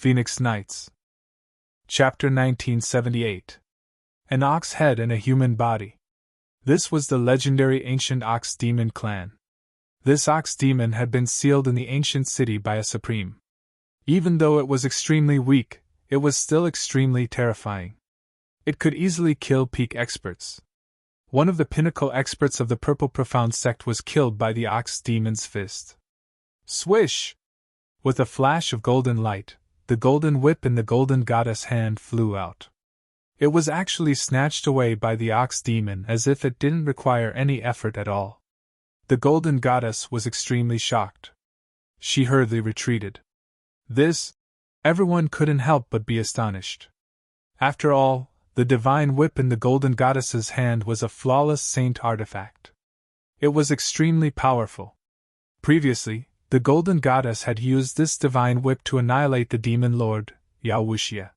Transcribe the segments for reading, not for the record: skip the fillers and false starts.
Phoenix Nights. Chapter 1978. An Ox Head and a Human Body. This was the legendary ancient Ox Demon clan. This Ox Demon had been sealed in the ancient city by a supreme. Even though it was extremely weak, it was still extremely terrifying. It could easily kill peak experts. One of the pinnacle experts of the Purple Profound sect was killed by the Ox Demon's fist. Swish! With a flash of golden light, the golden whip in the golden goddess' hand flew out. It was actually snatched away by the Ox Demon as if it didn't require any effort at all. The golden goddess was extremely shocked. She hurriedly retreated. Everyone couldn't help but be astonished. After all, the divine whip in the golden goddess's hand was a flawless saint artifact. It was extremely powerful. Previously, the golden goddess had used this divine whip to annihilate the demon lord, Yaowuxia.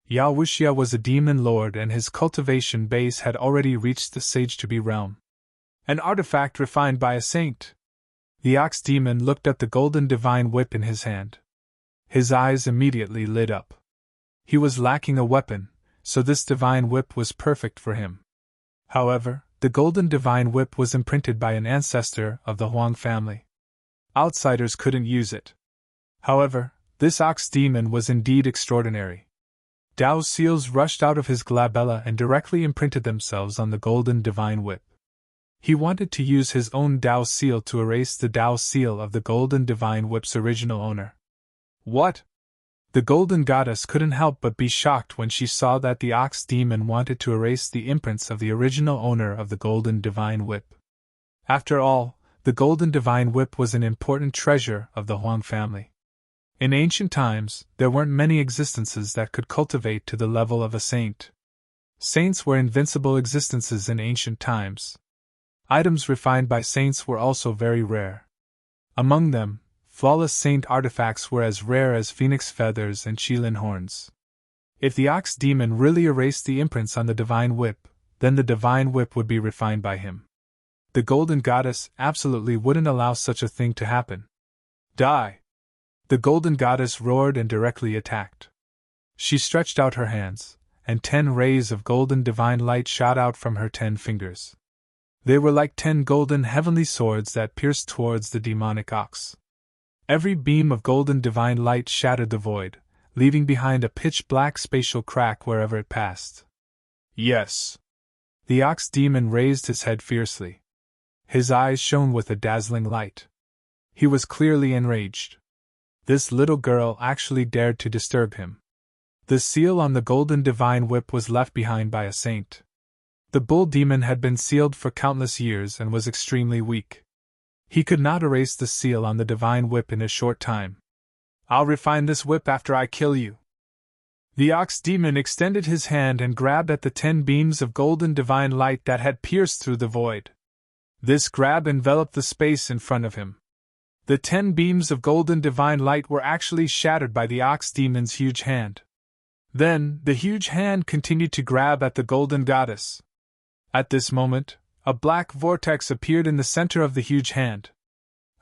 Yaowuxia was a demon lord and his cultivation base had already reached the sage-to-be realm. An artifact refined by a saint. The Ox Demon looked at the golden divine whip in his hand. His eyes immediately lit up. He was lacking a weapon, so this divine whip was perfect for him. However, the golden divine whip was imprinted by an ancestor of the Huang family. Outsiders couldn't use it. However, this Ox Demon was indeed extraordinary. Dao seals rushed out of his glabella and directly imprinted themselves on the golden divine whip. He wanted to use his own Dao seal to erase the Dao seal of the golden divine whip's original owner. What? The golden goddess couldn't help but be shocked when she saw that the Ox Demon wanted to erase the imprints of the original owner of the golden divine whip. After all, the golden divine whip was an important treasure of the Huang family. In ancient times, there weren't many existences that could cultivate to the level of a saint. Saints were invincible existences in ancient times. Items refined by saints were also very rare. Among them, flawless saint artifacts were as rare as phoenix feathers and qilin horns. If the Ox Demon really erased the imprints on the divine whip, then the divine whip would be refined by him. The golden goddess absolutely wouldn't allow such a thing to happen. Die! The golden goddess roared and directly attacked. She stretched out her hands, and 10 rays of golden divine light shot out from her 10 fingers. They were like 10 golden heavenly swords that pierced towards the demonic ox. Every beam of golden divine light shattered the void, leaving behind a pitch-black spatial crack wherever it passed. Yes! The Ox Demon raised his head fiercely. His eyes shone with a dazzling light. He was clearly enraged. This little girl actually dared to disturb him. The seal on the golden divine whip was left behind by a saint. The bull demon had been sealed for countless years and was extremely weak. He could not erase the seal on the divine whip in a short time. I'll refine this whip after I kill you. The Ox Demon extended his hand and grabbed at the 10 beams of golden divine light that had pierced through the void. This grab enveloped the space in front of him. The 10 beams of golden divine light were actually shattered by the Ox Demon's huge hand. Then, the huge hand continued to grab at the golden goddess. At this moment, a black vortex appeared in the center of the huge hand.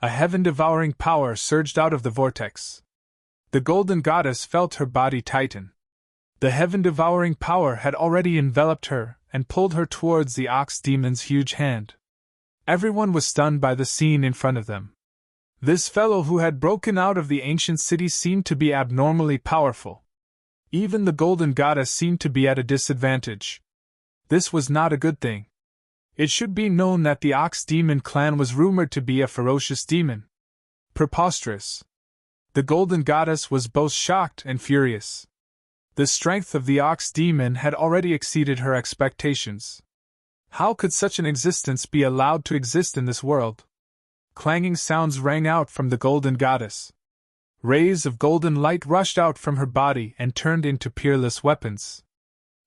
A heaven-devouring power surged out of the vortex. The golden goddess felt her body tighten. The heaven-devouring power had already enveloped her and pulled her towards the Ox Demon's huge hand. Everyone was stunned by the scene in front of them. This fellow who had broken out of the ancient city seemed to be abnormally powerful. Even the golden goddess seemed to be at a disadvantage. This was not a good thing. It should be known that the Ox Demon clan was rumored to be a ferocious demon. Preposterous. The golden goddess was both shocked and furious. The strength of the Ox Demon had already exceeded her expectations. How could such an existence be allowed to exist in this world? Clanging sounds rang out from the golden goddess. Rays of golden light rushed out from her body and turned into peerless weapons.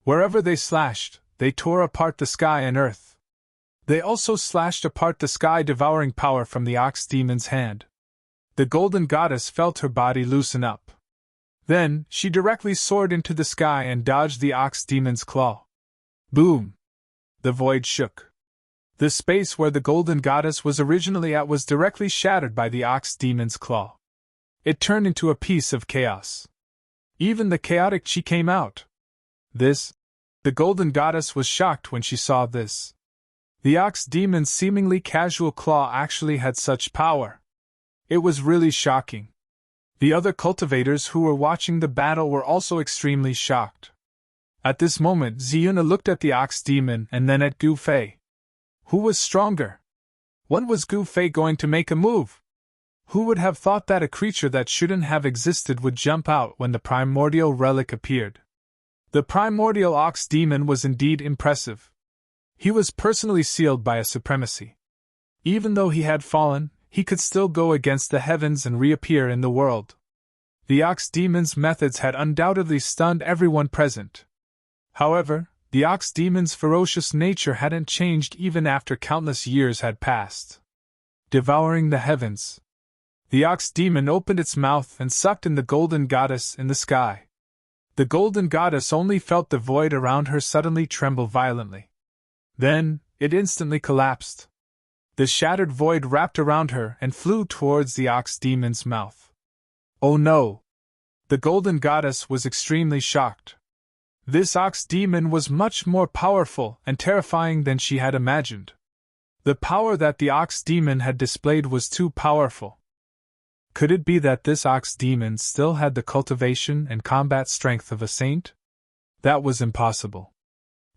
Wherever they slashed, they tore apart the sky and earth. They also slashed apart the sky-devouring power from the Ox Demon's hand. The golden goddess felt her body loosen up. Then, she directly soared into the sky and dodged the Ox Demon's claw. Boom! The void shook. The space where the golden goddess was originally at was directly shattered by the Ox Demon's claw. It turned into a piece of chaos. Even the chaotic chi came out. The golden goddess was shocked when she saw this. The ox demon's seemingly casual claw actually had such power. It was really shocking. The other cultivators who were watching the battle were also extremely shocked. At this moment, Ziyuna looked at the ox demon and then at Gu Fei. Who was stronger? When was Gu Fei going to make a move? Who would have thought that a creature that shouldn't have existed would jump out when the primordial relic appeared? The primordial ox demon was indeed impressive. He was personally sealed by a supremacy. Even though he had fallen, he could still go against the heavens and reappear in the world. The ox demon's methods had undoubtedly stunned everyone present. However, the ox demon's ferocious nature hadn't changed even after countless years had passed. Devouring the heavens. The ox demon opened its mouth and sucked in the golden goddess in the sky. The golden goddess only felt the void around her suddenly tremble violently. Then, it instantly collapsed. The shattered void wrapped around her and flew towards the ox demon's mouth. Oh no! The golden goddess was extremely shocked. This ox demon was much more powerful and terrifying than she had imagined. The power that the ox demon had displayed was too powerful. Could it be that this ox demon still had the cultivation and combat strength of a saint? That was impossible.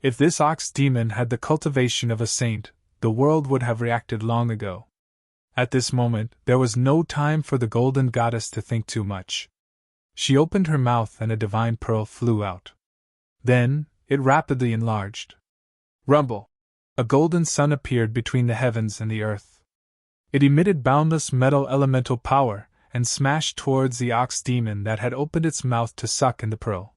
If this ox demon had the cultivation of a saint, the world would have reacted long ago. At this moment, there was no time for the golden goddess to think too much. She opened her mouth and a divine pearl flew out. Then, it rapidly enlarged. Rumble! A golden sun appeared between the heavens and the earth. It emitted boundless metal elemental power and smashed towards the ox demon that had opened its mouth to suck in the pearl.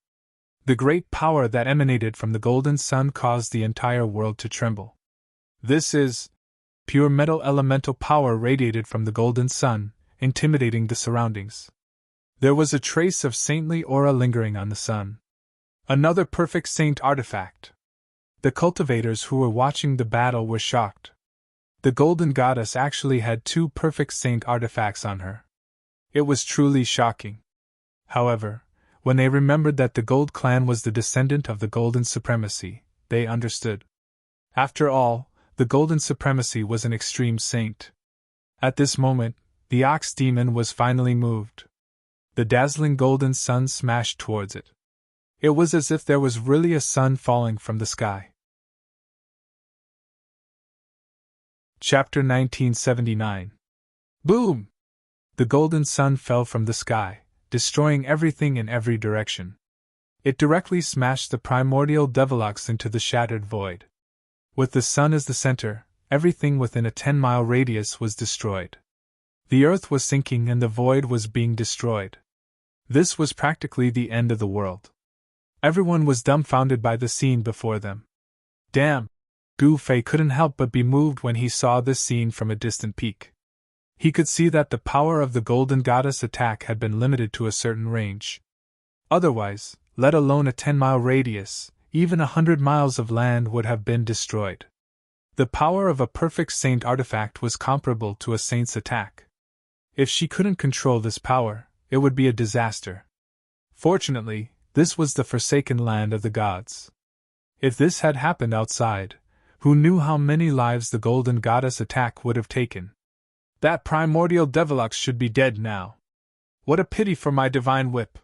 The great power that emanated from the golden sun caused the entire world to tremble. This is pure metal elemental power radiated from the golden sun, intimidating the surroundings. There was a trace of saintly aura lingering on the sun. Another perfect saint artifact. The cultivators who were watching the battle were shocked. The golden goddess actually had 2 perfect saint artifacts on her. It was truly shocking. However, when they remembered that the Gold clan was the descendant of the Golden Supremacy, they understood. After all, the Golden Supremacy was an extreme saint. At this moment, the ox demon was finally moved. The dazzling golden sun smashed towards it. It was as if there was really a sun falling from the sky. Chapter 1979. Boom! The golden sun fell from the sky, destroying everything in every direction. It directly smashed the primordial devilox into the shattered void. With the sun as the center, everything within a 10-mile radius was destroyed. The earth was sinking and the void was being destroyed. This was practically the end of the world. Everyone was dumbfounded by the scene before them. Damn! Gu Fei couldn't help but be moved when he saw this scene from a distant peak. He could see that the power of the Golden Goddess attack had been limited to a certain range. Otherwise, let alone a 10-mile radius, even 100 miles of land would have been destroyed. The power of a perfect saint artifact was comparable to a saint's attack. If she couldn't control this power, it would be a disaster. Fortunately, this was the forsaken land of the gods. If this had happened outside, who knew how many lives the Golden Goddess attack would have taken? That primordial devilox should be dead now. What a pity for my divine whip.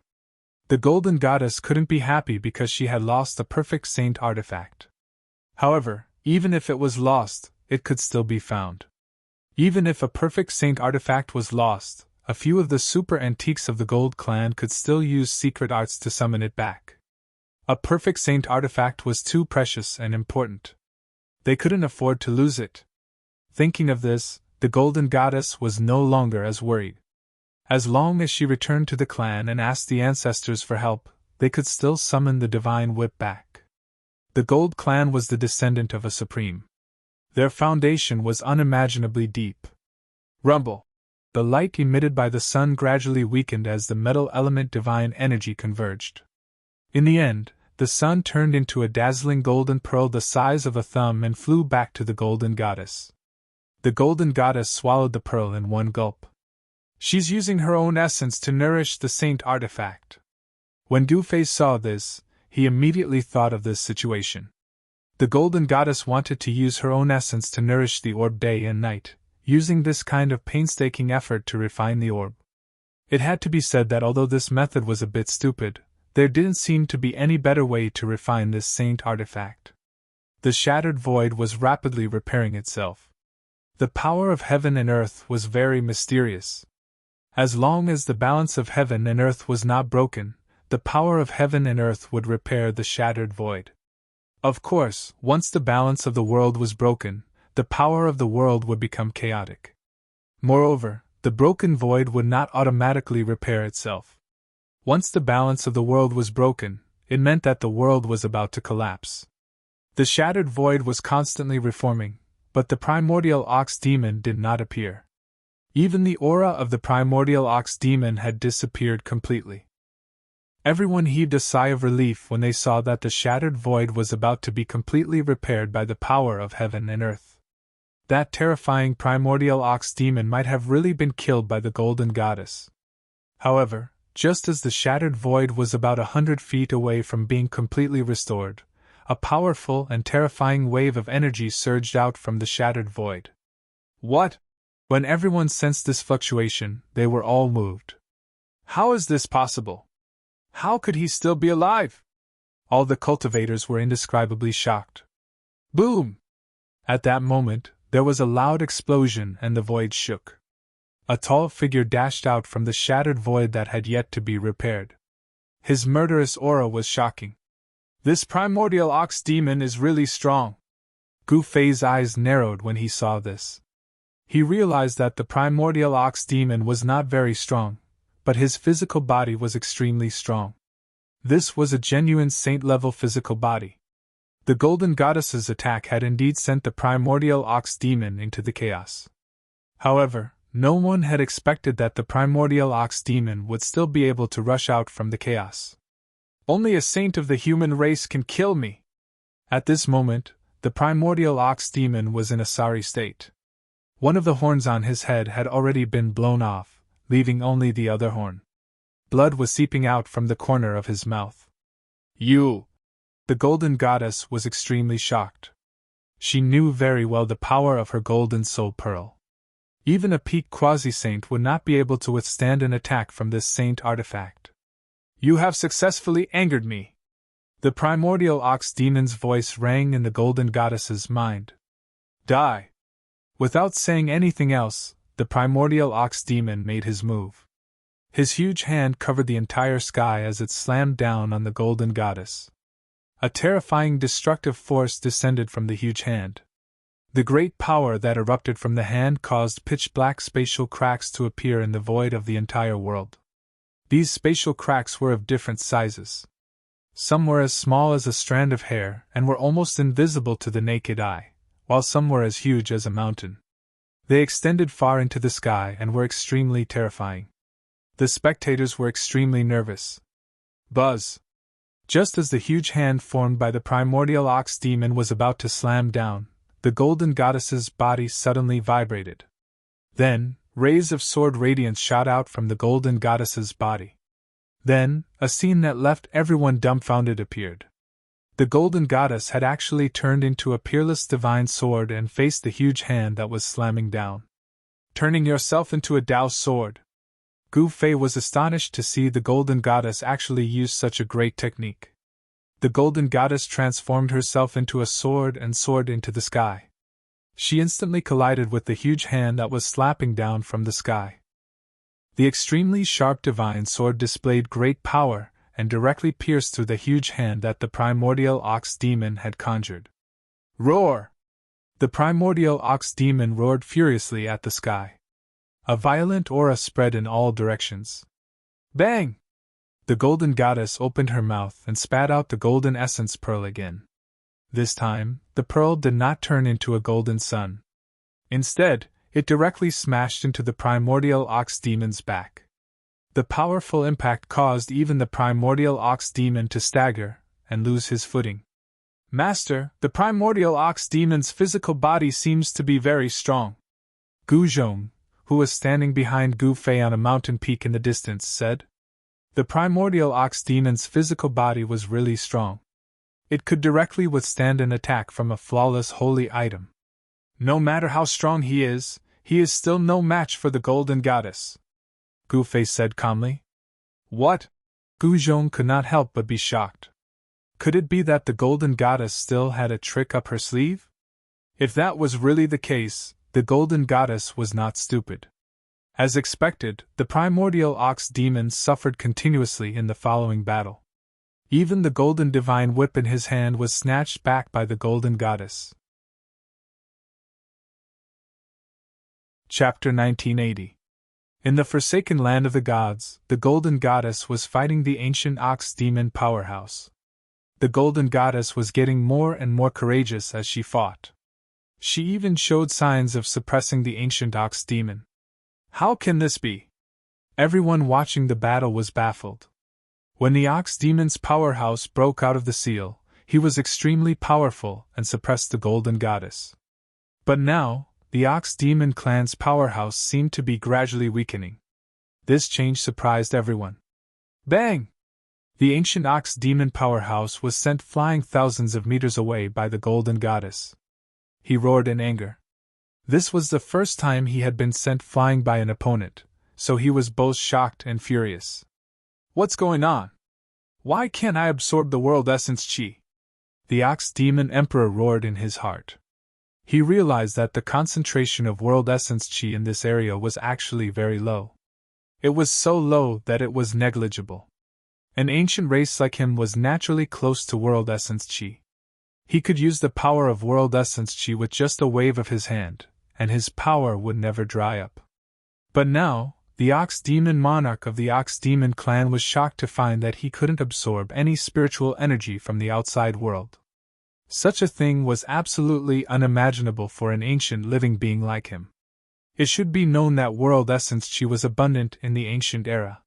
The Golden Goddess couldn't be happy because she had lost a perfect saint artifact. However, even if it was lost, it could still be found. Even if a perfect saint artifact was lost, a few of the super antiques of the Gold clan could still use secret arts to summon it back. A perfect saint artifact was too precious and important. They couldn't afford to lose it. Thinking of this, the Golden Goddess was no longer as worried. As long as she returned to the clan and asked the ancestors for help, they could still summon the divine whip back. The Gold clan was the descendant of a supreme. Their foundation was unimaginably deep. Rumble! The light emitted by the sun gradually weakened as the metal element divine energy converged. In the end, the sun turned into a dazzling golden pearl the size of a thumb and flew back to the Golden Goddess. The Golden Goddess swallowed the pearl in one gulp. She's using her own essence to nourish the saint artifact. When Gu Fei saw this, he immediately thought of this situation. The golden goddess wanted to use her own essence to nourish the orb day and night, using this kind of painstaking effort to refine the orb. It had to be said that although this method was a bit stupid, there didn't seem to be any better way to refine this saint artifact. The shattered void was rapidly repairing itself. The power of heaven and earth was very mysterious. As long as the balance of heaven and earth was not broken, the power of heaven and earth would repair the shattered void. Of course, once the balance of the world was broken, the power of the world would become chaotic. Moreover, the broken void would not automatically repair itself. Once the balance of the world was broken, it meant that the world was about to collapse. The shattered void was constantly reforming, but the primordial ox demon did not appear. Even the aura of the primordial ox demon had disappeared completely. Everyone heaved a sigh of relief when they saw that the shattered void was about to be completely repaired by the power of heaven and earth. That terrifying primordial ox demon might have really been killed by the golden goddess. However, just as the shattered void was about 100 feet away from being completely restored, a powerful and terrifying wave of energy surged out from the shattered void. What? When everyone sensed this fluctuation, they were all moved. How is this possible? How could he still be alive? All the cultivators were indescribably shocked. Boom! At that moment, there was a loud explosion and the void shook. A tall figure dashed out from the shattered void that had yet to be repaired. His murderous aura was shocking. This primordial ox demon is really strong. Gu Fei's eyes narrowed when he saw this. He realized that the primordial ox demon was not very strong, but his physical body was extremely strong. This was a genuine saint-level physical body. The golden goddess's attack had indeed sent the primordial ox demon into the chaos. However, no one had expected that the primordial ox demon would still be able to rush out from the chaos. Only a saint of the human race can kill me. At this moment, the primordial ox demon was in a sorry state. One of the horns on his head had already been blown off, leaving only the other horn. Blood was seeping out from the corner of his mouth. You! The golden goddess was extremely shocked. She knew very well the power of her golden soul pearl. Even a peak quasi-saint would not be able to withstand an attack from this saint artifact. You have successfully angered me. The primordial ox demon's voice rang in the golden goddess's mind. Die! Without saying anything else, the primordial ox demon made his move. His huge hand covered the entire sky as it slammed down on the golden goddess. A terrifying destructive force descended from the huge hand. The great power that erupted from the hand caused pitch-black spatial cracks to appear in the void of the entire world. These spatial cracks were of different sizes. Some were as small as a strand of hair and were almost invisible to the naked eye, while some were as huge as a mountain. They extended far into the sky and were extremely terrifying. The spectators were extremely nervous. Buzz! Just as the huge hand formed by the primordial ox demon was about to slam down, the golden goddess's body suddenly vibrated. Then, rays of sword radiance shot out from the golden goddess's body. Then, a scene that left everyone dumbfounded appeared. The golden goddess had actually turned into a peerless divine sword and faced the huge hand that was slamming down. Turning yourself into a Tao sword. Gu Fei was astonished to see the golden goddess actually use such a great technique. The golden goddess transformed herself into a sword and soared into the sky. She instantly collided with the huge hand that was slapping down from the sky. The extremely sharp divine sword displayed great power and directly pierced through the huge hand that the primordial ox demon had conjured. Roar! The primordial ox demon roared furiously at the sky. A violent aura spread in all directions. Bang! The golden goddess opened her mouth and spat out the golden essence pearl again. This time, the pearl did not turn into a golden sun. Instead, it directly smashed into the primordial ox demon's back. The powerful impact caused even the primordial ox demon to stagger and lose his footing. Master, the primordial ox demon's physical body seems to be very strong. Gu Zhong, who was standing behind Gu Fei on a mountain peak in the distance, said. The primordial ox demon's physical body was really strong. It could directly withstand an attack from a flawless holy item. No matter how strong he is still no match for the golden goddess, Gu Fei said calmly. What? Gu Zhong could not help but be shocked. Could it be that the golden goddess still had a trick up her sleeve? If that was really the case, the golden goddess was not stupid. As expected, the primordial ox demon suffered continuously in the following battle. Even the golden divine whip in his hand was snatched back by the golden goddess. Chapter 1980. In the forsaken land of the gods, the golden goddess was fighting the ancient ox demon powerhouse. The golden goddess was getting more and more courageous as she fought. She even showed signs of suppressing the ancient ox demon. How can this be? Everyone watching the battle was baffled. When the ox demon's powerhouse broke out of the seal, he was extremely powerful and suppressed the golden goddess. But now, the ox demon clan's powerhouse seemed to be gradually weakening. This change surprised everyone. Bang! The ancient ox demon powerhouse was sent flying thousands of meters away by the golden goddess. He roared in anger. This was the first time he had been sent flying by an opponent, so he was both shocked and furious. What's going on? Why can't I absorb the world essence chi? The ox demon emperor roared in his heart. He realized that the concentration of world essence chi in this area was actually very low. It was so low that it was negligible. An ancient race like him was naturally close to world essence chi. He could use the power of world essence chi with just a wave of his hand, and his power would never dry up. But now, the ox demon monarch of the ox demon clan was shocked to find that he couldn't absorb any spiritual energy from the outside world. Such a thing was absolutely unimaginable for an ancient living being like him. It should be known that world essence chi was abundant in the ancient era.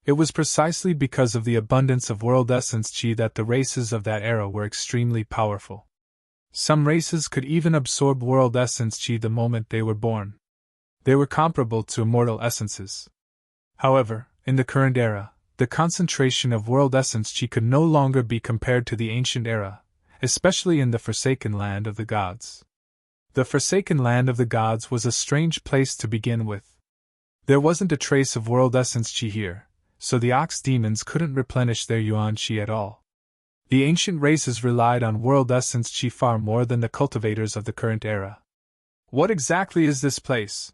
It was precisely because of the abundance of world essence chi that the races of that era were extremely powerful. Some races could even absorb world essence chi the moment they were born. They were comparable to immortal essences. However, in the current era, the concentration of world essence chi could no longer be compared to the ancient era, especially in the forsaken land of the gods. The forsaken land of the gods was a strange place to begin with. There wasn't a trace of world essence chi here, so the ox demons couldn't replenish their yuan chi at all. The ancient races relied on world essence chi far more than the cultivators of the current era. What exactly is this place?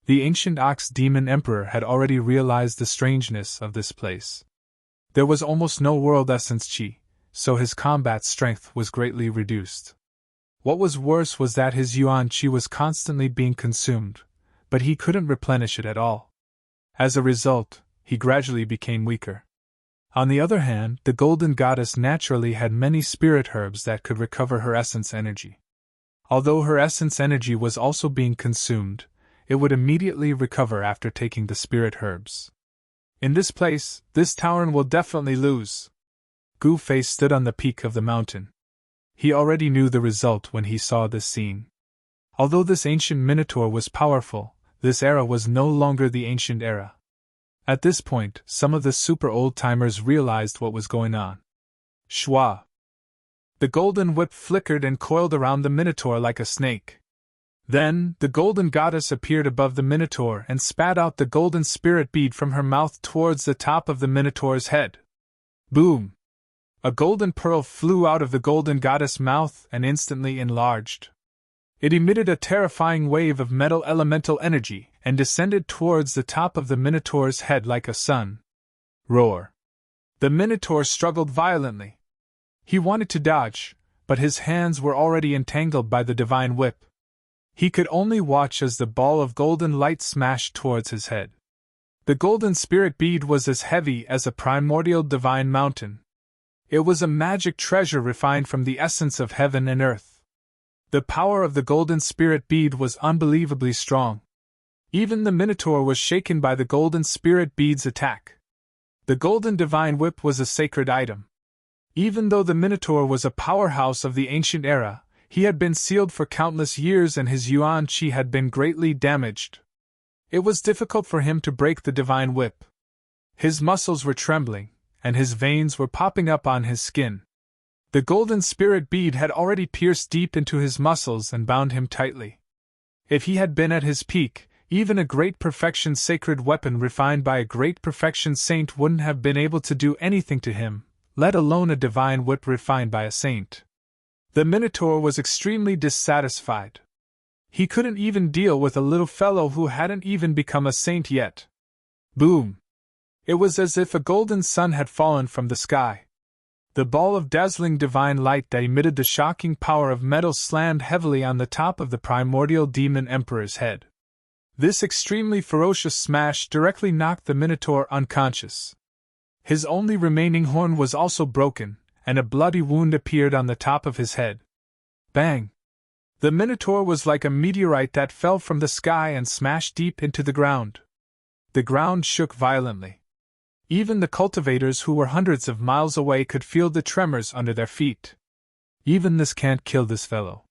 The ancient ox demon emperor had already realized the strangeness of this place. There was almost no world essence chi, so his combat strength was greatly reduced. What was worse was that his yuan chi was constantly being consumed, but he couldn't replenish it at all. As a result, he gradually became weaker. On the other hand, the golden goddess naturally had many spirit herbs that could recover her essence energy. Although her essence energy was also being consumed, it would immediately recover after taking the spirit herbs. In this place, this Tauren will definitely lose. Gu Fei stood on the peak of the mountain. He already knew the result when he saw this scene. Although this ancient minotaur was powerful, this era was no longer the ancient era. At this point, some of the super old-timers realized what was going on. Shwa! The golden whip flickered and coiled around the minotaur like a snake. Then, the golden goddess appeared above the minotaur and spat out the golden spirit bead from her mouth towards the top of the minotaur's head. Boom! A golden pearl flew out of the golden goddess' mouth and instantly enlarged. It emitted a terrifying wave of metal elemental energy and descended towards the top of the minotaur's head like a sun. Roar! The minotaur struggled violently. He wanted to dodge, but his hands were already entangled by the divine whip. He could only watch as the ball of golden light smashed towards his head. The golden spirit bead was as heavy as a primordial divine mountain. It was a magic treasure refined from the essence of heaven and earth. The power of the golden spirit bead was unbelievably strong. Even the minotaur was shaken by the golden spirit bead's attack. The golden divine whip was a sacred item. Even though the minotaur was a powerhouse of the ancient era, he had been sealed for countless years and his yuan chi had been greatly damaged. It was difficult for him to break the divine whip. His muscles were trembling, and his veins were popping up on his skin. The golden spirit bead had already pierced deep into his muscles and bound him tightly. If he had been at his peak, even a great perfection sacred weapon refined by a great perfection saint wouldn't have been able to do anything to him, let alone a divine whip refined by a saint. The Minotaur was extremely dissatisfied. He couldn't even deal with a little fellow who hadn't even become a saint yet. Boom! It was as if a golden sun had fallen from the sky. The ball of dazzling divine light that emitted the shocking power of metal slammed heavily on the top of the primordial demon emperor's head. This extremely ferocious smash directly knocked the Minotaur unconscious. His only remaining horn was also broken, and a bloody wound appeared on the top of his head. Bang! The Minotaur was like a meteorite that fell from the sky and smashed deep into the ground. The ground shook violently. Even the cultivators who were hundreds of miles away could feel the tremors under their feet. Even this can't kill this fellow.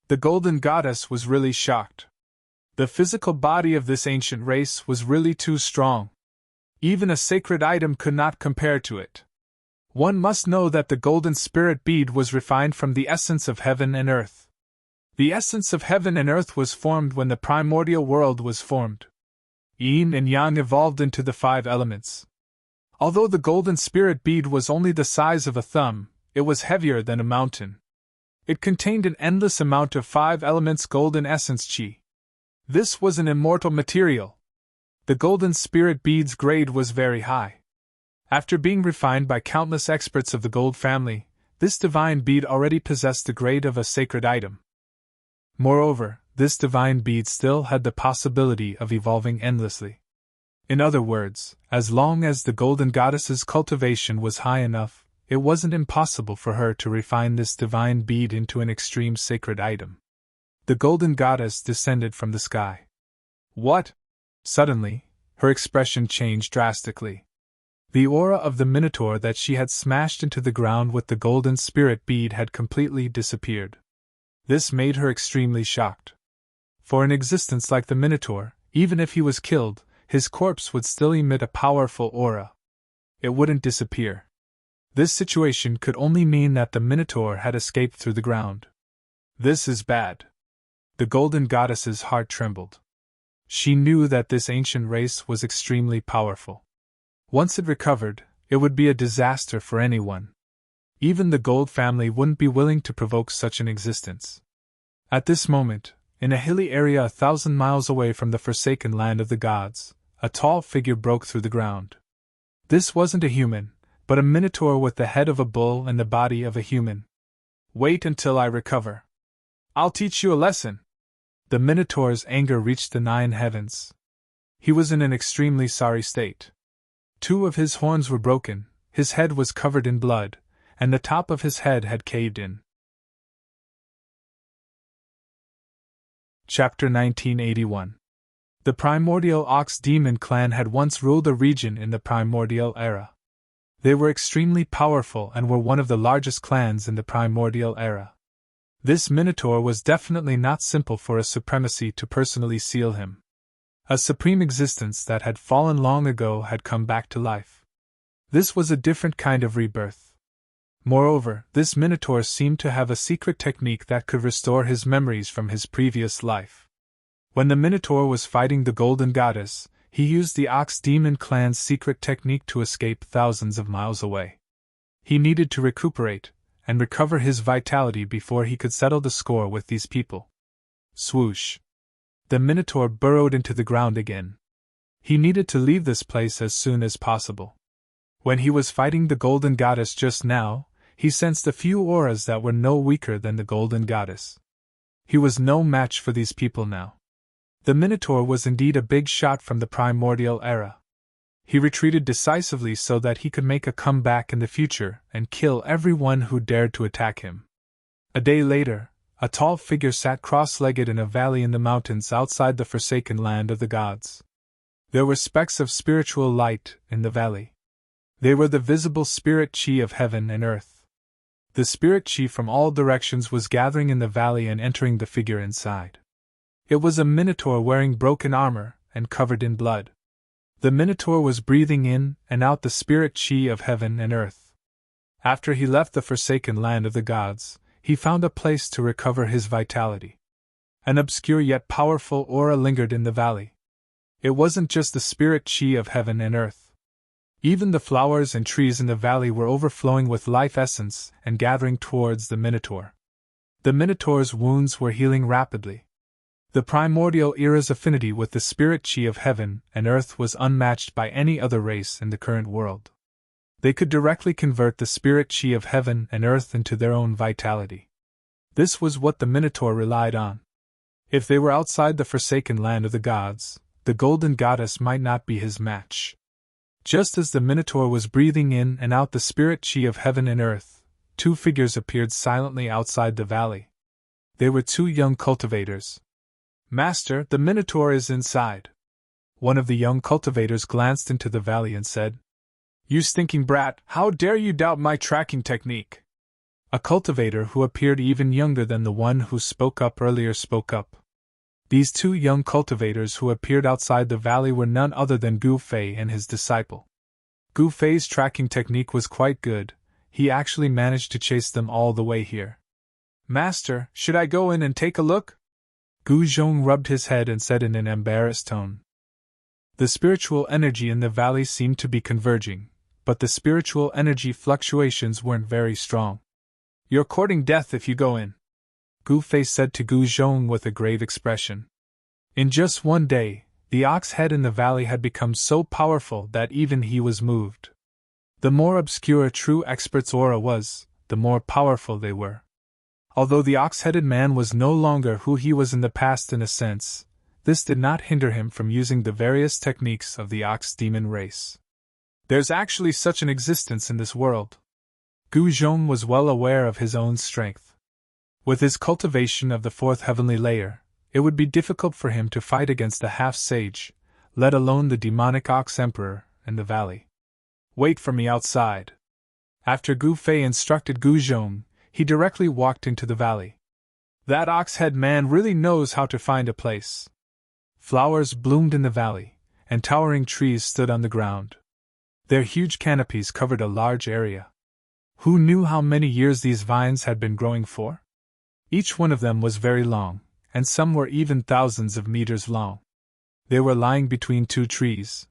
The golden goddess was really shocked. The physical body of this ancient race was really too strong. Even a sacred item could not compare to it. One must know that the golden spirit bead was refined from the essence of heaven and earth. The essence of heaven and earth was formed when the primordial world was formed. Yin and Yang evolved into the 5 elements. Although the golden spirit bead was only the size of a thumb, it was heavier than a mountain. It contained an endless amount of 5 elements golden essence chi. This was an immortal material. The golden spirit bead's grade was very high. After being refined by countless experts of the gold family, this divine bead already possessed the grade of a sacred item. Moreover, this divine bead still had the possibility of evolving endlessly. In other words, as long as the golden goddess's cultivation was high enough, it wasn't impossible for her to refine this divine bead into an extreme sacred item. The golden goddess descended from the sky. What? Suddenly, her expression changed drastically. The aura of the Minotaur that she had smashed into the ground with the golden spirit bead had completely disappeared. This made her extremely shocked. For an existence like the Minotaur, even if he was killed, his corpse would still emit a powerful aura. It wouldn't disappear. This situation could only mean that the Minotaur had escaped through the ground. This is bad. The golden goddess's heart trembled. She knew that this ancient race was extremely powerful. Once it recovered, it would be a disaster for anyone. Even the gold family wouldn't be willing to provoke such an existence. At this moment, in a hilly area 1,000 miles away from the forsaken land of the gods, a tall figure broke through the ground. This wasn't a human, but a Minotaur with the head of a bull and the body of a human. Wait until I recover. I'll teach you a lesson. The Minotaur's anger reached the 9 heavens. He was in an extremely sorry state. 2 of his horns were broken, his head was covered in blood, and the top of his head had caved in. Chapter 1981. The primordial ox demon clan had once ruled a region in the primordial era. They were extremely powerful and were one of the largest clans in the primordial era. This Minotaur was definitely not simple for a supremacy to personally seal him. A supreme existence that had fallen long ago had come back to life. This was a different kind of rebirth. Moreover, this Minotaur seemed to have a secret technique that could restore his memories from his previous life. When the Minotaur was fighting the Golden Goddess, he used the Ox Demon clan's secret technique to escape thousands of miles away. He needed to recuperate and recover his vitality before he could settle the score with these people. Swoosh! The Minotaur burrowed into the ground again. He needed to leave this place as soon as possible. When he was fighting the Golden Goddess just now, he sensed a few auras that were no weaker than the Golden Goddess. He was no match for these people now. The Minotaur was indeed a big shot from the primordial era. He retreated decisively so that he could make a comeback in the future and kill everyone who dared to attack him. A day later, a tall figure sat cross-legged in a valley in the mountains outside the forsaken land of the gods. There were specks of spiritual light in the valley. They were the visible spirit chi of heaven and earth. The spirit chi from all directions was gathering in the valley and entering the figure inside. It was a Minotaur wearing broken armor and covered in blood. The Minotaur was breathing in and out the spirit chi of heaven and earth. After he left the forsaken land of the gods, he found a place to recover his vitality. An obscure yet powerful aura lingered in the valley. It wasn't just the spirit chi of heaven and earth. Even the flowers and trees in the valley were overflowing with life essence and gathering towards the Minotaur. The Minotaur's wounds were healing rapidly. The primordial era's affinity with the spirit chi of heaven and earth was unmatched by any other race in the current world. They could directly convert the spirit chi of heaven and earth into their own vitality. This was what the Minotaur relied on. If they were outside the forsaken land of the gods, the golden goddess might not be his match. Just as the Minotaur was breathing in and out the spirit chi of heaven and earth, two figures appeared silently outside the valley. They were two young cultivators. "Master, the Minotaur is inside." One of the young cultivators glanced into the valley and said, "You stinking brat, how dare you doubt my tracking technique?" A cultivator who appeared even younger than the one who spoke up earlier spoke up. These two young cultivators who appeared outside the valley were none other than Gu Fei and his disciple. Gu Fei's tracking technique was quite good. He actually managed to chase them all the way here. "Master, should I go in and take a look?" Gu Zhong rubbed his head and said in an embarrassed tone. The spiritual energy in the valley seemed to be converging, but the spiritual energy fluctuations weren't very strong. "You're courting death if you go in," Gu Fei said to Gu Zhong with a grave expression. In just one day, the ox head in the valley had become so powerful that even he was moved. The more obscure a true expert's aura was, the more powerful they were. Although the ox-headed man was no longer who he was in the past in a sense, this did not hinder him from using the various techniques of the ox-demon race. There's actually such an existence in this world. Gu Zhong was well aware of his own strength. With his cultivation of the fourth heavenly layer, it would be difficult for him to fight against a half-sage, let alone the demonic ox-emperor, in the valley. "Wait for me outside." After Gu Fei instructed Gu Zhong, he directly walked into the valley. That ox-head man really knows how to find a place. Flowers bloomed in the valley, and towering trees stood on the ground. Their huge canopies covered a large area. Who knew how many years these vines had been growing for? Each one of them was very long, and some were even thousands of meters long. They were lying between two trees.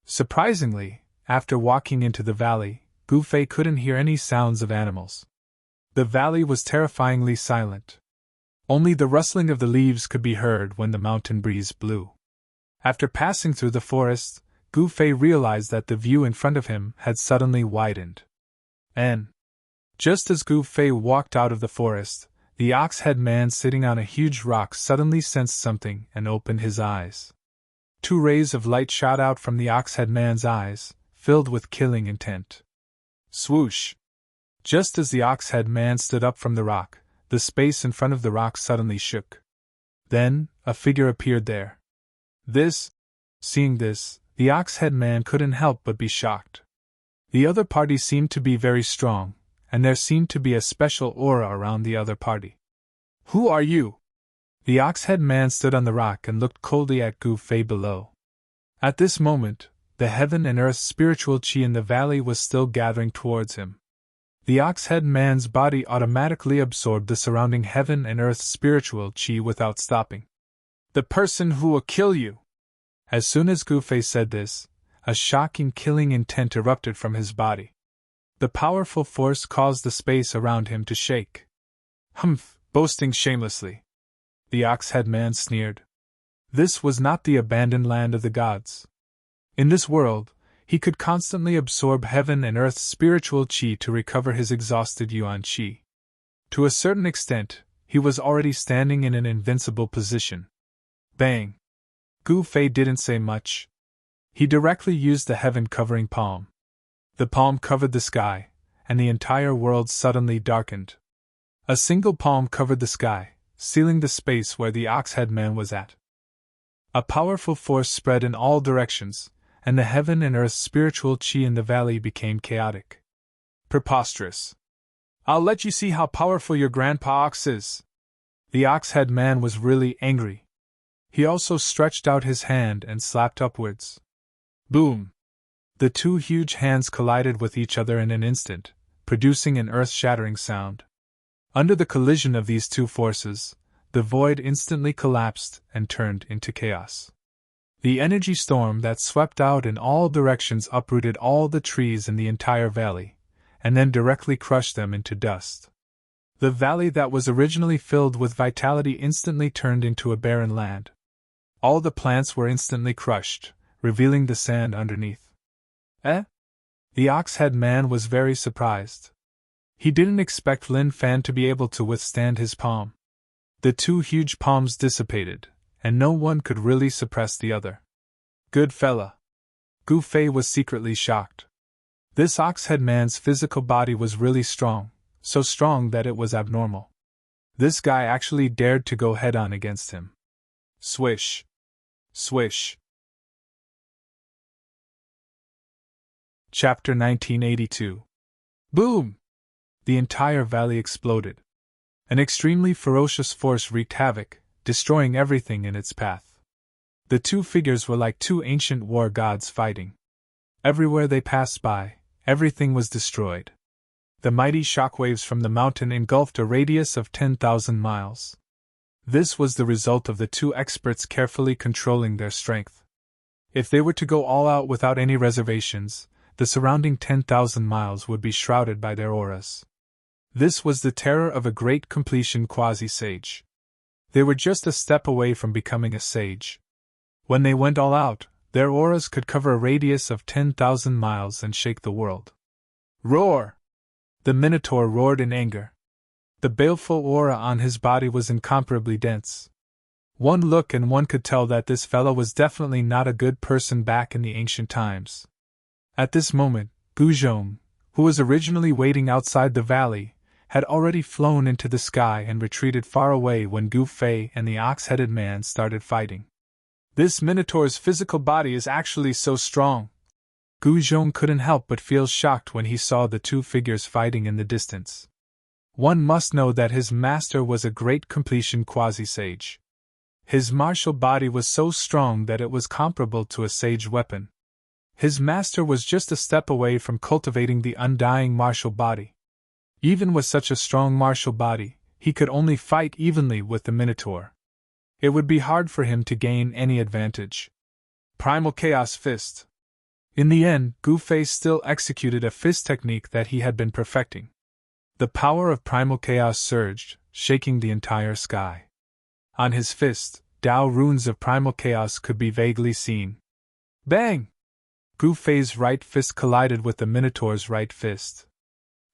Surprisingly, after walking into the valley, Gu Fei couldn't hear any sounds of animals. The valley was terrifyingly silent. Only the rustling of the leaves could be heard when the mountain breeze blew. After passing through the forest, Gu Fei realized that the view in front of him had suddenly widened. And, just as Gu Fei walked out of the forest, the ox-head man sitting on a huge rock suddenly sensed something and opened his eyes. Two rays of light shot out from the ox-head man's eyes, filled with killing intent. Swoosh! Just as the ox-head man stood up from the rock, the space in front of the rock suddenly shook. Then, a figure appeared there. Seeing this, the ox-head man couldn't help but be shocked. The other party seemed to be very strong, and there seemed to be a special aura around the other party. "Who are you?" The ox-head man stood on the rock and looked coldly at Gu Fei below. At this moment, the heaven and earth spiritual chi in the valley was still gathering towards him. The ox-head man's body automatically absorbed the surrounding heaven and earth spiritual chi without stopping. "The person who will kill you!" As soon as Gu Fei said this, a shocking killing intent erupted from his body. The powerful force caused the space around him to shake. "Humph, boasting shamelessly!" the ox-head man sneered. This was not the abandoned land of the gods. In this world, he could constantly absorb heaven and earth's spiritual chi to recover his exhausted yuan chi. To a certain extent, he was already standing in an invincible position. Bang! Gu Fei didn't say much. He directly used the heaven-covering palm. The palm covered the sky, and the entire world suddenly darkened. A single palm covered the sky, sealing the space where the ox-head man was at. A powerful force spread in all directions, and the heaven and earth spiritual chi in the valley became chaotic. "Preposterous! I'll let you see how powerful your grandpa ox is!" The ox-head man was really angry. He also stretched out his hand and slapped upwards. Boom! The two huge hands collided with each other in an instant, producing an earth-shattering sound. Under the collision of these two forces, the void instantly collapsed and turned into chaos. The energy storm that swept out in all directions uprooted all the trees in the entire valley, and then directly crushed them into dust. The valley that was originally filled with vitality instantly turned into a barren land. All the plants were instantly crushed, revealing the sand underneath. Eh? The ox-head man was very surprised. He didn't expect Lin Fan to be able to withstand his palm. The two huge palms dissipated, and no one could really suppress the other. Good fella. Gu Fei was secretly shocked. This ox-head man's physical body was really strong, so strong that it was abnormal. This guy actually dared to go head-on against him. Swish. Swish. Chapter 1982. Boom! The entire valley exploded. An extremely ferocious force wreaked havoc, destroying everything in its path. The two figures were like two ancient war gods fighting. Everywhere they passed by, everything was destroyed. The mighty shockwaves from the mountain engulfed a radius of 10,000 miles. This was the result of the two experts carefully controlling their strength. If they were to go all out without any reservations, the surrounding 10,000 miles would be shrouded by their auras. This was the terror of a great completion quasi-sage. They were just a step away from becoming a sage. When they went all out, their auras could cover a radius of 10,000 miles and shake the world. Roar! The Minotaur roared in anger. The baleful aura on his body was incomparably dense. One look and one could tell that this fellow was definitely not a good person back in the ancient times. At this moment, Gu Zhong, who was originally waiting outside the valley, had already flown into the sky and retreated far away when Gu Fei and the ox-headed man started fighting. This Minotaur's physical body is actually so strong. Gu Zhong couldn't help but feel shocked when he saw the two figures fighting in the distance. One must know that his master was a great completion quasi-sage. His martial body was so strong that it was comparable to a sage weapon. His master was just a step away from cultivating the undying martial body. Even with such a strong martial body, he could only fight evenly with the Minotaur. It would be hard for him to gain any advantage. Primal Chaos Fist. In the end, Gu Fei still executed a fist technique that he had been perfecting. The power of Primal Chaos surged, shaking the entire sky. On his fist, Tao runes of Primal Chaos could be vaguely seen. Bang! Gu Fei's right fist collided with the Minotaur's right fist.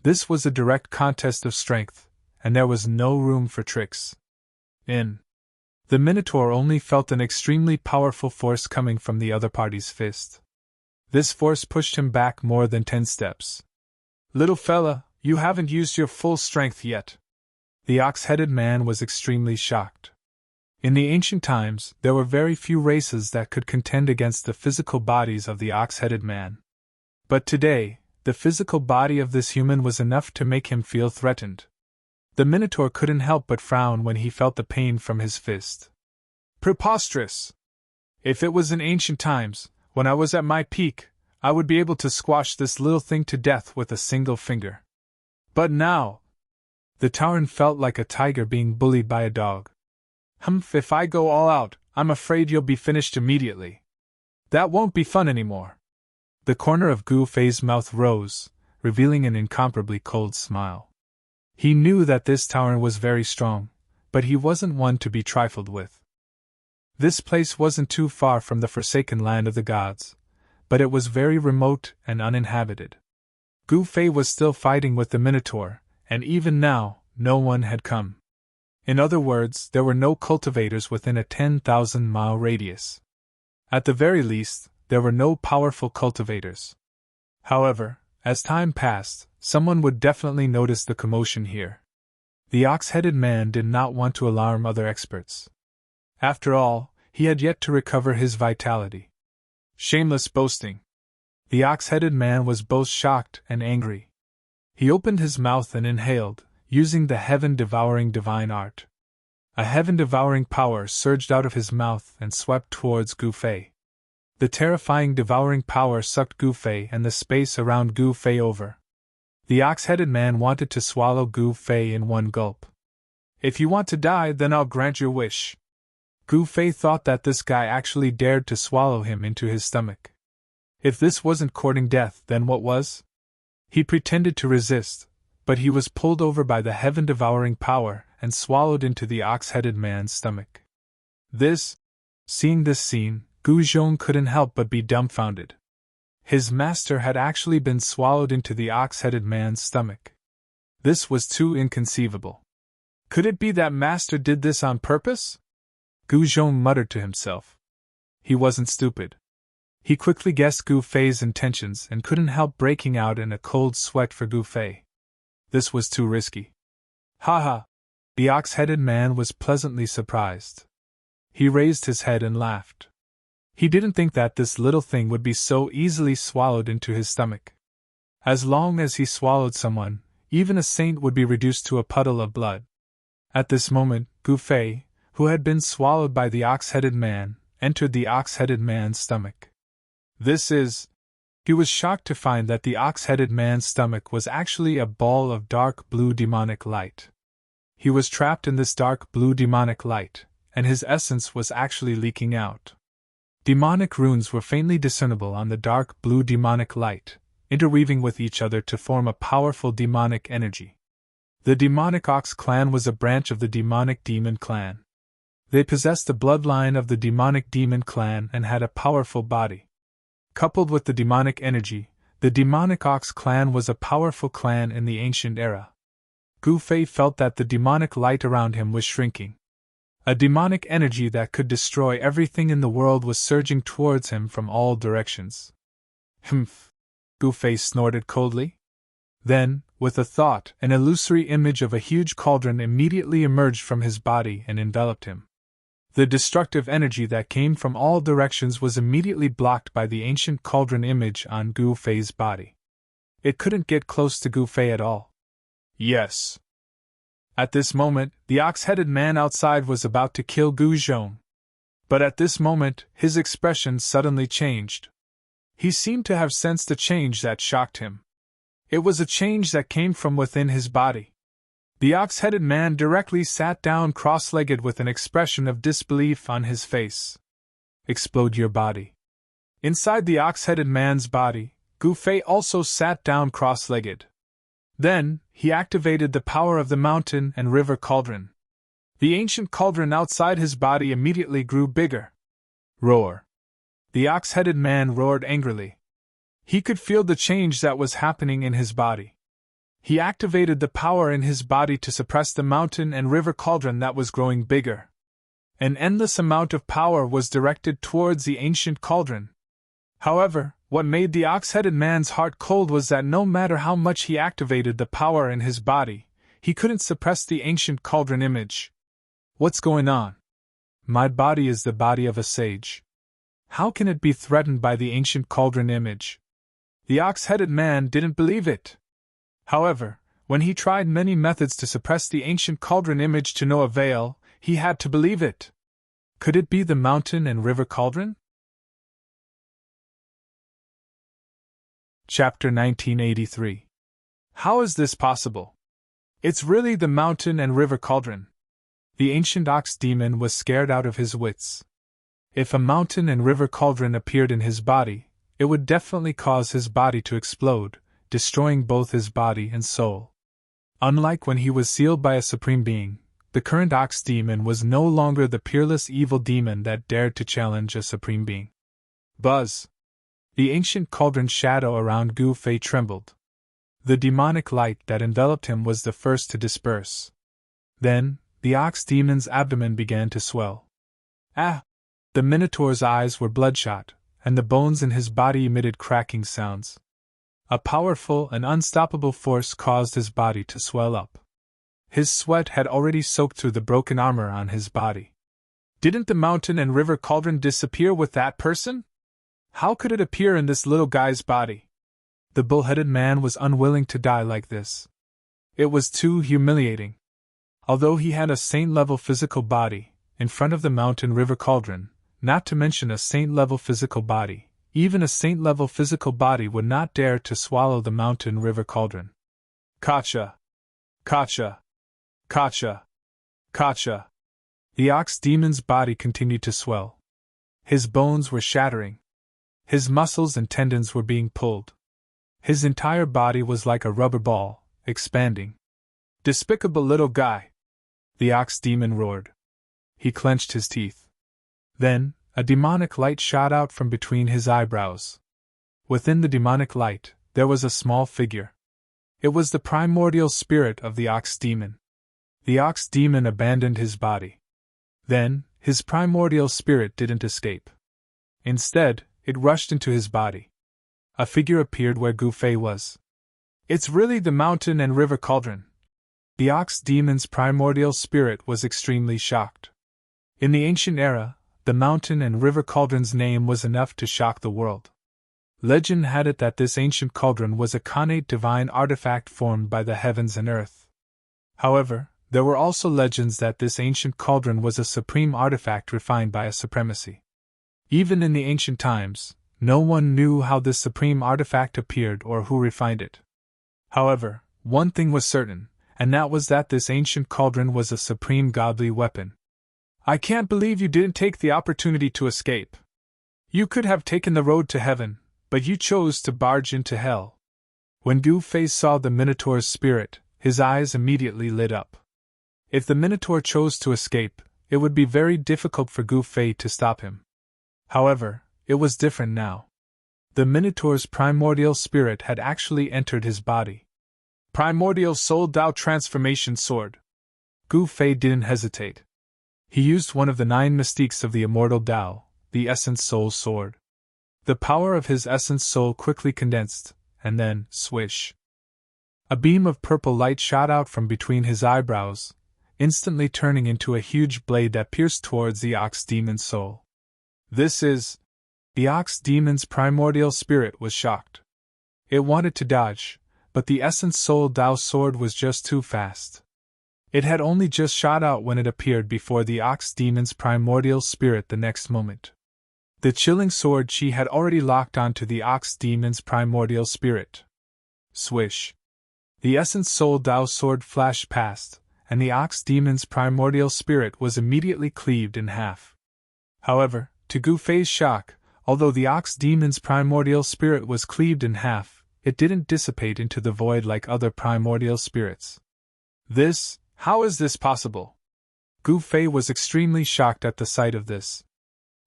This was a direct contest of strength, and there was no room for tricks. The Minotaur only felt an extremely powerful force coming from the other party's fist. This force pushed him back more than 10 steps. Little fella, you haven't used your full strength yet. The ox-headed man was extremely shocked. In the ancient times, there were very few races that could contend against the physical bodies of the ox-headed man. But today, the physical body of this human was enough to make him feel threatened. The Minotaur couldn't help but frown when he felt the pain from his fist. Preposterous! If it was in ancient times, when I was at my peak, I would be able to squash this little thing to death with a single finger. But now... The Tauren felt like a tiger being bullied by a dog. If I go all out, I'm afraid you'll be finished immediately. That won't be fun anymore. The corner of Gu Fei's mouth rose, revealing an incomparably cold smile. He knew that this Tauren was very strong, but he wasn't one to be trifled with. This place wasn't too far from the forsaken land of the gods, but it was very remote and uninhabited. Gu Fei was still fighting with the Minotaur, and even now, no one had come. In other words, there were no cultivators within a 10,000-mile radius. At the very least, there were no powerful cultivators. However, as time passed, someone would definitely notice the commotion here. The ox-headed man did not want to alarm other experts. After all, he had yet to recover his vitality. Shameless boasting. The ox-headed man was both shocked and angry. He opened his mouth and inhaled, using the heaven-devouring divine art. A heaven-devouring power surged out of his mouth and swept towards Gu Fei. The terrifying devouring power sucked Gu Fei and the space around Gu Fei over. The ox-headed man wanted to swallow Gu Fei in one gulp. If you want to die, then I'll grant your wish. Gu Fei thought that this guy actually dared to swallow him into his stomach. If this wasn't courting death, then what was? He pretended to resist, but he was pulled over by the heaven-devouring power and swallowed into the ox-headed man's stomach. Seeing this scene, Gu Zhong couldn't help but be dumbfounded. His master had actually been swallowed into the ox-headed man's stomach. This was too inconceivable. Could it be that master did this on purpose? Gu Zhong muttered to himself. He wasn't stupid. He quickly guessed Gu Fei's intentions and couldn't help breaking out in a cold sweat for Gu Fei. This was too risky. Ha! The ox-headed man was pleasantly surprised. He raised his head and laughed. He didn't think that this little thing would be so easily swallowed into his stomach. As long as he swallowed someone, even a saint would be reduced to a puddle of blood. At this moment, Gu Fei, who had been swallowed by the ox-headed man, entered the ox-headed man's stomach. He was shocked to find that the ox-headed man's stomach was actually a ball of dark blue demonic light. He was trapped in this dark blue demonic light, and his essence was actually leaking out. Demonic runes were faintly discernible on the dark blue demonic light, interweaving with each other to form a powerful demonic energy. The demonic ox clan was a branch of the demonic demon clan. They possessed the bloodline of the demonic demon clan and had a powerful body. Coupled with the demonic energy, the demonic ox clan was a powerful clan in the ancient era. Gu Fei felt that the demonic light around him was shrinking. A demonic energy that could destroy everything in the world was surging towards him from all directions. Humph! Gu Fei snorted coldly. Then, with a thought, an illusory image of a huge cauldron immediately emerged from his body and enveloped him. The destructive energy that came from all directions was immediately blocked by the ancient cauldron image on Gu Fei's body. It couldn't get close to Gu Fei at all. Yes. At this moment, the ox-headed man outside was about to kill Gu Zhong. But at this moment, his expression suddenly changed. He seemed to have sensed a change that shocked him. It was a change that came from within his body. The ox-headed man directly sat down cross-legged with an expression of disbelief on his face. Explode your body. Inside the ox-headed man's body, Gu Fei also sat down cross-legged. Then, he activated the power of the mountain and river cauldron. The ancient cauldron outside his body immediately grew bigger. Roar! The ox-headed man roared angrily. He could feel the change that was happening in his body. He activated the power in his body to suppress the mountain and river cauldron that was growing bigger. An endless amount of power was directed towards the ancient cauldron. However, what made the ox-headed man's heart cold was that no matter how much he activated the power in his body, he couldn't suppress the ancient cauldron image. What's going on? My body is the body of a sage. How can it be threatened by the ancient cauldron image? The ox-headed man didn't believe it. However, when he tried many methods to suppress the ancient cauldron image to no avail, he had to believe it. Could it be the mountain and river cauldron? Chapter 1983. How is this possible? It's really the mountain and river cauldron. The ancient ox demon was scared out of his wits. If a mountain and river cauldron appeared in his body, it would definitely cause his body to explode, destroying both his body and soul. Unlike when he was sealed by a supreme being, the current ox demon was no longer the peerless evil demon that dared to challenge a supreme being. Buzz! The ancient cauldron shadow around Gu Fei trembled. The demonic light that enveloped him was the first to disperse. Then, the ox demon's abdomen began to swell. Ah! The Minotaur's eyes were bloodshot, and the bones in his body emitted cracking sounds. A powerful and unstoppable force caused his body to swell up. His sweat had already soaked through the broken armor on his body. Didn't the mountain and river cauldron disappear with that person? How could it appear in this little guy's body? The bull-headed man was unwilling to die like this. It was too humiliating. Although he had a saint-level physical body, in front of the mountain river cauldron, not to mention a saint-level physical body. Even a saint-level physical body would not dare to swallow the mountain river cauldron. Kacha! Kacha! Kacha! Kacha! The ox demon's body continued to swell. His bones were shattering. His muscles and tendons were being pulled. His entire body was like a rubber ball, expanding. Despicable little guy! The ox demon roared. He clenched his teeth. Then, a demonic light shot out from between his eyebrows. Within the demonic light, there was a small figure. It was the primordial spirit of the ox demon. The ox demon abandoned his body. Then, his primordial spirit didn't escape. Instead, it rushed into his body. A figure appeared where Gu Fei was. It's really the mountain and river cauldron. The ox demon's primordial spirit was extremely shocked. In the ancient era, the mountain and river cauldron's name was enough to shock the world. Legend had it that this ancient cauldron was a connate divine artifact formed by the heavens and earth. However, there were also legends that this ancient cauldron was a supreme artifact refined by a supremacy. Even in the ancient times, no one knew how this supreme artifact appeared or who refined it. However, one thing was certain, and that was that this ancient cauldron was a supreme godly weapon. I can't believe you didn't take the opportunity to escape. You could have taken the road to heaven, but you chose to barge into hell. When Gu Fei saw the Minotaur's spirit, his eyes immediately lit up. If the Minotaur chose to escape, it would be very difficult for Gu Fei to stop him. However, it was different now. The Minotaur's primordial spirit had actually entered his body. Primordial Soul Dao Transformation Sword. Gu Fei didn't hesitate. He used one of the 9 mystiques of the immortal Tao, the Essence Soul Sword. The power of his Essence Soul quickly condensed, and then, swish. A beam of purple light shot out from between his eyebrows, instantly turning into a huge blade that pierced towards the ox demon's soul. This is... The ox demon's primordial spirit was shocked. It wanted to dodge, but the Essence Soul Dao sword was just too fast. It had only just shot out when it appeared before the ox demon's primordial spirit the next moment. The chilling sword chi had already locked onto the ox demon's primordial spirit. Swish. The Essence Soul Dao sword flashed past, and the ox demon's primordial spirit was immediately cleaved in half. However, to Gu Fei's shock, although the ox demon's primordial spirit was cleaved in half, it didn't dissipate into the void like other primordial spirits. How is this possible? Gu Fei was extremely shocked at the sight of this.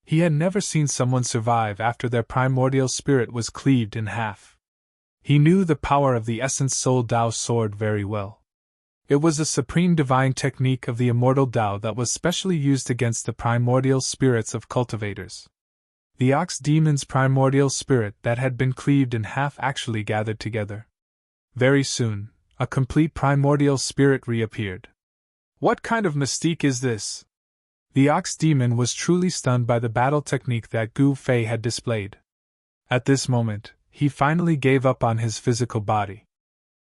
He had never seen someone survive after their primordial spirit was cleaved in half. He knew the power of the Essence Soul Dao sword very well. It was a supreme divine technique of the immortal Tao that was specially used against the primordial spirits of cultivators. The ox demon's primordial spirit that had been cleaved in half actually gathered together. Very soon, a complete primordial spirit reappeared. What kind of mystique is this? The ox demon was truly stunned by the battle technique that Gu Fei had displayed. At this moment, he finally gave up on his physical body.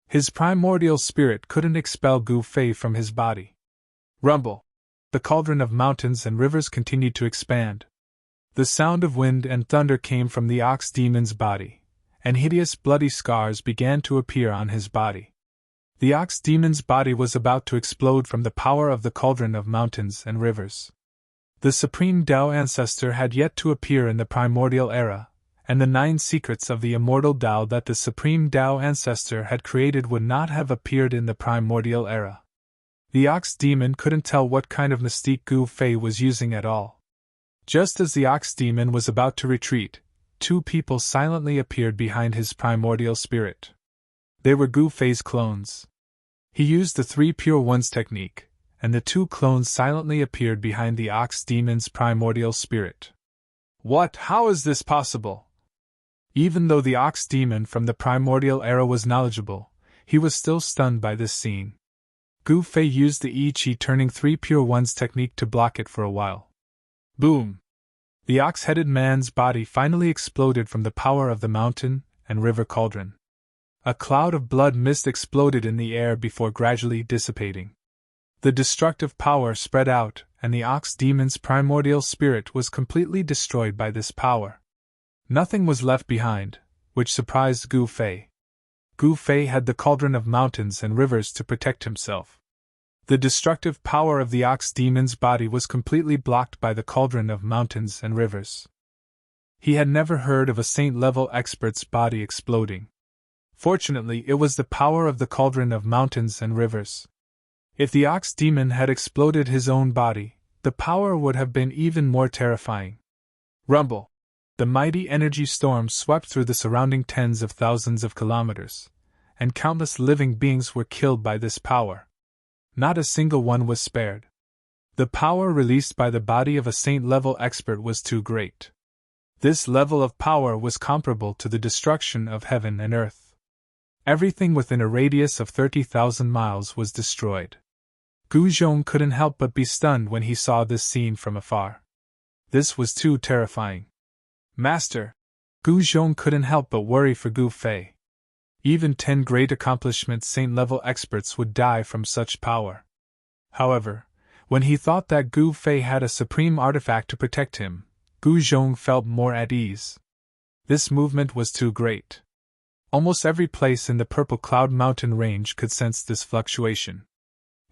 His primordial spirit couldn't expel Gu Fei from his body. Rumble! The cauldron of mountains and rivers continued to expand. The sound of wind and thunder came from the ox demon's body, and hideous bloody scars began to appear on his body. The ox demon's body was about to explode from the power of the cauldron of mountains and rivers. The supreme Tao ancestor had yet to appear in the primordial era, and the 9 secrets of the immortal Tao that the supreme Tao ancestor had created would not have appeared in the primordial era. The ox demon couldn't tell what kind of mystique Gu Fei was using at all. Just as the ox demon was about to retreat, 2 people silently appeared behind his primordial spirit. They were Gu Fei's clones. He used the 3 Pure Ones technique, and the 2 clones silently appeared behind the ox demon's primordial spirit. What? How is this possible? Even though the ox demon from the primordial era was knowledgeable, he was still stunned by this scene. Gu Fei used the I Chi turning 3 Pure Ones technique to block it for a while. Boom! The ox-headed man's body finally exploded from the power of the mountain and river cauldron. A cloud of blood mist exploded in the air before gradually dissipating. The destructive power spread out, and the ox demon's primordial spirit was completely destroyed by this power. Nothing was left behind, which surprised Gu Fei. Gu Fei had the cauldron of mountains and rivers to protect himself. The destructive power of the ox demon's body was completely blocked by the cauldron of mountains and rivers. He had never heard of a saint-level expert's body exploding. Fortunately, it was the power of the cauldron of mountains and rivers. If the ox demon had exploded his own body, the power would have been even more terrifying. Rumble! The mighty energy storm swept through the surrounding tens of thousands of kilometers, and countless living beings were killed by this power. Not a single one was spared. The power released by the body of a saint-level expert was too great. This level of power was comparable to the destruction of heaven and earth. Everything within a radius of 30,000 miles was destroyed. Gu Zhong couldn't help but be stunned when he saw this scene from afar. This was too terrifying. Master! Gu Zhong couldn't help but worry for Gu Fei. Even 10 great accomplishment saint-level experts would die from such power. However, when he thought that Gu Fei had a supreme artifact to protect him, Gu Zhong felt more at ease. This movement was too great. Almost every place in the Purple Cloud Mountain range could sense this fluctuation.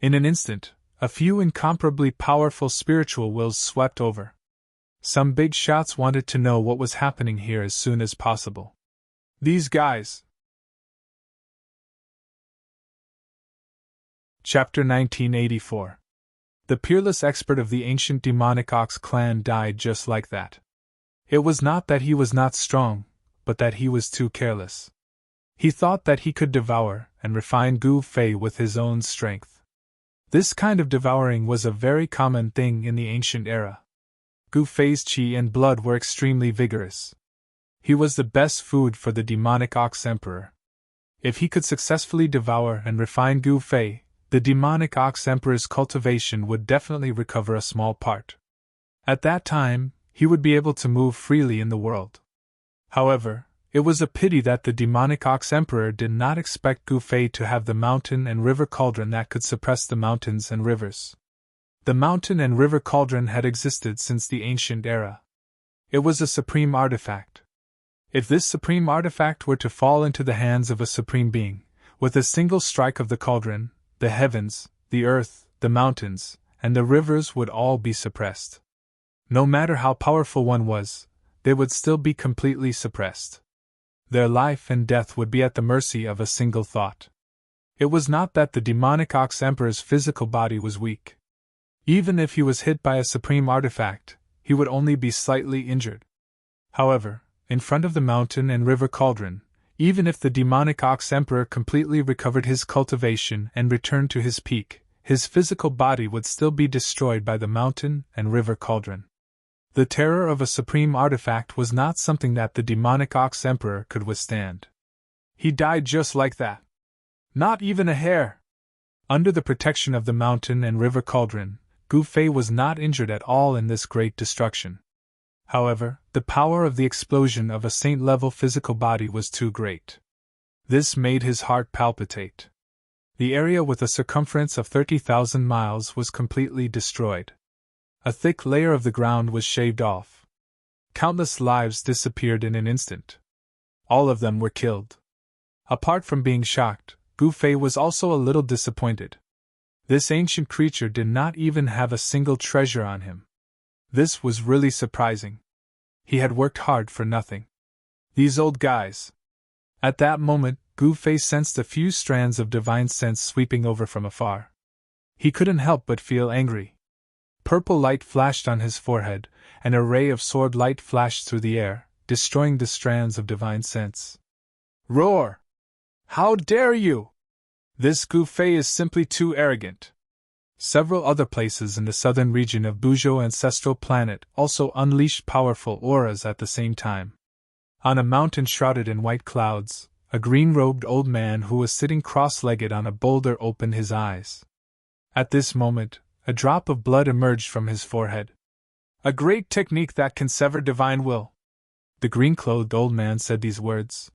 In an instant, a few incomparably powerful spiritual wills swept over. Some big shots wanted to know what was happening here as soon as possible. These guys! Chapter 1984. The peerless expert of the ancient demonic ox clan died just like that. It was not that he was not strong, but that he was too careless. He thought that he could devour and refine Gu Fei with his own strength. This kind of devouring was a very common thing in the ancient era. Gu Fei's qi and blood were extremely vigorous. He was the best food for the demonic ox emperor. If he could successfully devour and refine Gu Fei, the demonic ox emperor's cultivation would definitely recover a small part. At that time, he would be able to move freely in the world. However, it was a pity that the demonic ox emperor did not expect Gu Fei to have the mountain and river cauldron that could suppress the mountains and rivers. The mountain and river cauldron had existed since the ancient era. It was a supreme artifact. If this supreme artifact were to fall into the hands of a supreme being, with a single strike of the cauldron, the heavens, the earth, the mountains, and the rivers would all be suppressed. No matter how powerful one was, they would still be completely suppressed. Their life and death would be at the mercy of a single thought. It was not that the demonic ox emperor's physical body was weak. Even if he was hit by a supreme artifact, he would only be slightly injured. However, in front of the mountain and river cauldron, even if the demonic ox emperor completely recovered his cultivation and returned to his peak, his physical body would still be destroyed by the mountain and river cauldron. The terror of a supreme artifact was not something that the demonic ox emperor could withstand. He died just like that. Not even a hair. Under the protection of the mountain and river cauldron, Gu Fei was not injured at all in this great destruction. However, the power of the explosion of a saint-level physical body was too great. This made his heart palpitate. The area with a circumference of 30,000 miles was completely destroyed. A thick layer of the ground was shaved off. Countless lives disappeared in an instant. All of them were killed. Apart from being shocked, Gu Fei was also a little disappointed. This ancient creature did not even have a single treasure on him. This was really surprising. He had worked hard for nothing. These old guys. At that moment, Gu Fei sensed a few strands of divine sense sweeping over from afar. He couldn't help but feel angry. Purple light flashed on his forehead, and a ray of sword light flashed through the air, destroying the strands of divine sense. Roar! How dare you! This Gu Fei is simply too arrogant. Several other places in the southern region of Buzhou ancestral planet also unleashed powerful auras at the same time. On a mountain shrouded in white clouds, a green-robed old man who was sitting cross-legged on a boulder opened his eyes. At this moment, a drop of blood emerged from his forehead. A great technique that can sever divine will. The green-clothed old man said these words.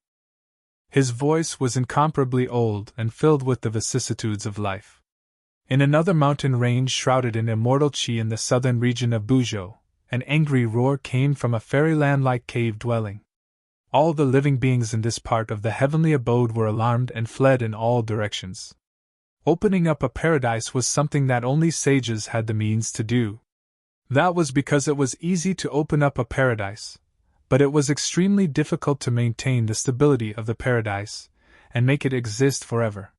His voice was incomparably old and filled with the vicissitudes of life. In another mountain range shrouded in immortal chi in the southern region of Buzhou, an angry roar came from a fairyland-like cave dwelling. All the living beings in this part of the heavenly abode were alarmed and fled in all directions. Opening up a paradise was something that only sages had the means to do. That was because it was easy to open up a paradise, but it was extremely difficult to maintain the stability of the paradise and make it exist forever.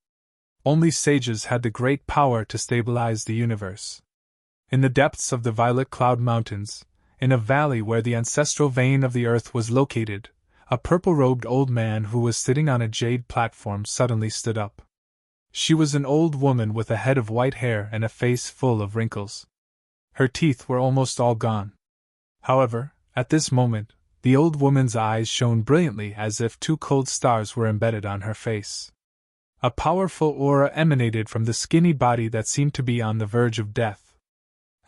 Only sages had the great power to stabilize the universe. In the depths of the Violet Cloud Mountains, in a valley where the ancestral vein of the earth was located, a purple-robed old man who was sitting on a jade platform suddenly stood up. She was an old woman with a head of white hair and a face full of wrinkles. Her teeth were almost all gone. However, at this moment, the old woman's eyes shone brilliantly as if two cold stars were embedded on her face. A powerful aura emanated from the skinny body that seemed to be on the verge of death.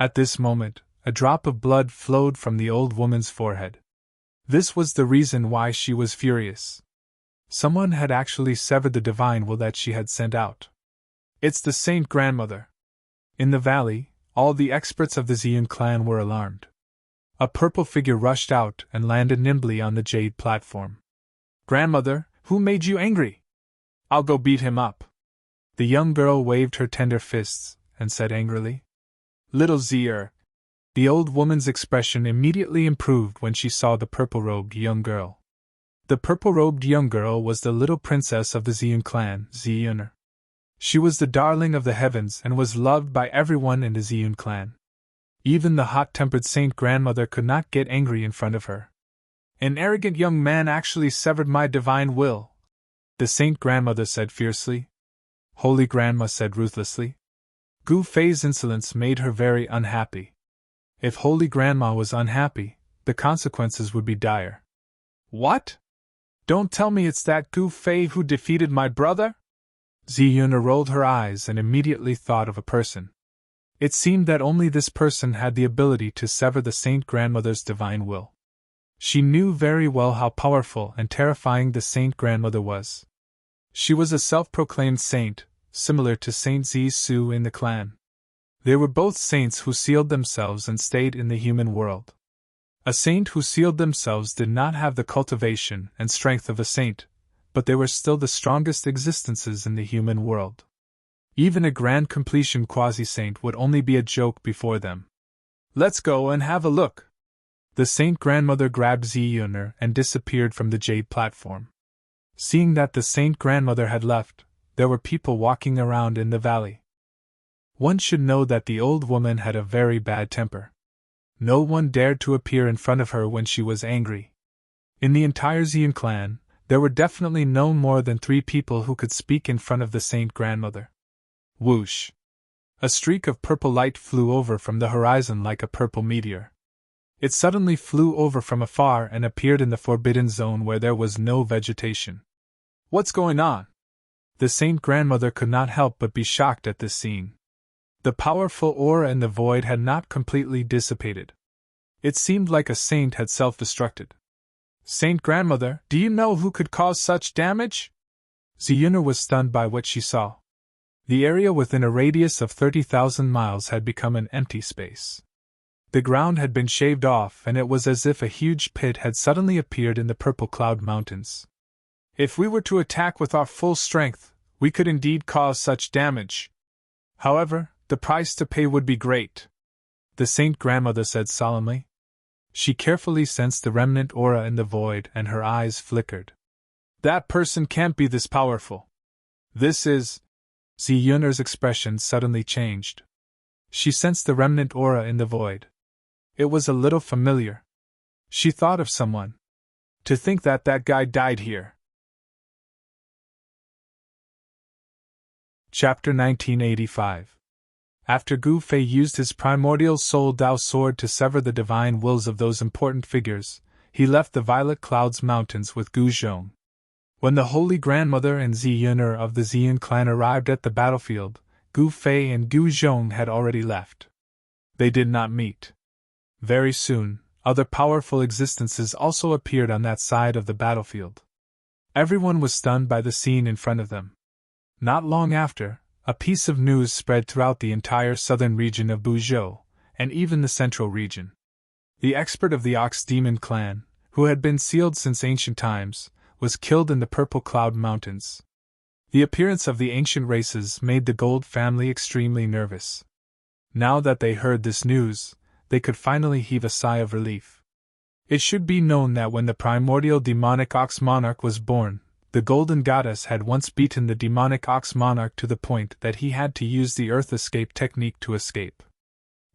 At this moment, a drop of blood flowed from the old woman's forehead. This was the reason why she was furious. Someone had actually severed the divine will that she had sent out. It's the Saint Grandmother. In the valley, all the experts of the Ziyun clan were alarmed. A purple figure rushed out and landed nimbly on the jade platform. Grandmother, who made you angry? I'll go beat him up. The young girl waved her tender fists and said angrily. Little Zier. The old woman's expression immediately improved when she saw the purple-robed young girl. The purple-robed young girl was the little princess of the Ziyun clan, Ziyuner. She was the darling of the heavens and was loved by everyone in the Ziyun clan. Even the hot-tempered Saint Grandmother could not get angry in front of her. An arrogant young man actually severed my divine will, the Saint Grandmother said fiercely. Holy Grandma said ruthlessly. Gu Fei's insolence made her very unhappy. If Holy Grandma was unhappy, the consequences would be dire. What? Don't tell me it's that Gu Fei who defeated my brother? Ziyuna rolled her eyes and immediately thought of a person. It seemed that only this person had the ability to sever the Saint Grandmother's divine will. She knew very well how powerful and terrifying the Saint Grandmother was. She was a self-proclaimed saint, similar to Saint Zisu in the clan. They were both saints who sealed themselves and stayed in the human world. A saint who sealed themselves did not have the cultivation and strength of a saint, but they were still the strongest existences in the human world. Even a grand completion quasi-saint would only be a joke before them. Let's go and have a look. The Saint Grandmother grabbed Ziyuner and disappeared from the jade platform. Seeing that the Saint Grandmother had left, there were people walking around in the valley. One should know that the old woman had a very bad temper. No one dared to appear in front of her when she was angry. In the entire Ziyun clan, there were definitely no more than 3 people who could speak in front of the Saint Grandmother. Whoosh! A streak of purple light flew over from the horizon like a purple meteor. It suddenly flew over from afar and appeared in the forbidden zone where there was no vegetation. What's going on? The Saint Grandmother could not help but be shocked at this scene. The powerful aura in the void had not completely dissipated. It seemed like a saint had self-destructed. Saint Grandmother, do you know who could cause such damage? Ziyuna was stunned by what she saw. The area within a radius of 30,000 miles had become an empty space. The ground had been shaved off and it was as if a huge pit had suddenly appeared in the Purple Cloud Mountains. If we were to attack with our full strength, we could indeed cause such damage. However, the price to pay would be great, the Saint Grandmother said solemnly. She carefully sensed the remnant aura in the void and her eyes flickered. That person can't be this powerful. This is... Ziyuner's expression suddenly changed. She sensed the remnant aura in the void. It was a little familiar. She thought of someone. To think that that guy died here. Chapter 1985. After Gu Fei used his primordial soul Dao sword to sever the divine wills of those important figures, he left the Violet Clouds Mountains with Gu Zhong. When the Holy Grandmother and Ziyuner of the Ziyun clan arrived at the battlefield, Gu Fei and Gu Zhong had already left. They did not meet. Very soon, other powerful existences also appeared on that side of the battlefield. Everyone was stunned by the scene in front of them. Not long after, a piece of news spread throughout the entire southern region of Buzhou, and even the central region. The expert of the Ox Demon clan, who had been sealed since ancient times, was killed in the Purple Cloud Mountains. The appearance of the ancient races made the Gold family extremely nervous. Now that they heard this news, they could finally heave a sigh of relief. It should be known that when the primordial demonic Ox Monarch was born, the Golden Goddess had once beaten the demonic Ox Monarch to the point that he had to use the Earth Escape technique to escape.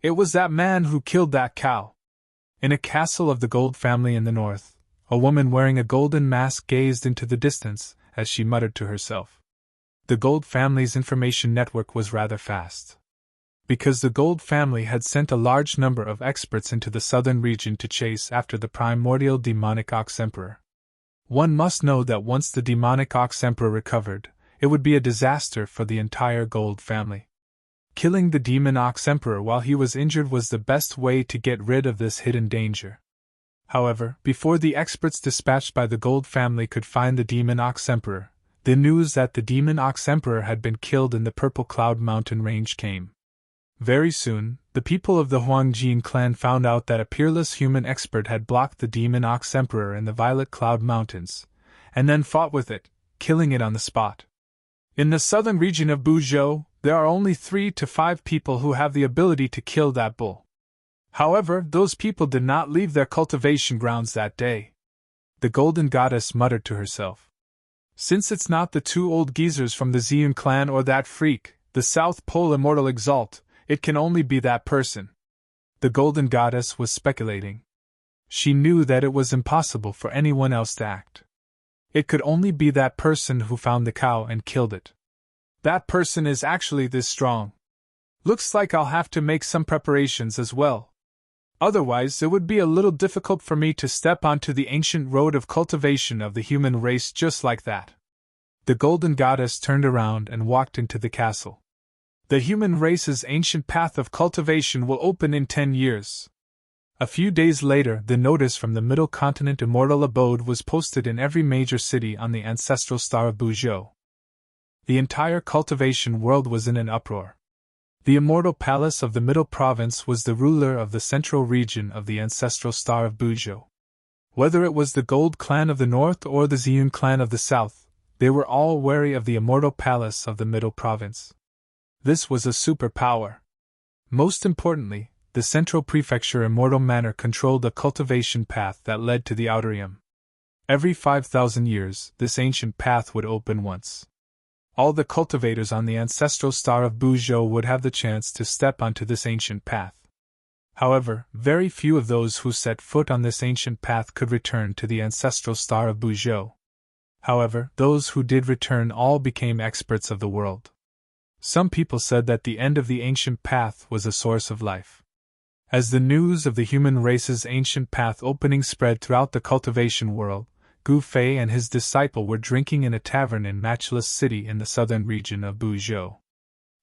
It was that man who killed that cow. In a castle of the Gold family in the north, a woman wearing a golden mask gazed into the distance as she muttered to herself. The Gold family's information network was rather fast. Because the Gold family had sent a large number of experts into the southern region to chase after the primordial demonic Ox Emperor. One must know that once the demonic Ox Emperor recovered, it would be a disaster for the entire Gold family. Killing the demon Ox Emperor while he was injured was the best way to get rid of this hidden danger. However, before the experts dispatched by the Gold family could find the demon Ox Emperor, the news that the demon Ox Emperor had been killed in the Purple Cloud Mountain range came. Very soon, the people of the Huangjin clan found out that a peerless human expert had blocked the demon Ox Emperor in the Violet Cloud Mountains, and then fought with it, killing it on the spot. In the southern region of Buzhou, there are only 3 to 5 people who have the ability to kill that bull. However, those people did not leave their cultivation grounds that day. The Golden Goddess muttered to herself. Since it's not the 2 old geezers from the Ziyun clan or that freak, the South Pole Immortal Exalt, it can only be that person. The Golden Goddess was speculating. She knew that it was impossible for anyone else to act. It could only be that person who found the cow and killed it. That person is actually this strong. Looks like I'll have to make some preparations as well. Otherwise, it would be a little difficult for me to step onto the ancient road of cultivation of the human race just like that. The Golden Goddess turned around and walked into the castle. The human race's ancient path of cultivation will open in 10 years. A few days later, the notice from the Middle Continent Immortal Abode was posted in every major city on the ancestral star of Buzhou. The entire cultivation world was in an uproar. The Immortal Palace of the Middle Province was the ruler of the central region of the ancestral star of Buzhou. Whether it was the Gold clan of the north or the Ziyun clan of the south, they were all wary of the Immortal Palace of the Middle Province. This was a superpower. Most importantly, the Central Prefecture Immortal Manor controlled a cultivation path that led to the Outerium. Every 5,000 years, this ancient path would open once. All the cultivators on the ancestral star of Buzhou would have the chance to step onto this ancient path. However, very few of those who set foot on this ancient path could return to the ancestral star of Buzhou. However, those who did return all became experts of the world. Some people said that the end of the ancient path was a source of life. As the news of the human race's ancient path opening spread throughout the cultivation world, Gu Fei and his disciple were drinking in a tavern in Matchless City in the southern region of Buzhou.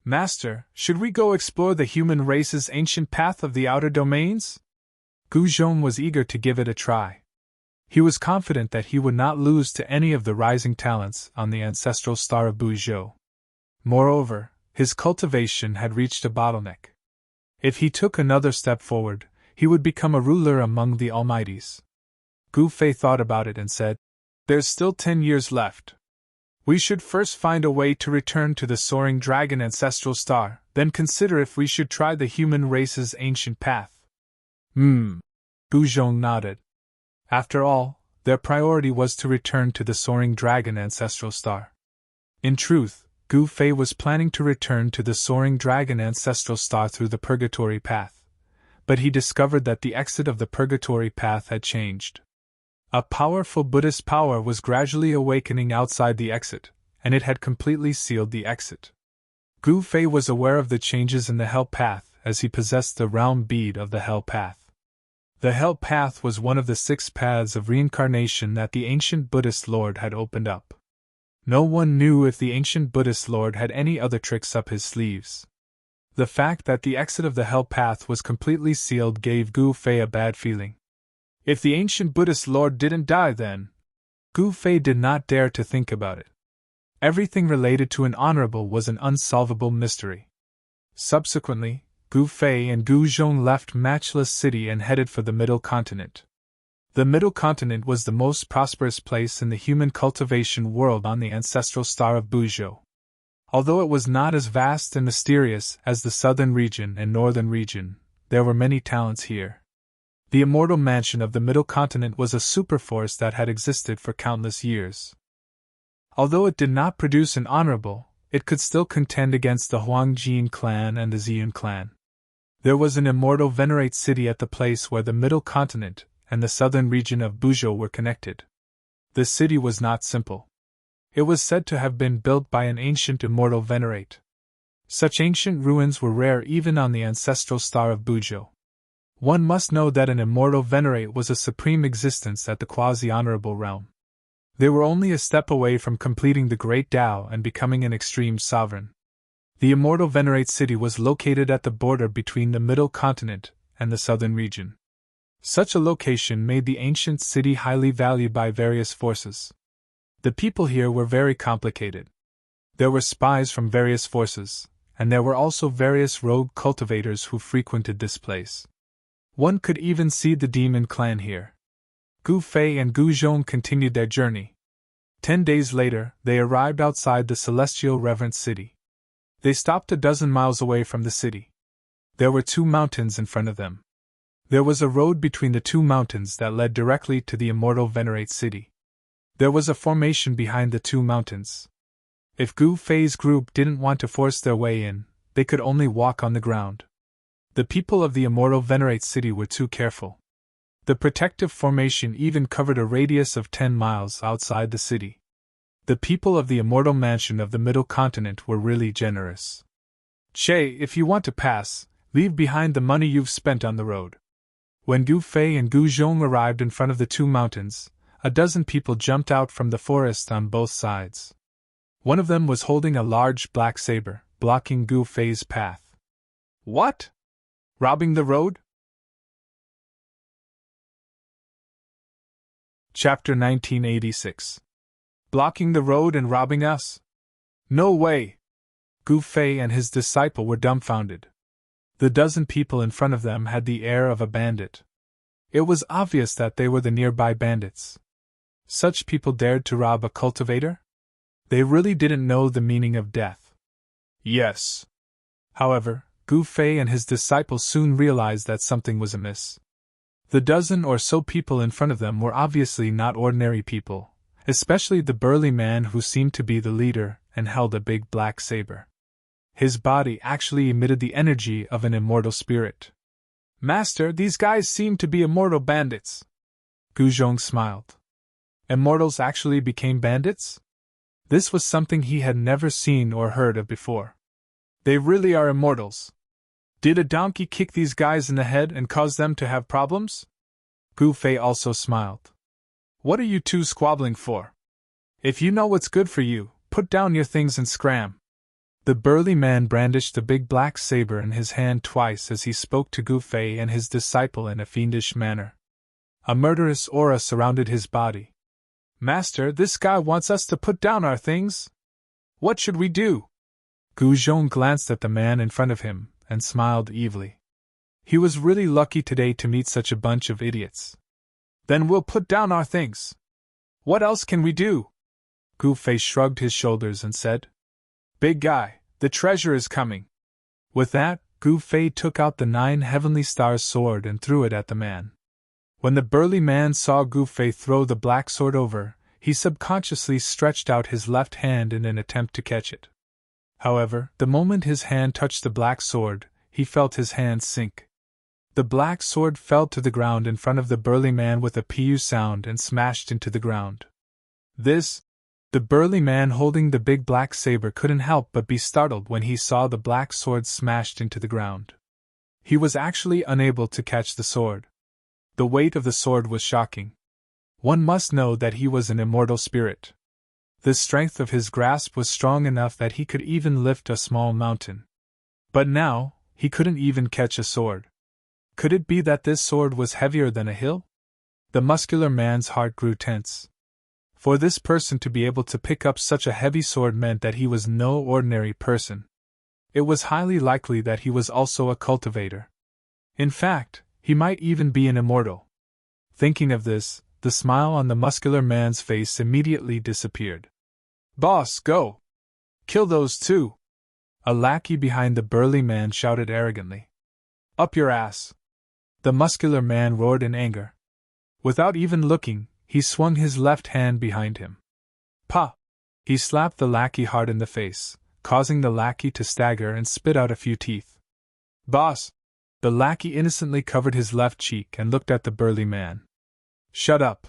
Master, should we go explore the human race's ancient path of the outer domains? Gu Zhong was eager to give it a try. He was confident that he would not lose to any of the rising talents on the ancestral star of Buzhou. Moreover, his cultivation had reached a bottleneck. If he took another step forward, he would become a ruler among the Almighties. Gu Fei thought about it and said, "There's still 10 years left. We should first find a way to return to the soaring dragon ancestral star, then consider if we should try the human race's ancient path." Gu Zhong nodded. After all, their priority was to return to the soaring dragon ancestral star. In truth, Gu Fei was planning to return to the soaring dragon ancestral star through the purgatory path, but he discovered that the exit of the purgatory path had changed. A powerful Buddhist power was gradually awakening outside the exit, and it had completely sealed the exit. Gu Fei was aware of the changes in the Hell Path as he possessed the round bead of the Hell Path. The Hell Path was one of the 6 paths of reincarnation that the ancient Buddhist Lord had opened up. No one knew if the ancient Buddhist Lord had any other tricks up his sleeves. The fact that the exit of the Hell Path was completely sealed gave Gu Fei a bad feeling. If the ancient Buddhist Lord didn't die then, Gu Fei did not dare to think about it. Everything related to an honorable was an unsolvable mystery. Subsequently, Gu Fei and Gu Zhong left Matchless City and headed for the Middle Continent. The Middle Continent was the most prosperous place in the human cultivation world on the ancestral star of Buzhou. Although it was not as vast and mysterious as the southern region and northern region, there were many talents here. The immortal mansion of the Middle Continent was a superforce that had existed for countless years. Although it did not produce an honorable, it could still contend against the Huangjin clan and the Ziyun clan. There was an immortal venerate city at the place where the Middle Continent and the southern region of Buzhou were connected. The city was not simple. It was said to have been built by an ancient immortal venerate. Such ancient ruins were rare even on the ancestral star of Buzhou. One must know that an immortal venerate was a supreme existence at the quasi-honorable realm. They were only a step away from completing the Great Tao and becoming an extreme sovereign. The immortal venerate city was located at the border between the Middle Continent and the southern region. Such a location made the ancient city highly valued by various forces. The people here were very complicated. There were spies from various forces, and there were also various rogue cultivators who frequented this place. One could even see the demon clan here. Gu Fei and Gu Zhong continued their journey. 10 days later, they arrived outside the celestial reverent city. They stopped a dozen miles away from the city. There were 2 mountains in front of them. There was a road between the 2 mountains that led directly to the immortal venerate city. There was a formation behind the 2 mountains. If Gu Fei's group didn't want to force their way in, they could only walk on the ground. The people of the immortal venerate city were too careful. The protective formation even covered a radius of 10 miles outside the city. The people of the immortal mansion of the Middle Continent were really generous. Che, if you want to pass, leave behind the money you've spent on the road. When Gu Fei and Gu Zhong arrived in front of the 2 mountains, a dozen people jumped out from the forest on both sides. One of them was holding a large black saber, blocking Gu Fei's path. What? Robbing the road? Chapter 1986. Blocking the road and robbing us? No way! Gu Fei and his disciple were dumbfounded. The dozen people in front of them had the air of a bandit. It was obvious that they were the nearby bandits. Such people dared to rob a cultivator? They really didn't know the meaning of death. Yes. However, Gu Fei and his disciple soon realized that something was amiss. The dozen or so people in front of them were obviously not ordinary people, especially the burly man who seemed to be the leader and held a big black saber. His body actually emitted the energy of an immortal spirit. Master, these guys seem to be immortal bandits. Gu Zhong smiled. Immortals actually became bandits? This was something he had never seen or heard of before. They really are immortals. Did a donkey kick these guys in the head and cause them to have problems? Gu Fei also smiled. What are you 2 squabbling for? If you know what's good for you, put down your things and scram. The burly man brandished the big black saber in his hand twice as he spoke to Gu Fei and his disciple in a fiendish manner. A murderous aura surrounded his body. Master, this guy wants us to put down our things. What should we do? Gu Zhong glanced at the man in front of him and smiled evilly. He was really lucky today to meet such a bunch of idiots. Then we'll put down our things. What else can we do? Gu Fei shrugged his shoulders and said, Big guy, the treasure is coming. With that, Gu Fei took out the 9 heavenly stars sword and threw it at the man. When the burly man saw Gu Fei throw the black sword over, he subconsciously stretched out his left hand in an attempt to catch it. However, the moment his hand touched the black sword, he felt his hand sink. The black sword fell to the ground in front of the burly man with a pu sound and smashed into the ground. The burly man holding the big black saber couldn't help but be startled when he saw the black sword smashed into the ground. He was actually unable to catch the sword. The weight of the sword was shocking. One must know that he was an immortal spirit. The strength of his grasp was strong enough that he could even lift a small mountain. But now, he couldn't even catch a sword. Could it be that this sword was heavier than a hill? The muscular man's heart grew tense. For this person to be able to pick up such a heavy sword meant that he was no ordinary person. It was highly likely that he was also a cultivator. In fact, he might even be an immortal. Thinking of this, the smile on the muscular man's face immediately disappeared. "Boss, go! Kill those two!" A lackey behind the burly man shouted arrogantly. "Up your ass!" The muscular man roared in anger. Without even looking, he swung his left hand behind him. "Pah!" He slapped the lackey hard in the face, causing the lackey to stagger and spit out a few teeth. "Boss!" The lackey innocently covered his left cheek and looked at the burly man. "Shut up!"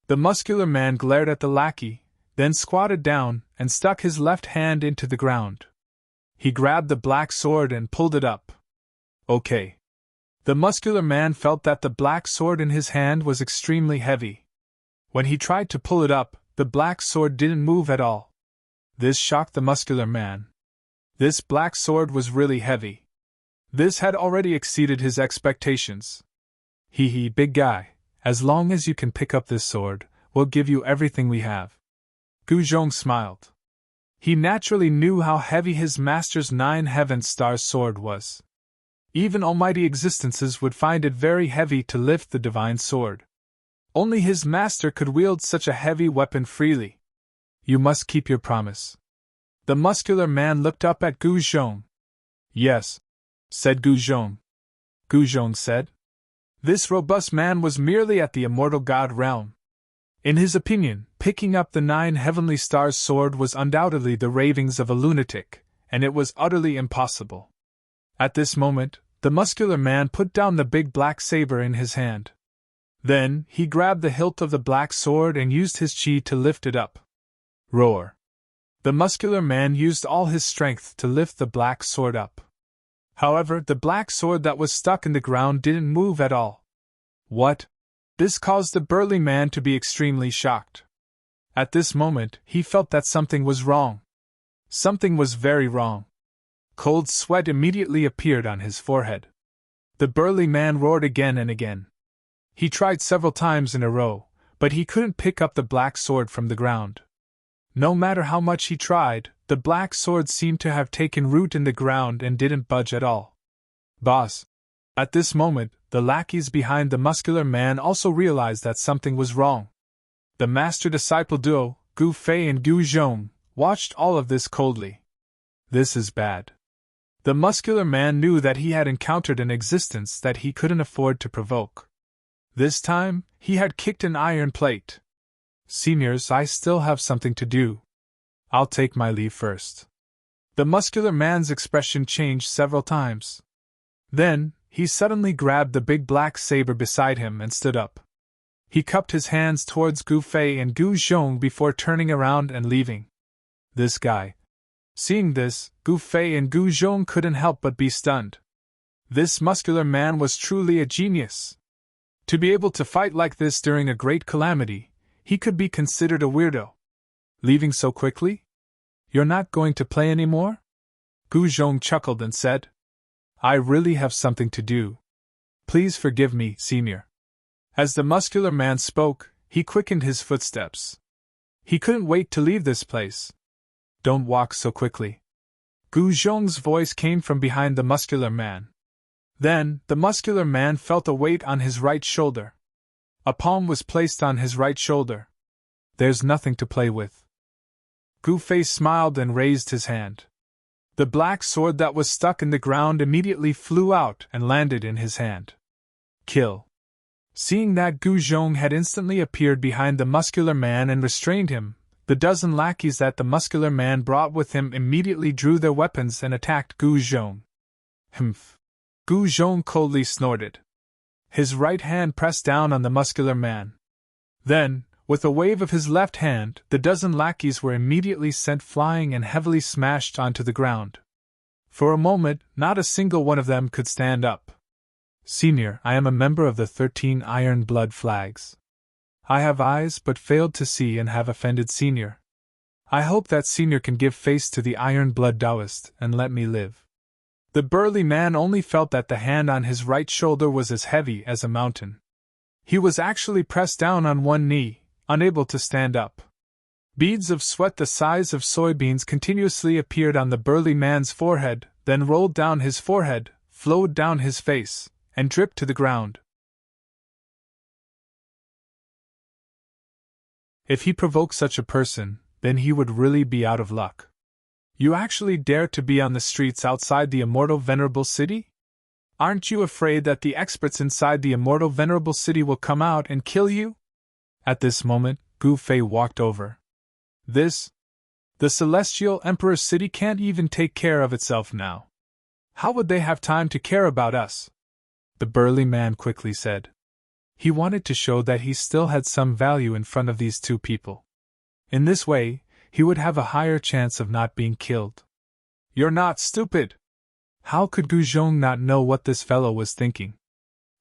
The muscular man glared at the lackey, then squatted down and stuck his left hand into the ground. He grabbed the black sword and pulled it up. Okay. The muscular man felt that the black sword in his hand was extremely heavy. When he tried to pull it up, the black sword didn't move at all. This shocked the muscular man. This black sword was really heavy. This had already exceeded his expectations. Hee, big guy, as long as you can pick up this sword, we'll give you everything we have. Gu Zhong smiled. He naturally knew how heavy his master's 9 Heaven Star sword was. Even almighty existences would find it very heavy to lift the divine sword. Only his master could wield such a heavy weapon freely. You must keep your promise. The muscular man looked up at Gu Zhong. Yes, said Gu Zhong. Gu Zhong said. This robust man was merely at the immortal god realm. In his opinion, picking up the 9 heavenly stars sword was undoubtedly the ravings of a lunatic, and it was utterly impossible. At this moment, the muscular man put down the big black saber in his hand. Then, he grabbed the hilt of the black sword and used his chi to lift it up. Roar! The muscular man used all his strength to lift the black sword up. However, the black sword that was stuck in the ground didn't move at all. What? This caused the burly man to be extremely shocked. At this moment, he felt that something was wrong. Something was very wrong. Cold sweat immediately appeared on his forehead. The burly man roared again and again. He tried several times in a row, but he couldn't pick up the black sword from the ground. No matter how much he tried, the black sword seemed to have taken root in the ground and didn't budge at all. Boss! At this moment, the lackeys behind the muscular man also realized that something was wrong. The master-disciple duo, Gu Fei and Gu Zhong, watched all of this coldly. This is bad. The muscular man knew that he had encountered an existence that he couldn't afford to provoke. This time, he had kicked an iron plate. Seniors, I still have something to do. I'll take my leave first. The muscular man's expression changed several times. Then, he suddenly grabbed the big black saber beside him and stood up. He cupped his hands towards Gu Fei and Gu Zhong before turning around and leaving. This guy. Seeing this, Gu Fei and Gu Zhong couldn't help but be stunned. This muscular man was truly a genius. To be able to fight like this during a great calamity, he could be considered a weirdo. Leaving so quickly? You're not going to play anymore? Gu Zhong chuckled and said. I really have something to do. Please forgive me, senior. As the muscular man spoke, he quickened his footsteps. He couldn't wait to leave this place. Don't walk so quickly. Gu Zhong's voice came from behind the muscular man. Then, the muscular man felt a weight on his right shoulder. A palm was placed on his right shoulder. There's nothing to play with. Gu Fei smiled and raised his hand. The black sword that was stuck in the ground immediately flew out and landed in his hand. Kill. Seeing that Gu Zhong had instantly appeared behind the muscular man and restrained him, the dozen lackeys that the muscular man brought with him immediately drew their weapons and attacked Gu Zhong. Humph. Gu Zhong coldly snorted. His right hand pressed down on the muscular man. Then, with a wave of his left hand, the dozen lackeys were immediately sent flying and heavily smashed onto the ground. For a moment, not a single one of them could stand up. Senior, I am a member of the 13 Iron Blood Flags. I have eyes but failed to see and have offended Senior. I hope that Senior can give face to the Iron Blood Taoist and let me live. The burly man only felt that the hand on his right shoulder was as heavy as a mountain. He was actually pressed down on one knee, unable to stand up. Beads of sweat the size of soybeans continuously appeared on the burly man's forehead, then rolled down his forehead, flowed down his face, and dripped to the ground. If he provoked such a person, then he would really be out of luck. You actually dare to be on the streets outside the immortal Venerable City? Aren't you afraid that the experts inside the immortal Venerable City will come out and kill you? At this moment, Gu Fei walked over. The Celestial Emperor's city can't even take care of itself now. How would they have time to care about us? The burly man quickly said. He wanted to show that he still had some value in front of these two people. In this way, he would have a higher chance of not being killed. You're not stupid! How could Gu Zhong not know what this fellow was thinking?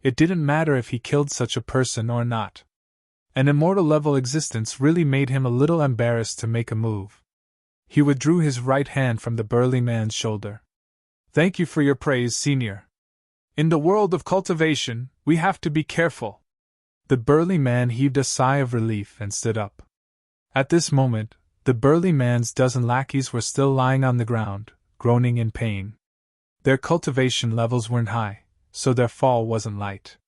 It didn't matter if he killed such a person or not. An immortal-level existence really made him a little embarrassed to make a move. He withdrew his right hand from the burly man's shoulder. Thank you for your praise, senior. In the world of cultivation, we have to be careful. The burly man heaved a sigh of relief and stood up. At this moment, the burly man's dozen lackeys were still lying on the ground, groaning in pain. Their cultivation levels weren't high, so their fall wasn't light.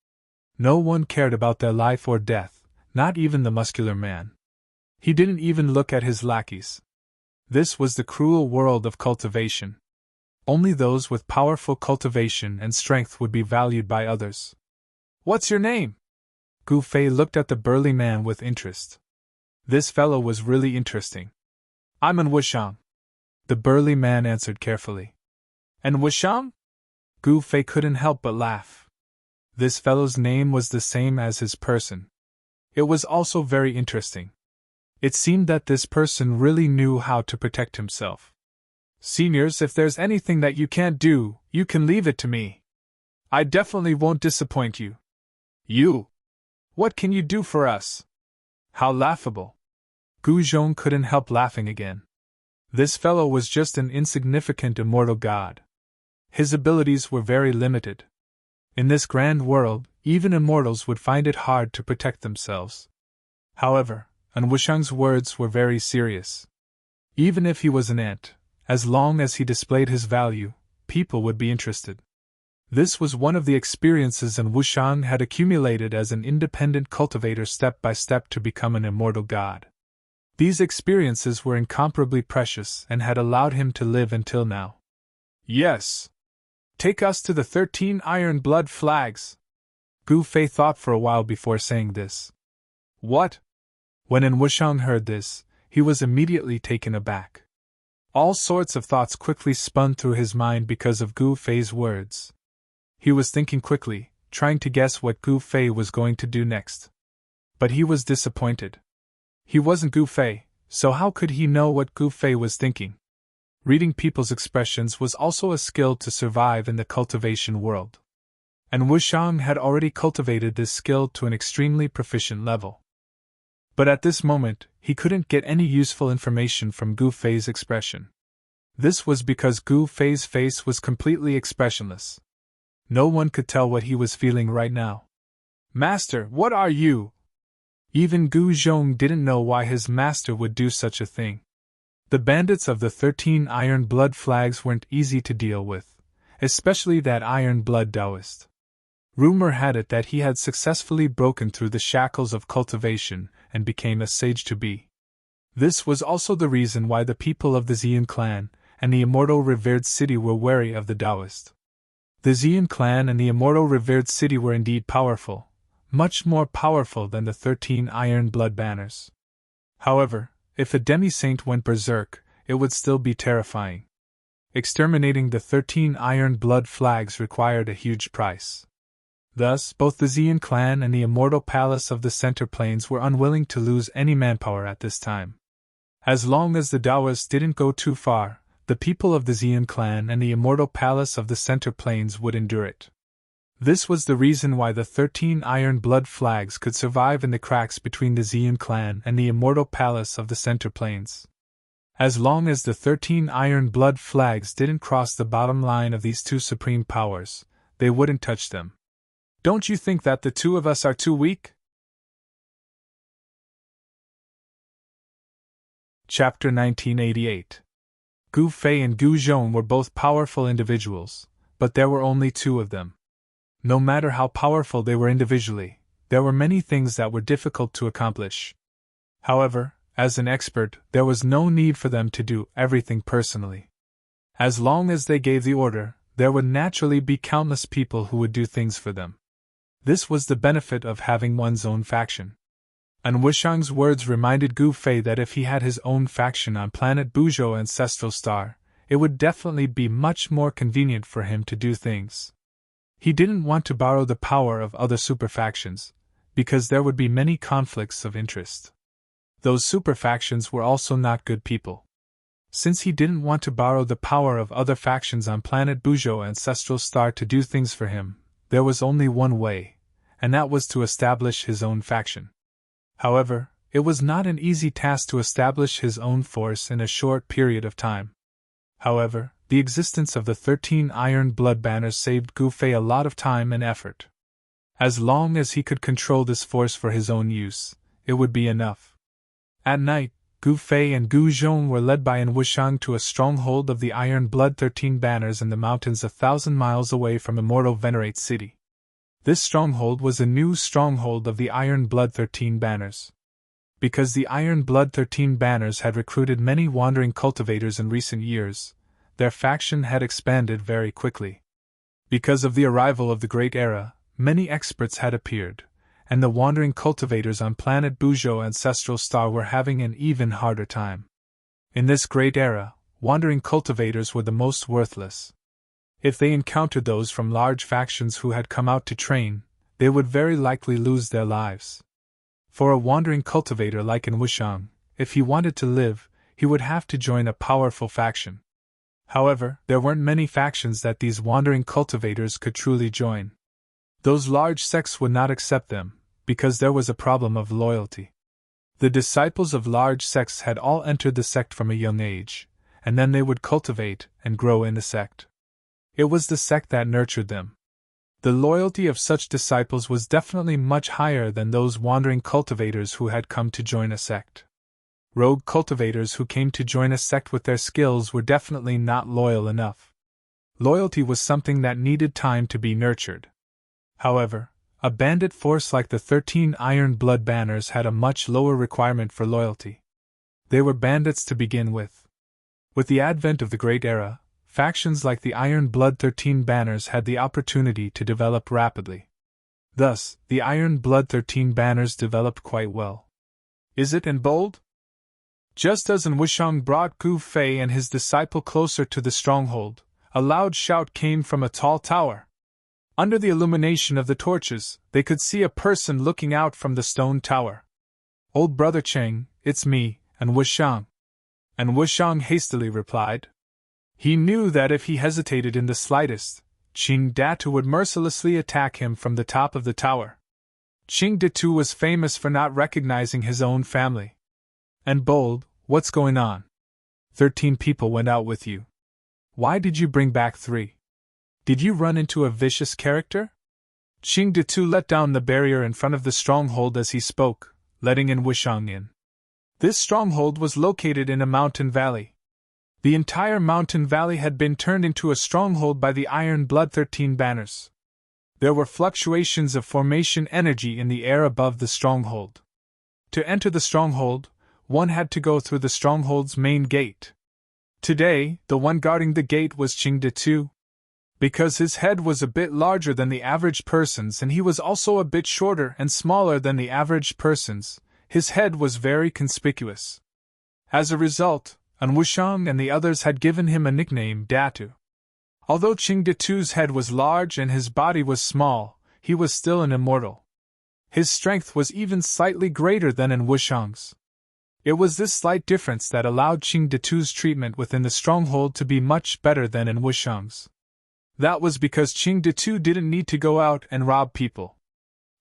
No one cared about their life or death, not even the muscular man. He didn't even look at his lackeys. This was the cruel world of cultivation. Only those with powerful cultivation and strength would be valued by others. What's your name? Gu Fei looked at the burly man with interest. This fellow was really interesting. I'm An Wushang. The burly man answered carefully. And Wushang? Gu Fei couldn't help but laugh. This fellow's name was the same as his person. It was also very interesting. It seemed that this person really knew how to protect himself. Seniors, if there's anything that you can't do, you can leave it to me. I definitely won't disappoint you. You? What can you do for us? How laughable. Gu Zhong couldn't help laughing again. This fellow was just an insignificant immortal god. His abilities were very limited. In this grand world, even immortals would find it hard to protect themselves. However, An Wushang's words were very serious. Even if he was an ant, as long as he displayed his value, people would be interested. This was one of the experiences An Wushang had accumulated as an independent cultivator step by step to become an immortal god. These experiences were incomparably precious and had allowed him to live until now. Yes. Take us to the 13 iron blood flags. Gu Fei thought for a while before saying this. What? When An Wushang heard this, he was immediately taken aback. All sorts of thoughts quickly spun through his mind because of Gu Fei's words. He was thinking quickly, trying to guess what Gu Fei was going to do next. But he was disappointed. He wasn't Gu Fei, so how could he know what Gu Fei was thinking? Reading people's expressions was also a skill to survive in the cultivation world. And Wushang had already cultivated this skill to an extremely proficient level. But at this moment, he couldn't get any useful information from Gu Fei's expression. This was because Gu Fei's face was completely expressionless. No one could tell what he was feeling right now. Master, what are you? Even Gu Zhong didn't know why his master would do such a thing. The bandits of the 13 iron blood flags weren't easy to deal with, especially that iron blood Taoist. Rumor had it that he had successfully broken through the shackles of cultivation and became a sage-to-be. This was also the reason why the people of the Xian clan and the immortal revered city were wary of the Taoist. The Xian clan and the immortal revered city were indeed powerful, much more powerful than the 13 iron blood banners. However, if a demi-saint went berserk, it would still be terrifying. Exterminating the 13 iron blood flags required a huge price. Thus, both the Xian clan and the immortal palace of the Center Plains were unwilling to lose any manpower at this time. As long as the Taoists didn't go too far, the people of the Xian clan and the immortal palace of the Center Plains would endure it. This was the reason why the 13 iron blood flags could survive in the cracks between the Xian clan and the immortal palace of the Center Plains. As long as the 13 iron blood flags didn't cross the bottom line of these two supreme powers, they wouldn't touch them. Don't you think that the two of us are too weak? Chapter 1988. Gu Fei and Gu Zhong were both powerful individuals, but there were only two of them. No matter how powerful they were individually, there were many things that were difficult to accomplish. However, as an expert, there was no need for them to do everything personally. As long as they gave the order, there would naturally be countless people who would do things for them. This was the benefit of having one's own faction. And Wushang's words reminded Gu Fei that if he had his own faction on planet Buzhou Ancestral Star, it would definitely be much more convenient for him to do things. He didn't want to borrow the power of other superfactions, because there would be many conflicts of interest. Those superfactions were also not good people. Since he didn't want to borrow the power of other factions on planet Buzhou Ancestral Star to do things for him, there was only one way, and that was to establish his own faction. However, it was not an easy task to establish his own force in a short period of time. However, the existence of the 13 Iron Blood Banners saved Gu Fei a lot of time and effort. As long as he could control this force for his own use, it would be enough. At night, Gu Fei and Gu Zhong were led by An Wushang to a stronghold of the Iron Blood 13 Banners in the mountains 1,000 miles away from Immortal Venerate City. This stronghold was a new stronghold of the Iron Blood 13 Banners. Because the Iron Blood 13 Banners had recruited many wandering cultivators in recent years, their faction had expanded very quickly. Because of the arrival of the Great Era, many experts had appeared, and the wandering cultivators on planet Buzhou Ancestral Star were having an even harder time. In this Great Era, wandering cultivators were the most worthless. If they encountered those from large factions who had come out to train, they would very likely lose their lives. For a wandering cultivator like An Wushang, if he wanted to live, he would have to join a powerful faction. However, there weren't many factions that these wandering cultivators could truly join. Those large sects would not accept them, because there was a problem of loyalty. The disciples of large sects had all entered the sect from a young age, and then they would cultivate and grow in the sect. It was the sect that nurtured them. The loyalty of such disciples was definitely much higher than those wandering cultivators who had come to join a sect. Rogue cultivators who came to join a sect with their skills were definitely not loyal enough. Loyalty was something that needed time to be nurtured. However, a bandit force like the 13 Iron Blood Banners had a much lower requirement for loyalty. They were bandits to begin with. With the advent of the Great Era, factions like the Iron Blood 13 Banners had the opportunity to develop rapidly. Thus, the Iron Blood 13 Banners developed quite well. Is it and bold? Just as An Wushang brought Gu Fei and his disciple closer to the stronghold, a loud shout came from a tall tower. Under the illumination of the torches, they could see a person looking out from the stone tower. "Old Brother Cheng, it's me, An Wushang." An Wushang hastily replied. He knew that if he hesitated in the slightest, Qing Datu would mercilessly attack him from the top of the tower. Qing Datu was famous for not recognizing his own family. "And bold, what's going on? 13 people went out with you. Why did you bring back 3? Did you run into a vicious character?" Qing Datu let down the barrier in front of the stronghold as he spoke, letting An Wushang in. This stronghold was located in a mountain valley. The entire mountain valley had been turned into a stronghold by the Iron Blood 13 Banners. There were fluctuations of formation energy in the air above the stronghold. To enter the stronghold, one had to go through the stronghold's main gate. Today, the one guarding the gate was Qing Datu. Because his head was a bit larger than the average person's and he was also a bit shorter and smaller than the average person's, his head was very conspicuous. As a result, An Wushang and the others had given him a nickname, Datu. Although Qing Datu's head was large and his body was small, he was still an immortal. His strength was even slightly greater than An Wushang's. It was this slight difference that allowed Qing Datu's treatment within the stronghold to be much better than An Wushang's. That was because Qing Datu didn't need to go out and rob people.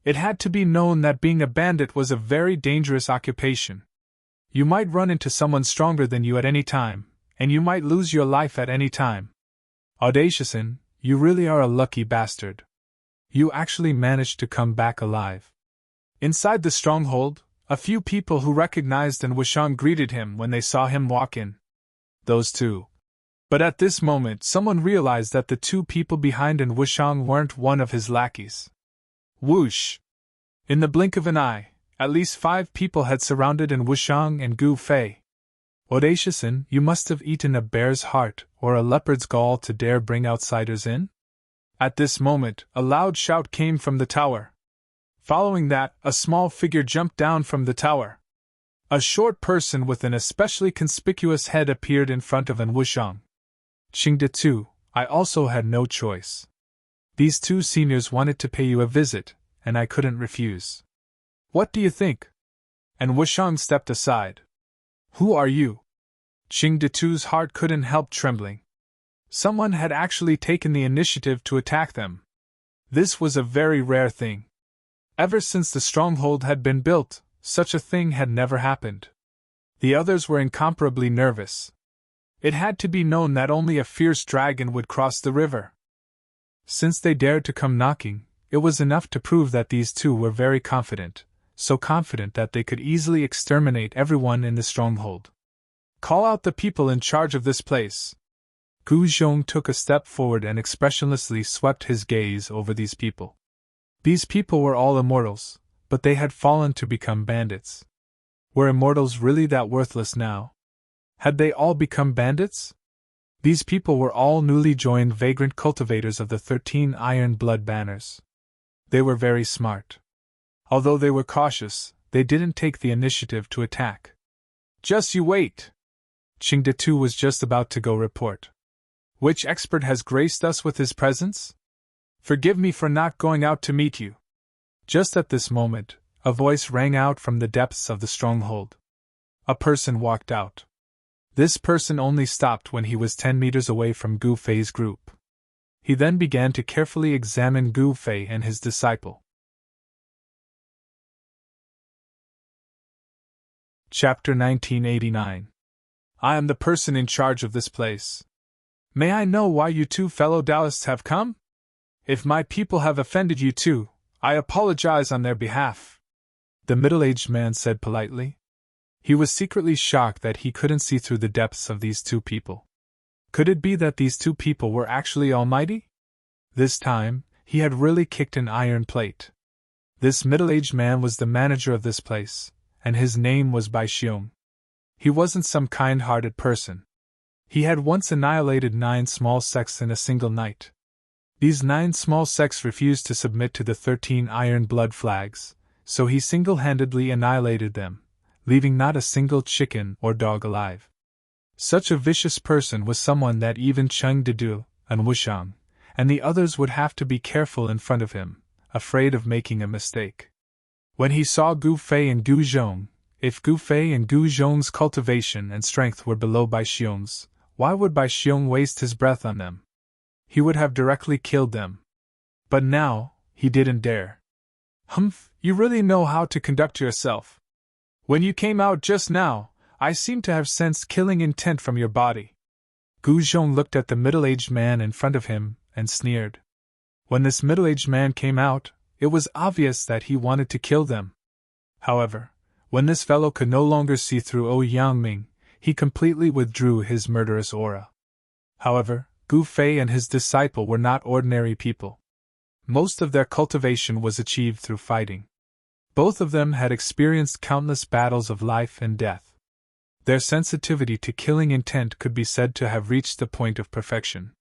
It had to be known that being a bandit was a very dangerous occupation. You might run into someone stronger than you at any time, and you might lose your life at any time. Audaciousn, you really are a lucky bastard. You actually managed to come back alive. Inside the stronghold, A few people who recognized and Wushang greeted him when they saw him walk in. Those two. But at this moment someone realized that the two people behind and Wushang weren't one of his lackeys. Whoosh! In the blink of an eye, at least 5 people had surrounded and Wushang and Gu Fei. Audaciously, you must have eaten a bear's heart or a leopard's gall to dare bring outsiders in? At this moment, a loud shout came from the tower. Following that, a small figure jumped down from the tower. A short person with an especially conspicuous head appeared in front of An Wushang. Qingde, I also had no choice. These 2 seniors wanted to pay you a visit, and I couldn't refuse. What do you think? And Wushang stepped aside. Who are you? Qingde's heart couldn't help trembling. Someone had actually taken the initiative to attack them. This was a very rare thing. Ever since the stronghold had been built, such a thing had never happened. The others were incomparably nervous. It had to be known that only a fierce dragon would cross the river. Since they dared to come knocking, it was enough to prove that these 2 were very confident, so confident that they could easily exterminate everyone in the stronghold. Call out the people in charge of this place. Gu Zhong took a step forward and expressionlessly swept his gaze over these people. These people were all immortals, but they had fallen to become bandits. Were immortals really that worthless now? Had they all become bandits? These people were all newly joined vagrant cultivators of the 13 iron blood banners. They were very smart. Although they were cautious, they didn't take the initiative to attack. Just you wait! Qingde was just about to go report. Which expert has graced us with his presence? Forgive me for not going out to meet you. Just at this moment, a voice rang out from the depths of the stronghold. A person walked out. This person only stopped when he was 10 meters away from Gu Fei's group. He then began to carefully examine Gu Fei and his disciple. Chapter 1989. I am the person in charge of this place. May I know why you 2 fellow Taoists have come? If my people have offended you 2, I apologize on their behalf. The middle-aged man said politely. He was secretly shocked that he couldn't see through the depths of these 2 people. Could it be that these 2 people were actually almighty? This time, he had really kicked an iron plate. This middle-aged man was the manager of this place, and his name was Bai Xiong. He wasn't some kind-hearted person. He had once annihilated 9 small sects in a single night. These 9 small sects refused to submit to the 13 iron blood flags, so he single-handedly annihilated them, leaving not a single chicken or dog alive. Such a vicious person was someone that even Qingde and Wushang and the others would have to be careful in front of him, afraid of making a mistake. When he saw Gu Fei and Gu Zhong, if Gu Fei and Gu Zhong's cultivation and strength were below Bai Xiong's, why would Bai Xiong waste his breath on them? He would have directly killed them. But now, he didn't dare. Humph, you really know how to conduct yourself. When you came out just now, I seem to have sensed killing intent from your body. Gu Zhong looked at the middle-aged man in front of him and sneered. When this middle-aged man came out, it was obvious that he wanted to kill them. However, when this fellow could no longer see through Yangming, he completely withdrew his murderous aura. However, Gu Fei and his disciple were not ordinary people. Most of their cultivation was achieved through fighting. Both of them had experienced countless battles of life and death. Their sensitivity to killing intent could be said to have reached the point of perfection.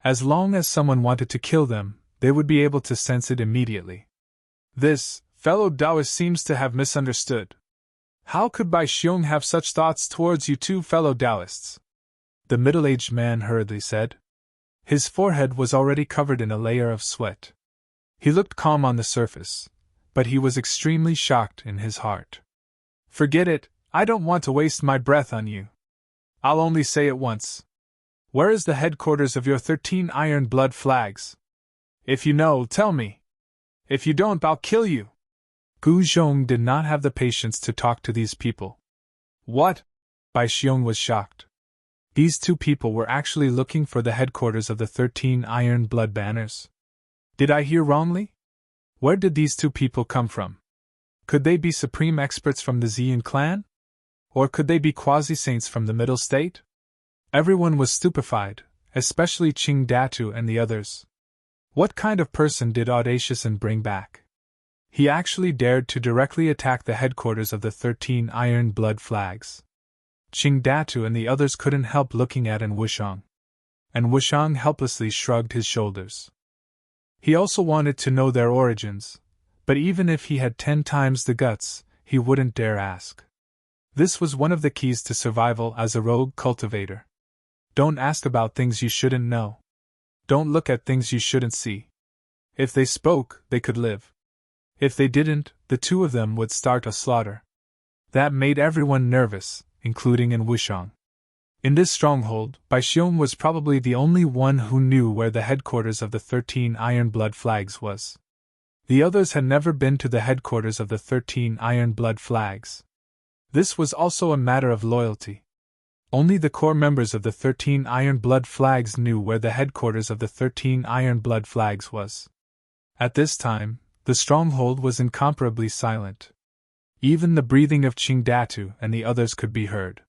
As long as someone wanted to kill them, they would be able to sense it immediately. This fellow Taoist seems to have misunderstood. How could Bai Xiong have such thoughts towards you 2 fellow Taoists? The middle-aged man hurriedly said. His forehead was already covered in a layer of sweat. He looked calm on the surface, but he was extremely shocked in his heart. Forget it, I don't want to waste my breath on you. I'll only say it once. Where is the headquarters of your 13 iron blood flags? If you know, tell me. If you don't, I'll kill you. Gu Zhong did not have the patience to talk to these people. What? Bai Xiong was shocked. These 2 people were actually looking for the headquarters of the 13 iron blood banners. Did I hear wrongly? Where did these 2 people come from? Could they be supreme experts from the Xian clan? Or could they be quasi-saints from the Middle State? Everyone was stupefied, especially Qing Datu and the others. What kind of person did Audaciousn bring back? He actually dared to directly attack the headquarters of the 13 Iron Blood Flags. Qing Datu and the others couldn't help looking at Wushang. And Wushang helplessly shrugged his shoulders. He also wanted to know their origins, but even if he had 10 times the guts, he wouldn't dare ask. This was one of the keys to survival as a rogue cultivator. Don't ask about things you shouldn't know. Don't look at things you shouldn't see. If they spoke, they could live. If they didn't, the two of them would start a slaughter. That made everyone nervous, including Wushang. In this stronghold, Baixiong was probably the only one who knew where the headquarters of the 13 Iron Blood Flags was. The others had never been to the headquarters of the 13 Iron Blood Flags. This was also a matter of loyalty. Only the core members of the 13 Iron Blood Flags knew where the headquarters of the 13 Iron Blood Flags was. At this time, the stronghold was incomparably silent. Even the breathing of Qing Datu and the others could be heard.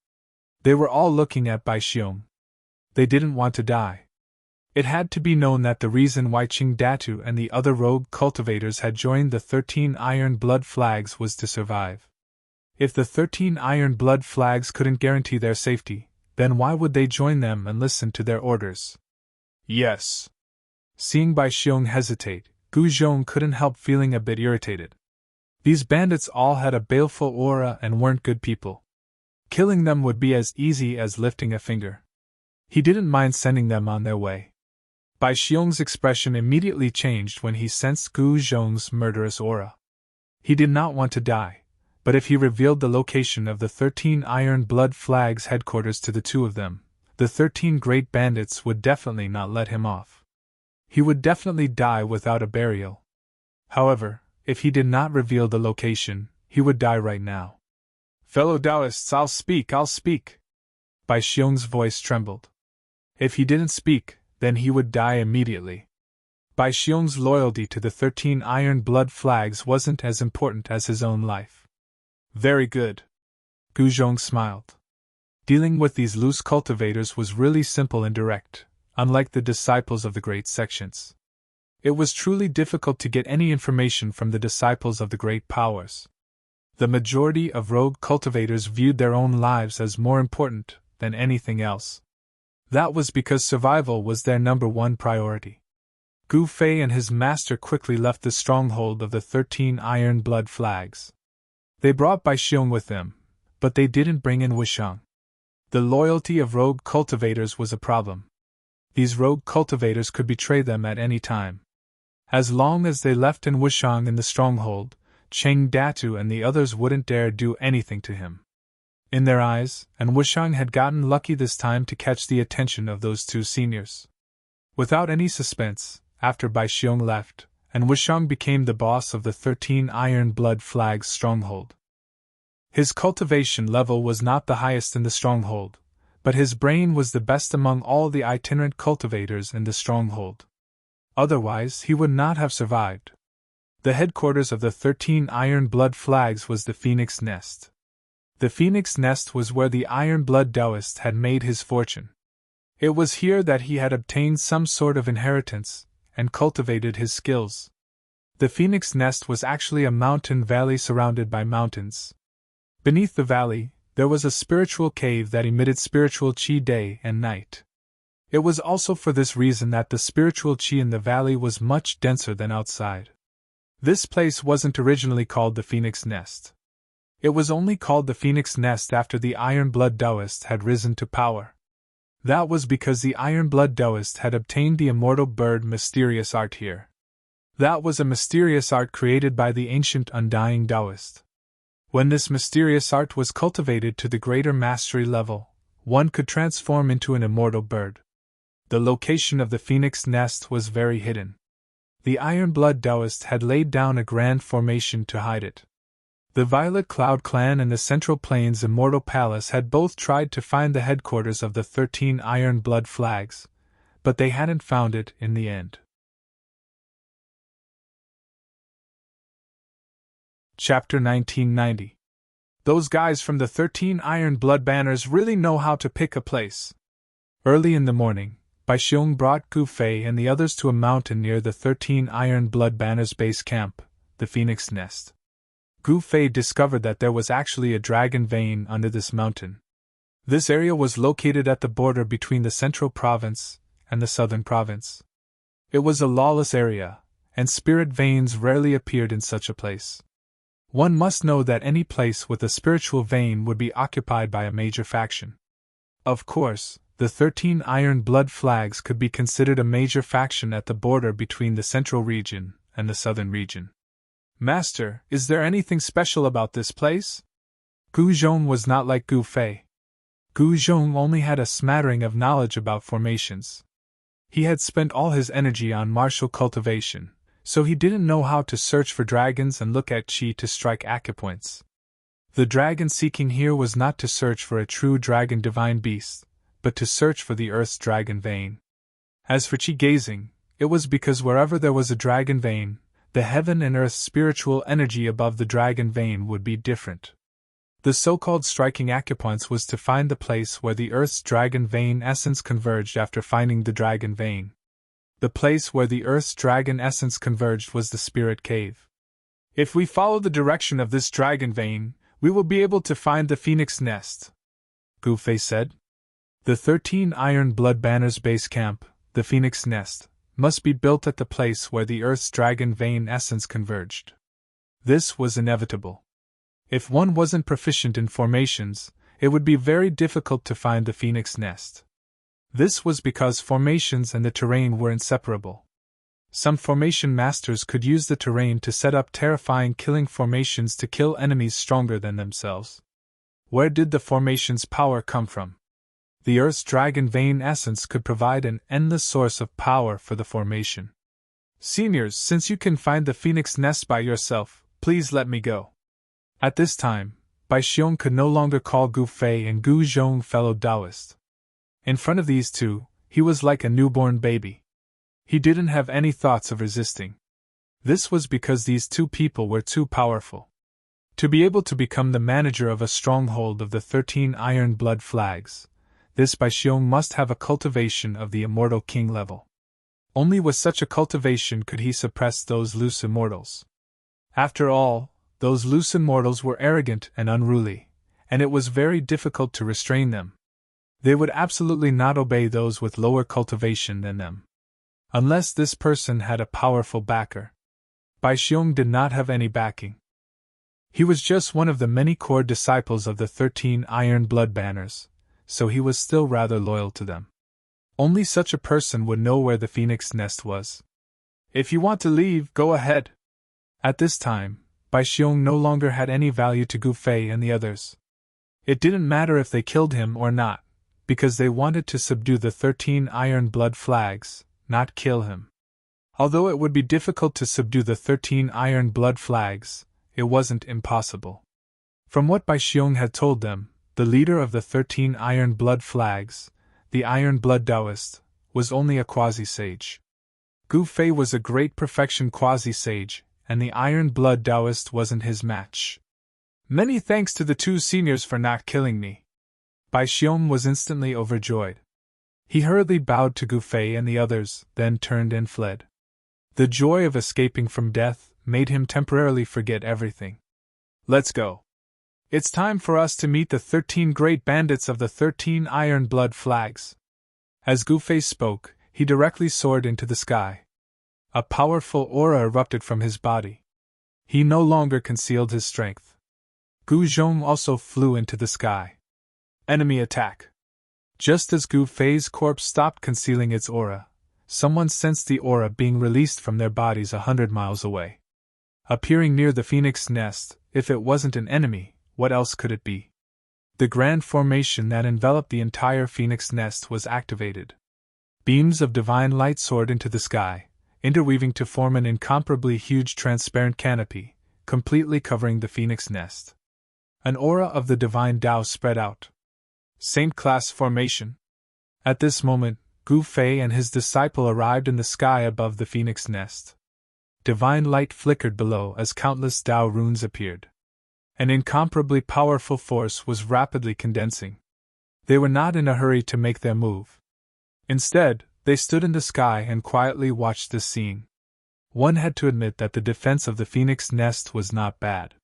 They were all looking at Baixiong. They didn't want to die. It had to be known that the reason why Qing Datu and the other rogue cultivators had joined the 13 Iron Blood Flags was to survive. If the 13 Iron Blood Flags couldn't guarantee their safety, then why would they join them and listen to their orders? Yes. Seeing Baixiong hesitate, Gu Zhong couldn't help feeling a bit irritated. These bandits all had a baleful aura and weren't good people. Killing them would be as easy as lifting a finger. He didn't mind sending them on their way. Baixiong's expression immediately changed when he sensed Gu Zhong's murderous aura. He did not want to die, but if he revealed the location of the 13 Iron Blood Flags headquarters to the two of them, the 13 great bandits would definitely not let him off. He would definitely die without a burial. However, if he did not reveal the location, he would die right now. Fellow Taoists, I'll speak. Baixiong's voice trembled. If he didn't speak, then he would die immediately. Baixiong's loyalty to the 13 Iron Blood Flags wasn't as important as his own life. Very good. Gu Zhong smiled. Dealing with these loose cultivators was really simple and direct, unlike the disciples of the great sections. It was truly difficult to get any information from the disciples of the great powers. The majority of rogue cultivators viewed their own lives as more important than anything else. That was because survival was their number one priority. Gu Fei and his master quickly left the stronghold of the 13 Iron Blood Flags. They brought Baixiong with them, but they didn't bring in Wushang. The loyalty of rogue cultivators was a problem. These rogue cultivators could betray them at any time. As long as they left Wushang in the stronghold, Qing Datu and the others wouldn't dare do anything to him. In their eyes, Wushang had gotten lucky this time to catch the attention of those two seniors. Without any suspense, after Baixiong left, Wushang became the boss of the 13 Iron Blood Flags stronghold. His cultivation level was not the highest in the stronghold, but his brain was the best among all the itinerant cultivators in the stronghold. Otherwise, he would not have survived. The headquarters of the 13 Iron Blood Flags was the Phoenix Nest. The Phoenix Nest was where the Iron Blood Taoist had made his fortune. It was here that he had obtained some sort of inheritance and cultivated his skills. The Phoenix Nest was actually a mountain valley surrounded by mountains. Beneath the valley, there was a spiritual cave that emitted spiritual qi day and night. It was also for this reason that the spiritual qi in the valley was much denser than outside. This place wasn't originally called the Phoenix Nest. It was only called the Phoenix Nest after the Iron Blood Taoist had risen to power. That was because the Iron Blood Taoist had obtained the immortal bird mysterious art here. That was a mysterious art created by the ancient undying Taoist. When this mysterious art was cultivated to the greater mastery level, one could transform into an immortal bird. The location of the Phoenix Nest was very hidden. The Iron Blood Taoist had laid down a grand formation to hide it. The Violet Cloud Clan and the Central Plains Immortal Palace had both tried to find the headquarters of the 13 Iron Blood Flags, but they hadn't found it in the end. Chapter 1990. Those guys from the 13 Iron Blood Banners really know how to pick a place. Early in the morning, Baixiong brought Gu Fei and the others to a mountain near the 13 Iron Blood Banners base camp, the Phoenix Nest. Gu Fei discovered that there was actually a dragon vein under this mountain. This area was located at the border between the Central Province and the Southern Province. It was a lawless area, and spirit veins rarely appeared in such a place. One must know that any place with a spiritual vein would be occupied by a major faction. Of course, the 13 Iron Blood Flags could be considered a major faction at the border between the Central Region and the Southern Region. Master, is there anything special about this place? Gu Zhong was not like Gu Fei. Gu Zhong only had a smattering of knowledge about formations. He had spent all his energy on martial cultivation, so he didn't know how to search for dragons and look at chi to strike acupoints. The dragon seeking here was not to search for a true dragon divine beast, but to search for the earth's dragon vein. As for chi gazing, it was because wherever there was a dragon vein, the heaven and earth's spiritual energy above the dragon vein would be different. The so-called striking acupoints was to find the place where the earth's dragon vein essence converged after finding the dragon vein. The place where the earth's dragon essence converged was the spirit cave. If we follow the direction of this dragon vein, we will be able to find the Phoenix Nest, Gu Fei said. The 13 Iron Blood Banners base camp, the Phoenix Nest, must be built at the place where the earth's dragon vein essence converged. This was inevitable. If one wasn't proficient in formations, it would be very difficult to find the Phoenix Nest. This was because formations and the terrain were inseparable. Some formation masters could use the terrain to set up terrifying killing formations to kill enemies stronger than themselves. Where did the formation's power come from? The Earth's dragon vein essence could provide an endless source of power for the formation. Seniors, since you can find the Phoenix Nest by yourself, please let me go. At this time, Baixiong could no longer call Gu Fei and Gu Zhong fellow Taoist. In front of these two, he was like a newborn baby. He didn't have any thoughts of resisting. This was because these two people were too powerful. To be able to become the manager of a stronghold of the 13 Iron Blood Flags, this Baixiong must have a cultivation of the Immortal King level. Only with such a cultivation could he suppress those loose immortals. After all, those loose immortals were arrogant and unruly, and it was very difficult to restrain them. They would absolutely not obey those with lower cultivation than them. Unless this person had a powerful backer. Baixiong did not have any backing. He was just one of the many core disciples of the 13 Iron Blood Banners, so he was still rather loyal to them. Only such a person would know where the Phoenix Nest was. If you want to leave, go ahead. At this time, Baixiong no longer had any value to Gu Fei and the others. It didn't matter if they killed him or not, because they wanted to subdue the 13 Iron Blood Flags, not kill him. Although it would be difficult to subdue the 13 Iron Blood Flags, it wasn't impossible. From what Baixiong had told them, the leader of the 13 Iron Blood Flags, the Iron Blood Taoist, was only a quasi-sage. Gu Fei was a great perfection quasi-sage, and the Iron Blood Taoist wasn't his match. Many thanks to the two seniors for not killing me. Baixiong was instantly overjoyed. He hurriedly bowed to Gu Fei and the others, then turned and fled. The joy of escaping from death made him temporarily forget everything. Let's go. It's time for us to meet the 13 great bandits of the 13 Iron Blood Flags. As Gu Fei spoke, he directly soared into the sky. A powerful aura erupted from his body. He no longer concealed his strength. Gu Zhong also flew into the sky. Enemy attack. Just as Gu Fei's corpse stopped concealing its aura, someone sensed the aura being released from their bodies 100 miles away. Appearing near the Phoenix Nest, if it wasn't an enemy, what else could it be? The grand formation that enveloped the entire Phoenix Nest was activated. Beams of divine light soared into the sky, interweaving to form an incomparably huge transparent canopy, completely covering the Phoenix Nest. An aura of the divine Tao spread out. Saint-class formation. At this moment, Gu Fei and his disciple arrived in the sky above the Phoenix Nest. divine light flickered below as countless Tao runes appeared. An incomparably powerful force was rapidly condensing. They were not in a hurry to make their move. Instead, they stood in the sky and quietly watched this scene. One had to admit that the defense of the Phoenix Nest was not bad.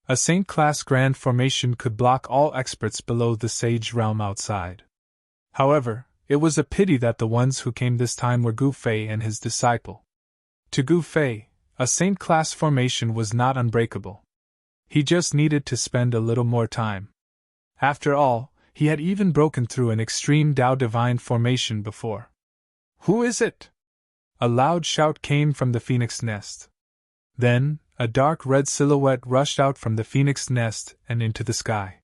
A Saint-class grand formation could block all experts below the Sage realm outside. However, it was a pity that the ones who came this time were Gu Fei and his disciple. To Gu Fei, a Saint-class formation was not unbreakable. He just needed to spend a little more time. After all, he had even broken through an extreme Tao divine formation before. "Who is it?" A loud shout came from the Phoenix Nest. Then, a dark red silhouette rushed out from the Phoenix Nest and into the sky.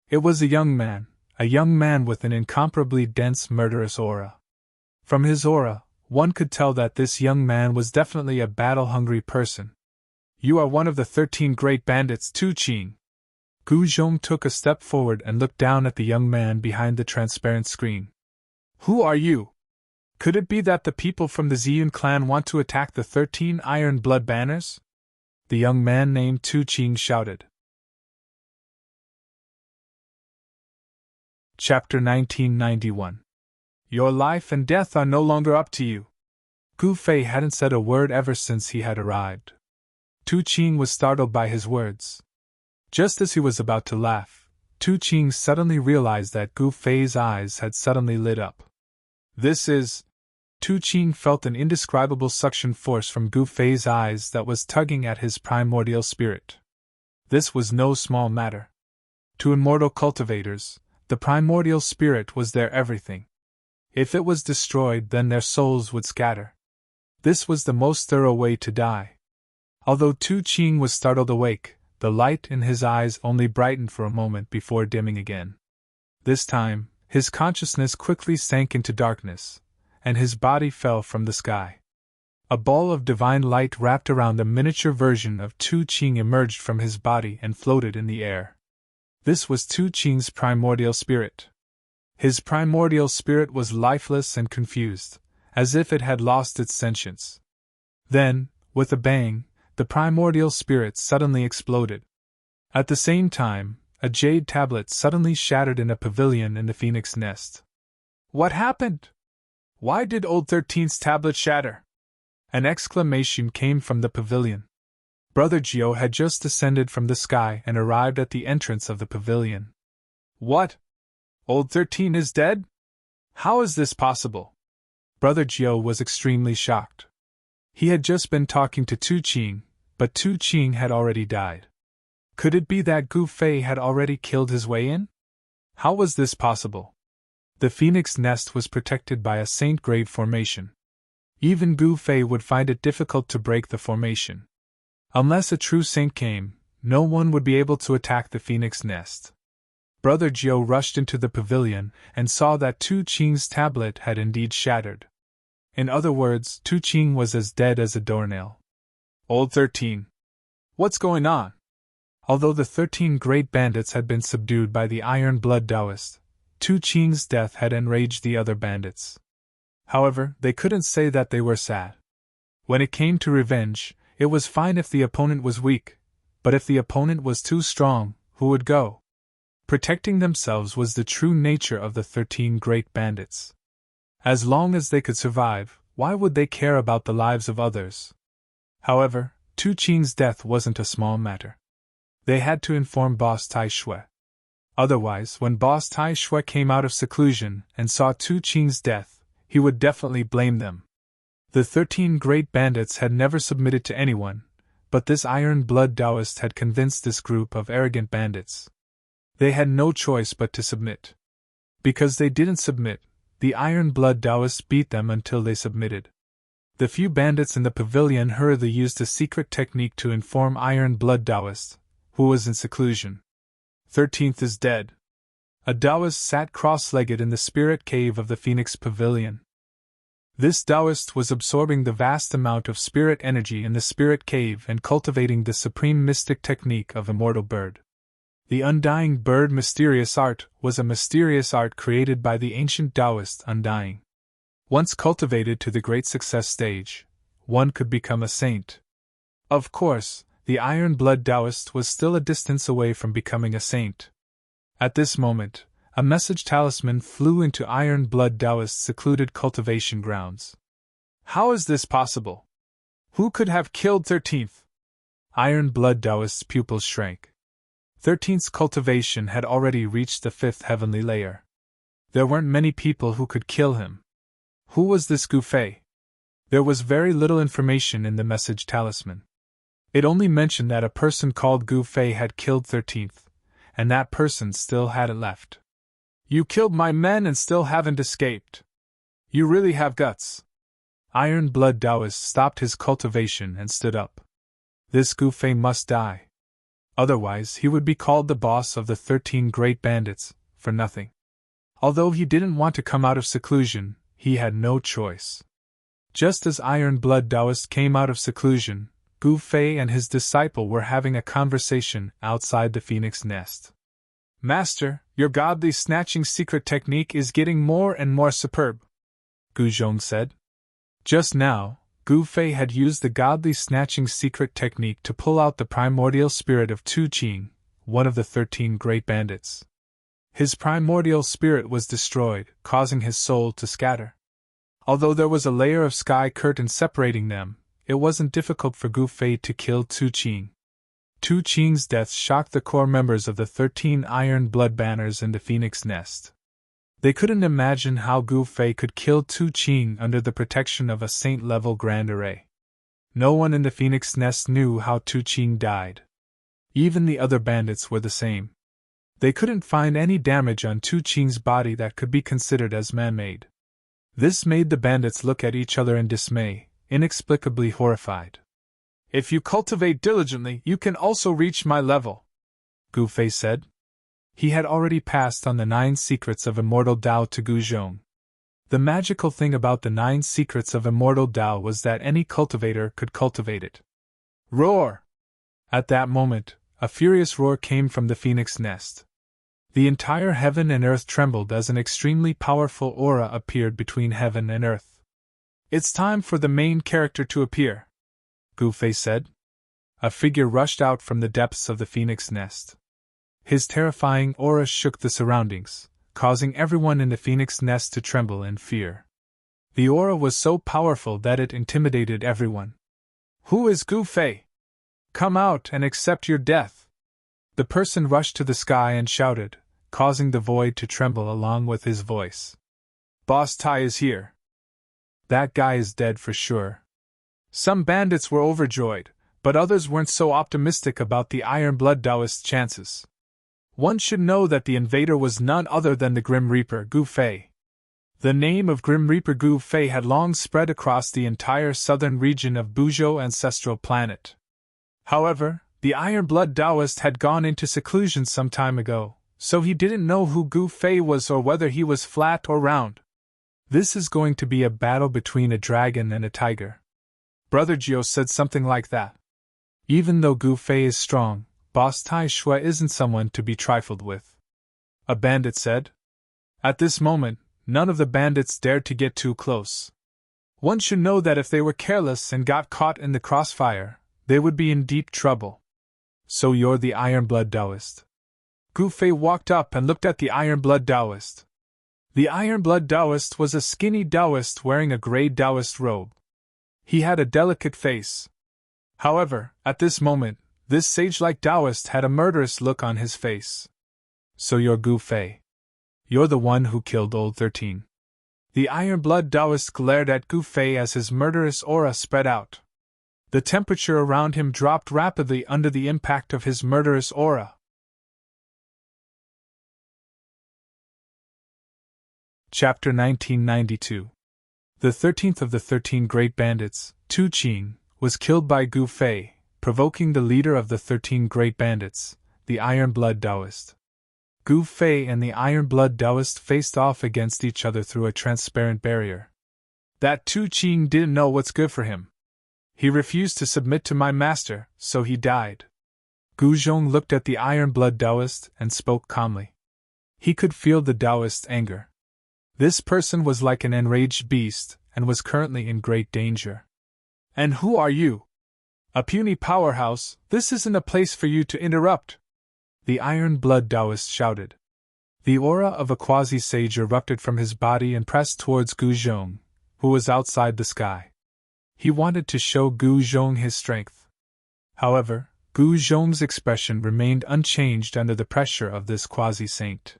It was a young man with an incomparably dense murderous aura. From his aura, one could tell that this young man was definitely a battle-hungry person. "You are one of the 13 great bandits, Tu Qing." Gu Zhong took a step forward and looked down at the young man behind the transparent screen. "Who are you? Could it be that the people from the Ziyun clan want to attack the 13 Iron Blood Banners?" The young man named Tu Qing shouted. Chapter 1991. Your life and death are no longer up to you. Gu Fei hadn't said a word ever since he had arrived. Tu Qing was startled by his words. Just as he was about to laugh, Tu Qing suddenly realized that Gu Fei's eyes had suddenly lit up. This is... Tu Qing felt an indescribable suction force from Gu Fei's eyes that was tugging at his primordial spirit. This was no small matter. To immortal cultivators, the primordial spirit was their everything. If it was destroyed, then their souls would scatter. This was the most thorough way to die. Although Tu Qing was startled awake, the light in his eyes only brightened for a moment before dimming again. This time, his consciousness quickly sank into darkness, and his body fell from the sky. A ball of divine light wrapped around a miniature version of Tu Qing emerged from his body and floated in the air. This was Tu Qing's primordial spirit. His primordial spirit was lifeless and confused, as if it had lost its sentience. Then, with a bang, the primordial spirit suddenly exploded. At the same time, a jade tablet suddenly shattered in a pavilion in the Phoenix Nest. "What happened? Why did Old 13's tablet shatter?" An exclamation came from the pavilion. Brother Jiao had just descended from the sky and arrived at the entrance of the pavilion. "What? Old 13 is dead? How is this possible?" Brother Jiao was extremely shocked. He had just been talking to Tu Qing, but Tu Qing had already died. Could it be that Gu Fei had already killed his way in? How was this possible? The Phoenix Nest was protected by a saint-grade formation. Even Gu Fei would find it difficult to break the formation. Unless a true saint came, no one would be able to attack the Phoenix Nest. Brother Jiao rushed into the pavilion and saw that Tu Qing's tablet had indeed shattered. In other words, Tu Qing was as dead as a doornail. "Old 13. What's going on?" Although the 13 great bandits had been subdued by the Iron Blood Taoist, Tu Qing's death had enraged the other bandits. However, they couldn't say that they were sad. When it came to revenge, it was fine if the opponent was weak, but if the opponent was too strong, who would go? Protecting themselves was the true nature of the 13 great bandits. As long as they could survive, why would they care about the lives of others? However, Tu Qing's death wasn't a small matter. They had to inform Boss Tai Shui. Otherwise, when Boss Tai Shui came out of seclusion and saw Tu Qing's death, he would definitely blame them. The 13 great bandits had never submitted to anyone, but this Iron Blood Taoist had convinced this group of arrogant bandits. They had no choice but to submit. Because they didn't submit, the Iron Blood Taoists beat them until they submitted. The few bandits in the pavilion hurriedly used a secret technique to inform Iron Blood Taoist, who was in seclusion. 13th is dead. A Taoist sat cross-legged in the spirit cave of the Phoenix Pavilion. This Taoist was absorbing the vast amount of spirit energy in the spirit cave and cultivating the supreme mystic technique of Immortal Bird. The Undying Bird mysterious art was a mysterious art created by the ancient Taoist Undying. Once cultivated to the great success stage, one could become a saint. Of course, the Iron Blood Taoist was still a distance away from becoming a saint. At this moment, a message talisman flew into Iron Blood Taoist's secluded cultivation grounds. How is this possible? Who could have killed 13th? Iron Blood Taoist's pupils shrank. 13th's cultivation had already reached the 5th heavenly layer. There weren't many people who could kill him. Who was this Gu Fei? There was very little information in the message talisman. It only mentioned that a person called Gu Fei had killed 13th, and that person still hadn't left. You killed my men and still haven't escaped. You really have guts. Iron Blood Taoist stopped his cultivation and stood up. This Gu Fei must die. Otherwise, he would be called the boss of the 13 great bandits, for nothing. Although he didn't want to come out of seclusion, he had no choice. Just as Iron Blood Taoist came out of seclusion, Gu Fei and his disciple were having a conversation outside the phoenix nest. Master, your godly snatching secret technique is getting more and more superb, Gu Zhong said. Just now, Gu Fei had used the godly snatching secret technique to pull out the primordial spirit of Tu Qing, one of the 13 great bandits. His primordial spirit was destroyed, causing his soul to scatter. Although there was a layer of sky curtain separating them, it wasn't difficult for Gu Fei to kill Tu Qing. Tu Qing's death shocked the core members of the 13 Iron Blood Banners in the Phoenix Nest. They couldn't imagine how Gu Fei could kill Tu Qing under the protection of a saint-level Grand Array. No one in the Phoenix Nest knew how Tu Qing died. Even the other bandits were the same. They couldn't find any damage on Tu Qing's body that could be considered as man-made. This made the bandits look at each other in dismay, inexplicably horrified. If you cultivate diligently, you can also reach my level, Gu Fei said. He had already passed on the 9 secrets of Immortal Tao to Gu Zhong. The magical thing about the 9 secrets of Immortal Tao was that any cultivator could cultivate it. Roar! At that moment, a furious roar came from the phoenix nest. The entire heaven and earth trembled as an extremely powerful aura appeared between heaven and earth. It's time for the main character to appear, Gu Fei said. A figure rushed out from the depths of the phoenix nest. His terrifying aura shook the surroundings, causing everyone in the phoenix nest to tremble in fear. The aura was so powerful that it intimidated everyone. Who is Gu Fei? Come out and accept your death! The person rushed to the sky and shouted, causing the void to tremble along with his voice. Boss Tai is here. That guy is dead for sure. Some bandits were overjoyed, but others weren't so optimistic about the Iron Blood Taoist's chances. One should know that the invader was none other than the Grim Reaper Gu Fei. The name of Grim Reaper Gu Fei had long spread across the entire southern region of Buzhou ancestral planet. However, the Iron Blood Taoist had gone into seclusion some time ago, so he didn't know who Gu Fei was or whether he was flat or round. This is going to be a battle between a dragon and a tiger. Brother Jiao said something like that. Even though Gu Fei is strong, Boss Tai Shui isn't someone to be trifled with. A bandit said. At this moment, none of the bandits dared to get too close. One should know that if they were careless and got caught in the crossfire, they would be in deep trouble. So you're the Iron Blood Taoist. Gu Fei walked up and looked at the Iron Blood Taoist. The Iron Blood Taoist was a skinny Taoist wearing a gray Taoist robe. He had a delicate face. However, at this moment, this sage-like Taoist had a murderous look on his face. So you're Gu Fei. You're the one who killed Old 13. The Iron Blood Taoist glared at Gu Fei as his murderous aura spread out. The temperature around him dropped rapidly under the impact of his murderous aura. Chapter 1992. The 13th of the 13 Great Bandits, Tu Qing, was killed by Gu Fei, provoking the leader of the 13 Great Bandits, the Iron Blood Taoist. Gu Fei and the Iron Blood Taoist faced off against each other through a transparent barrier. That Tu Qing didn't know what's good for him. He refused to submit to my master, so he died. Gu Zhong looked at the Iron Blood Taoist and spoke calmly. He could feel the Taoist's anger. This person was like an enraged beast and was currently in great danger. And who are you? A puny powerhouse, this isn't a place for you to interrupt. The Iron Blood Taoist shouted. The aura of a quasi-sage erupted from his body and pressed towards Gu Zhong, who was outside the sky. He wanted to show Gu Zhong his strength. However, Gu Zhong's expression remained unchanged under the pressure of this quasi-saint.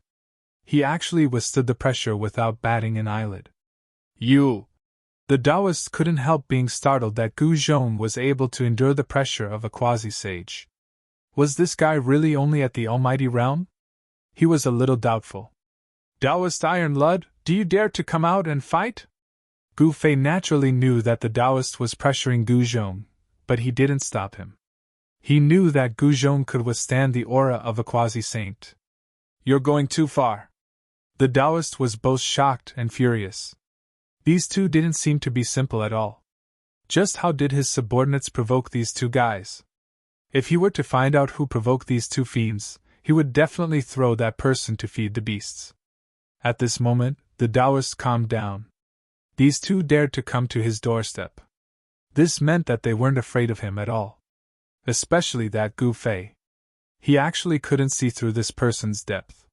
He actually withstood the pressure without batting an eyelid. You! The Taoist couldn't help being startled that Gu Zhong was able to endure the pressure of a quasi-sage. Was this guy really only at the Almighty Realm? He was a little doubtful. Taoist Iron Blood, do you dare to come out and fight? Gu Fei naturally knew that the Taoist was pressuring Gu Zhong, but he didn't stop him. He knew that Gu Zhong could withstand the aura of a quasi-saint. You're going too far. The Taoist was both shocked and furious. These two didn't seem to be simple at all. Just how did his subordinates provoke these two guys? If he were to find out who provoked these two fiends, he would definitely throw that person to feed the beasts. At this moment, the Taoist calmed down. These two dared to come to his doorstep. This meant that they weren't afraid of him at all. Especially that Gu Fei. He actually couldn't see through this person's depth.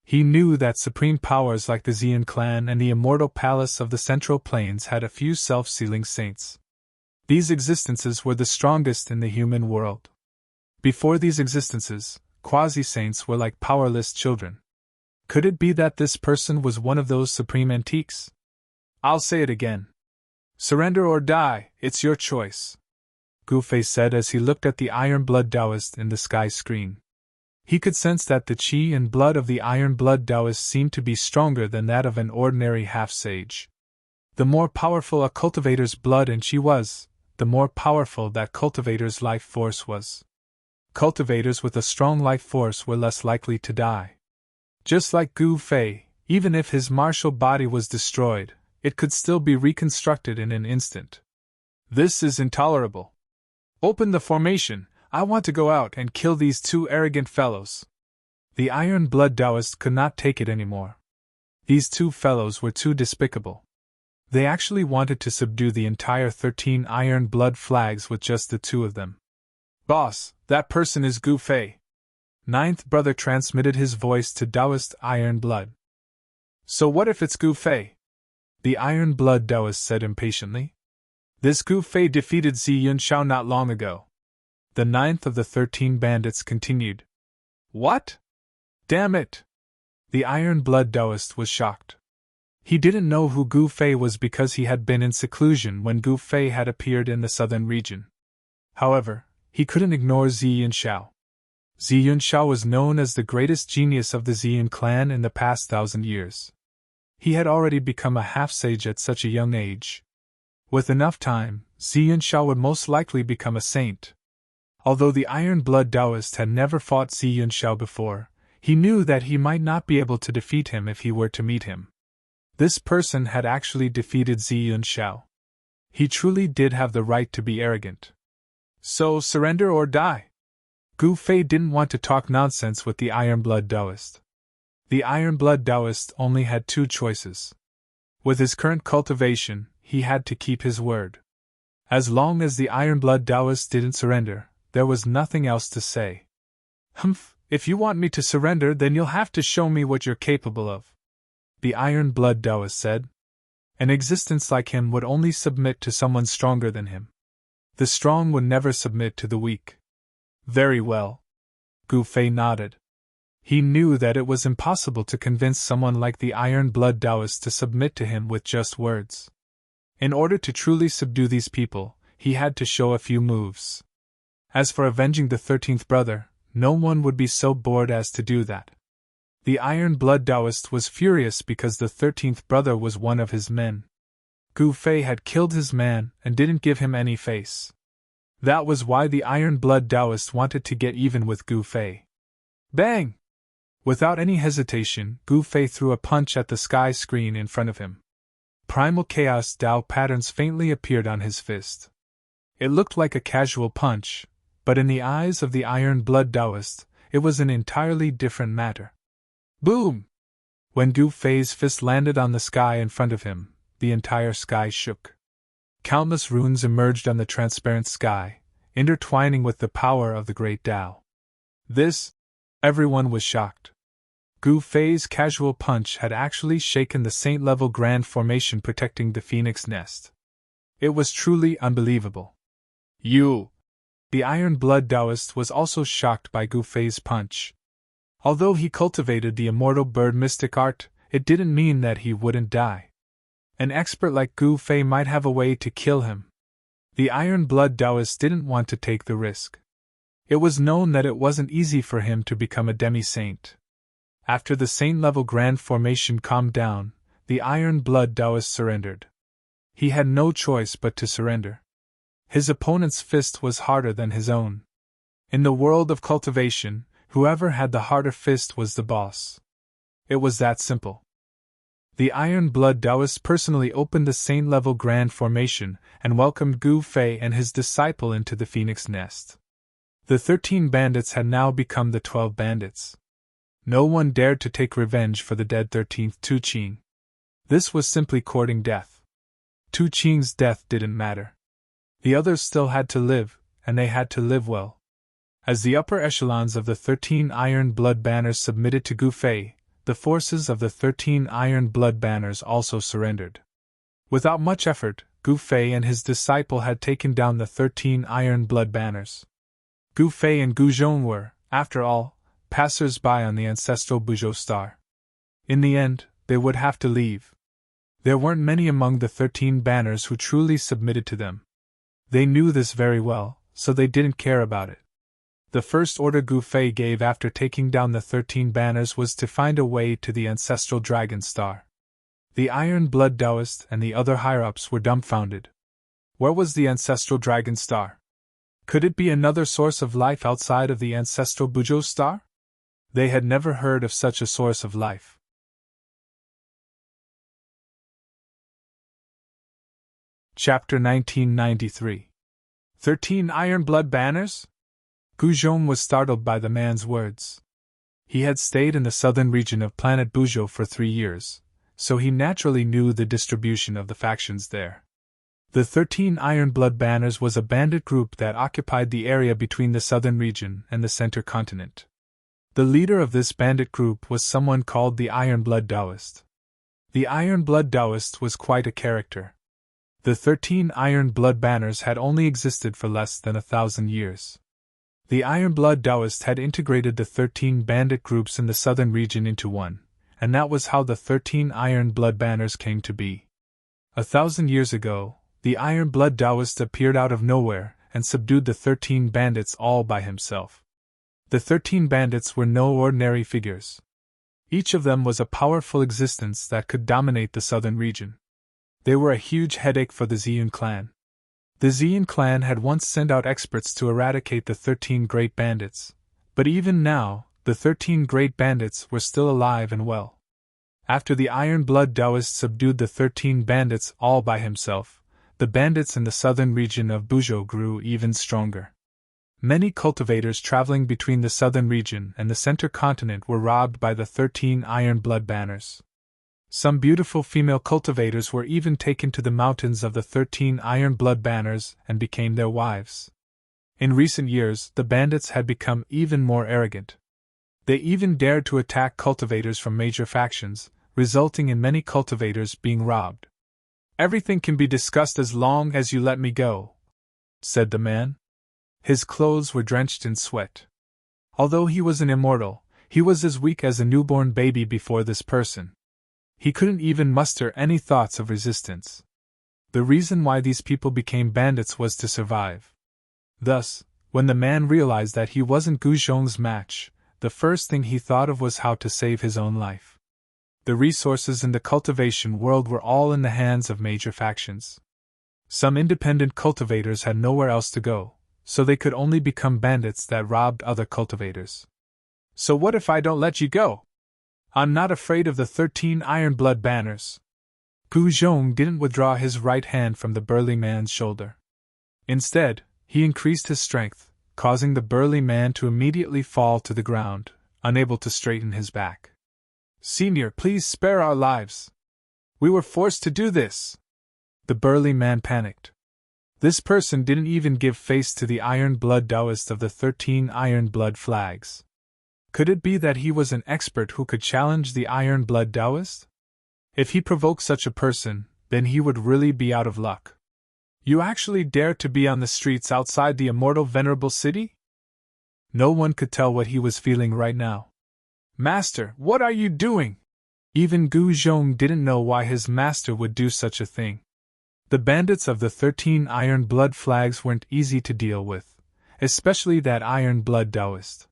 He knew that supreme powers like the Xian clan and the immortal palace of the Central Plains had a few self-sealing saints. These existences were the strongest in the human world. Before these existences, quasi-saints were like powerless children. Could it be that this person was one of those supreme antiques? I'll say it again. Surrender or die, it's your choice, Gu Fei said as he looked at the Iron Blood Taoist in the sky screen. He could sense that the qi and blood of the Iron Blood Taoist seemed to be stronger than that of an ordinary half-sage. The more powerful a cultivator's blood and qi was, the more powerful that cultivator's life force was. Cultivators with a strong life force were less likely to die. Just like Gu Fei, even if his martial body was destroyed, it could still be reconstructed in an instant. This is intolerable. Open the formation. I want to go out and kill these two arrogant fellows. The Iron Blood Taoist could not take it anymore. These two fellows were too despicable. They actually wanted to subdue the entire 13 Iron Blood flags with just the two of them. Boss, that person is Gu Fei. Ninth brother transmitted his voice to Taoist Iron Blood. So what if it's Gu Fei? The Iron Blood Taoist said impatiently. This Gu Fei defeated Zi Yunshao not long ago. The ninth of the 13 bandits continued. What? Damn it! The Iron Blood Taoist was shocked. He didn't know who Gu Fei was because he had been in seclusion when Gu Fei had appeared in the southern region. However, he couldn't ignore Zi Yunshao. Zi Yunshao was known as the greatest genius of the Xian clan in the past 1,000 years. He had already become a half-sage at such a young age. With enough time, Zi Yunshao would most likely become a saint. Although the Iron Blood Taoist had never fought Zi Yunshao before, he knew that he might not be able to defeat him if he were to meet him. This person had actually defeated Zi Yunshao. He truly did have the right to be arrogant. So surrender or die. Gu Fei didn't want to talk nonsense with the Iron Blood Taoist. The Iron Blood Taoist only had two choices. With his current cultivation, he had to keep his word. As long as the Iron Blood Taoist didn't surrender, there was nothing else to say. Humph, if you want me to surrender, then you'll have to show me what you're capable of, the Iron Blood Taoist said. An existence like him would only submit to someone stronger than him. The strong would never submit to the weak. Very well. Gu Fei nodded. He knew that it was impossible to convince someone like the Iron Blood Taoist to submit to him with just words. In order to truly subdue these people, he had to show a few moves. As for avenging the 13th brother, no one would be so bored as to do that. The Iron Blood Taoist was furious because the 13th brother was one of his men. Gu Fei had killed his man and didn't give him any face. That was why the Iron Blood Taoist wanted to get even with Gu Fei. Bang! Without any hesitation, Gu Fei threw a punch at the sky screen in front of him. Primal Chaos Tao patterns faintly appeared on his fist. It looked like a casual punch, but in the eyes of the Iron Blood Taoist, it was an entirely different matter. Boom! When Gu Fei's fist landed on the sky in front of him, the entire sky shook. Countless runes emerged on the transparent sky, intertwining with the power of the great Tao. Everyone was shocked. Gu Fei's casual punch had actually shaken the saint-level grand formation protecting the phoenix nest. It was truly unbelievable. The Iron Blood Taoist was also shocked by Gu Fei's punch. Although he cultivated the immortal bird mystic art, it didn't mean that he wouldn't die. An expert like Gu Fei might have a way to kill him. The Iron Blood Taoist didn't want to take the risk. It was known that it wasn't easy for him to become a demi-saint. After the saint-level grand formation calmed down, the Iron Blood Taoist surrendered. He had no choice but to surrender. His opponent's fist was harder than his own. In the world of cultivation, whoever had the harder fist was the boss. It was that simple. The Iron Blood Taoist personally opened the saint-level grand formation and welcomed Gu Fei and his disciple into the phoenix nest. The 13 bandits had now become the 12 bandits. No one dared to take revenge for the dead 13th Tu Qing. This was simply courting death. Tu Qing's death didn't matter. The others still had to live, and they had to live well. As the upper echelons of the 13 Iron Blood Banners submitted to Gu Fei, the forces of the 13 Iron Blood Banners also surrendered. Without much effort, Gu Fei and his disciple had taken down the 13 Iron Blood Banners. Gu Fei and Gu Zhong were, after all, passers-by on the ancestral Buzhou star. In the end, they would have to leave. There weren't many among the 13 banners who truly submitted to them. They knew this very well, so they didn't care about it. The first order Gu Fei gave after taking down the 13 banners was to find a way to the ancestral dragon star. The Iron Blood Taoist and the other higher-ups were dumbfounded. Where was the ancestral dragon star? Could it be another source of life outside of the ancestral Buzhou star? They had never heard of such a source of life. Chapter 1993. 13 Iron Blood Banners? Gu Zhong was startled by the man's words. He had stayed in the southern region of planet Buzhou for 3 years, so he naturally knew the distribution of the factions there. The 13 Iron Blood Banners was a bandit group that occupied the area between the southern region and the center continent. The leader of this bandit group was someone called the Iron Blood Taoist. The Iron Blood Taoist was quite a character. The 13 Iron Blood Banners had only existed for less than 1,000 years. The Iron Blood Taoist had integrated the 13 bandit groups in the southern region into one, and that was how the 13 Iron Blood Banners came to be. 1,000 years ago, the Iron Blood Taoist appeared out of nowhere and subdued the 13 bandits all by himself. The 13 bandits were no ordinary figures. Each of them was a powerful existence that could dominate the southern region. They were a huge headache for the Ziyun clan. The Ziyun clan had once sent out experts to eradicate the 13 great bandits, but even now, the 13 great bandits were still alive and well. After the Iron Blood Taoist subdued the 13 bandits all by himself, the bandits in the southern region of Buzhou grew even stronger. Many cultivators traveling between the southern region and the center continent were robbed by the 13 Iron Blood Banners. Some beautiful female cultivators were even taken to the mountains of the 13 Iron Blood Banners and became their wives. In recent years, the bandits had become even more arrogant. They even dared to attack cultivators from major factions, resulting in many cultivators being robbed. "Everything can be discussed as long as you let me go," said the man. His clothes were drenched in sweat. Although he was an immortal, he was as weak as a newborn baby before this person. He couldn't even muster any thoughts of resistance. The reason why these people became bandits was to survive. Thus, when the man realized that he wasn't Gu Zhong's match, the first thing he thought of was how to save his own life. The resources in the cultivation world were all in the hands of major factions. Some independent cultivators had nowhere else to go, so they could only become bandits that robbed other cultivators. "So what if I don't let you go? I'm not afraid of the 13 Iron Blood Banners." Gu Zhong didn't withdraw his right hand from the burly man's shoulder. Instead, he increased his strength, causing the burly man to immediately fall to the ground, unable to straighten his back. "Senior, please spare our lives. We were forced to do this." The burly man panicked. This person didn't even give face to the Iron Blood Taoist of the 13 Iron Blood Flags. Could it be that he was an expert who could challenge the Iron Blood Taoist? If he provoked such a person, then he would really be out of luck. You actually dare to be on the streets outside the immortal Venerable city? No one could tell what he was feeling right now. Master, what are you doing? Even Gu Zhong didn't know why his master would do such a thing. The bandits of the 13 Iron Blood Flags weren't easy to deal with, especially that Iron Blood Taoist.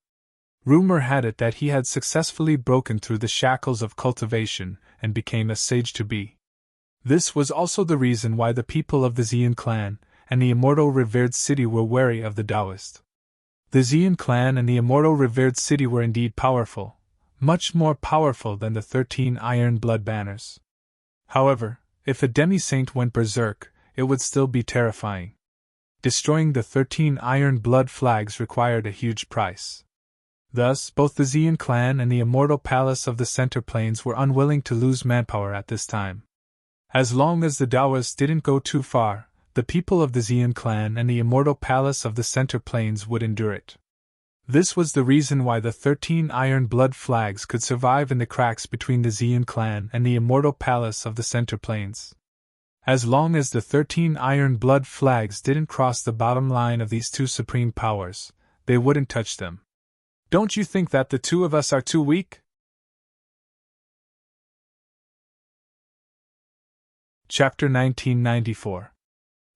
Rumor had it that he had successfully broken through the shackles of cultivation and became a sage-to-be. This was also the reason why the people of the Xian clan and the immortal revered city were wary of the Taoist. The Xian clan and the immortal revered city were indeed powerful, much more powerful than the 13 Iron Blood banners. However, if a demi-saint went berserk, it would still be terrifying. Destroying the 13 Iron Blood Flags required a huge price. Thus, both the Xian clan and the immortal palace of the Center Plains were unwilling to lose manpower at this time. As long as the Taoists didn't go too far, the people of the Xian clan and the immortal palace of the Center Plains would endure it. This was the reason why the 13 Iron Blood Flags could survive in the cracks between the Xian clan and the immortal palace of the Center Plains. As long as the 13 Iron Blood Flags didn't cross the bottom line of these two supreme powers, they wouldn't touch them. Don't you think that the two of us are too weak? Chapter 1994.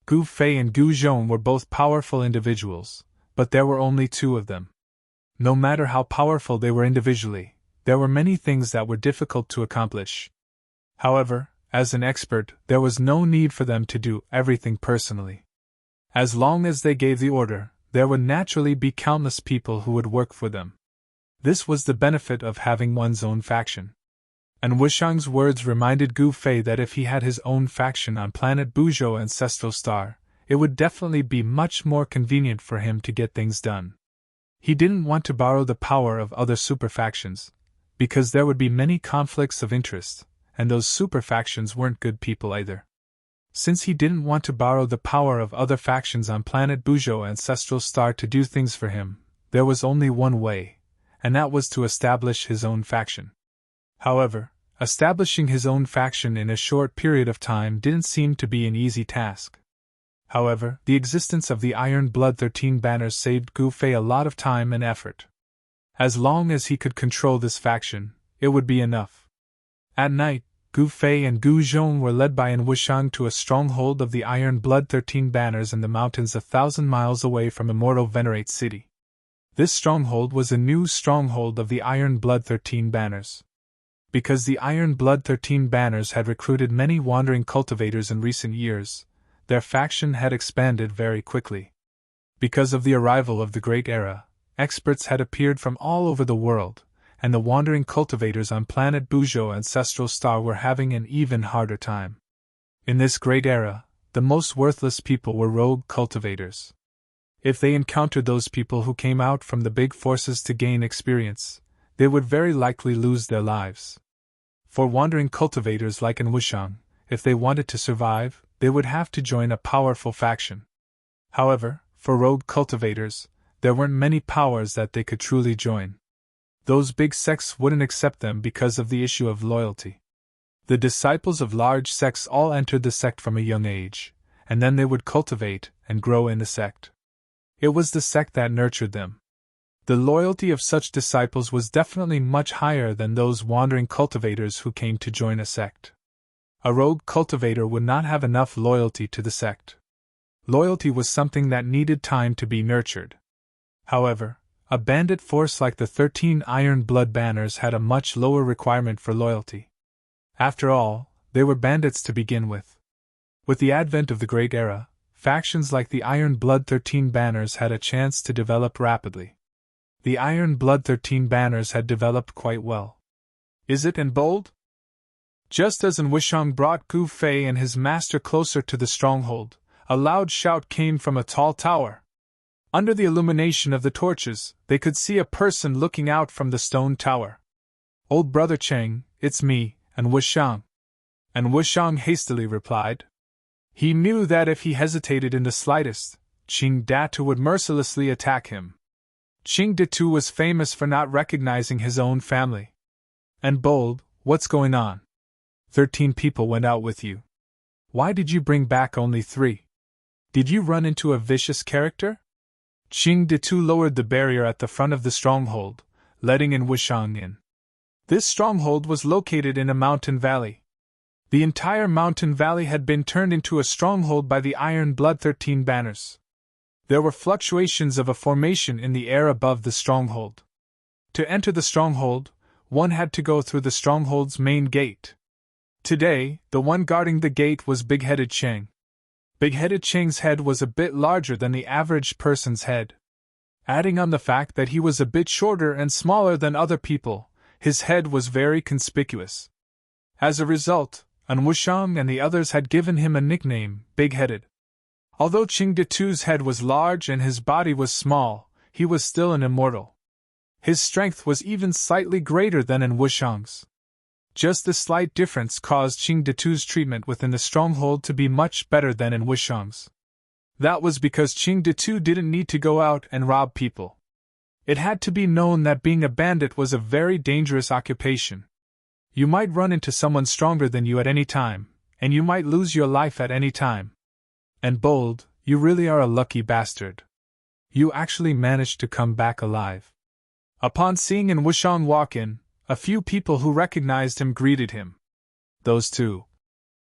Gu Fei and Gu Zhong were both powerful individuals, but there were only two of them. No matter how powerful they were individually, there were many things that were difficult to accomplish. However, as an expert, there was no need for them to do everything personally. As long as they gave the order, there would naturally be countless people who would work for them. This was the benefit of having one's own faction. And Wushang's words reminded Gu Fei that if he had his own faction on planet Buzhou Ancestral Star, it would definitely be much more convenient for him to get things done. He didn't want to borrow the power of other superfactions, because there would be many conflicts of interest, and those superfactions weren't good people either. Since he didn't want to borrow the power of other factions on planet Buzhou Ancestral Star to do things for him, there was only one way, and that was to establish his own faction. However, establishing his own faction in a short period of time didn't seem to be an easy task. However, the existence of the Iron Blood 13 banners saved Gu Fei a lot of time and effort. As long as he could control this faction, it would be enough. At night, Gu Fei and Gu Zhong were led by An Wushang to a stronghold of the Iron Blood 13 banners in the mountains 1,000 miles away from Immortal Venerate City. This stronghold was a new stronghold of the Iron Blood 13 banners. Because the Iron Blood 13 banners had recruited many wandering cultivators in recent years, their faction had expanded very quickly. Because of the arrival of the Great Era, experts had appeared from all over the world, and the wandering cultivators on planet Buzhou Ancestral Star were having an even harder time. In this Great Era, the most worthless people were rogue cultivators. If they encountered those people who came out from the big forces to gain experience, they would very likely lose their lives. For wandering cultivators like An Wushang, if they wanted to survive, they would have to join a powerful faction. However, for rogue cultivators, there weren't many powers that they could truly join. Those big sects wouldn't accept them because of the issue of loyalty. The disciples of large sects all entered the sect from a young age, and then they would cultivate and grow in the sect. It was the sect that nurtured them. The loyalty of such disciples was definitely much higher than those wandering cultivators who came to join a sect. A rogue cultivator would not have enough loyalty to the sect. Loyalty was something that needed time to be nurtured. However, a bandit force like the 13 Iron Blood banners had a much lower requirement for loyalty. After all, they were bandits to begin with. With the advent of the Great Era, factions like the Iron Blood 13 banners had a chance to develop rapidly. The Iron Blood 13 banners had developed quite well. Is it and bold? Just as An Wushang brought Gu Fei and his master closer to the stronghold, a loud shout came from a tall tower. Under the illumination of the torches, they could see a person looking out from the stone tower. "Old Brother Cheng, it's me, An Wushang." An Wushang hastily replied. He knew that if he hesitated in the slightest, Ching Datu would mercilessly attack him. Ching Datu was famous for not recognizing his own family. And bold, what's going on? 13 people went out with you. Why did you bring back only 3? Did you run into a vicious character? Ching Datu lowered the barrier at the front of the stronghold, letting in Wushang in. This stronghold was located in a mountain valley. The entire mountain valley had been turned into a stronghold by the Iron Blood 13 banners. There were fluctuations of a formation in the air above the stronghold. To enter the stronghold, one had to go through the stronghold's main gate. Today, the one guarding the gate was Big-Headed Chang. Big-Headed Chang's head was a bit larger than the average person's head. Adding on the fact that he was a bit shorter and smaller than other people, his head was very conspicuous. As a result, An Wushang and the others had given him a nickname, Big-Headed. Although Ching Datu's head was large and his body was small, he was still an immortal. His strength was even slightly greater than An Wushang's. Just this slight difference caused Ching Datu's treatment within the stronghold to be much better than An Wushang's. That was because Ching Datu didn't need to go out and rob people. It had to be known that being a bandit was a very dangerous occupation. You might run into someone stronger than you at any time, and you might lose your life at any time. And bold, you really are a lucky bastard. You actually managed to come back alive. Upon seeing An Wushang walk in, a few people who recognized him greeted him. Those 2.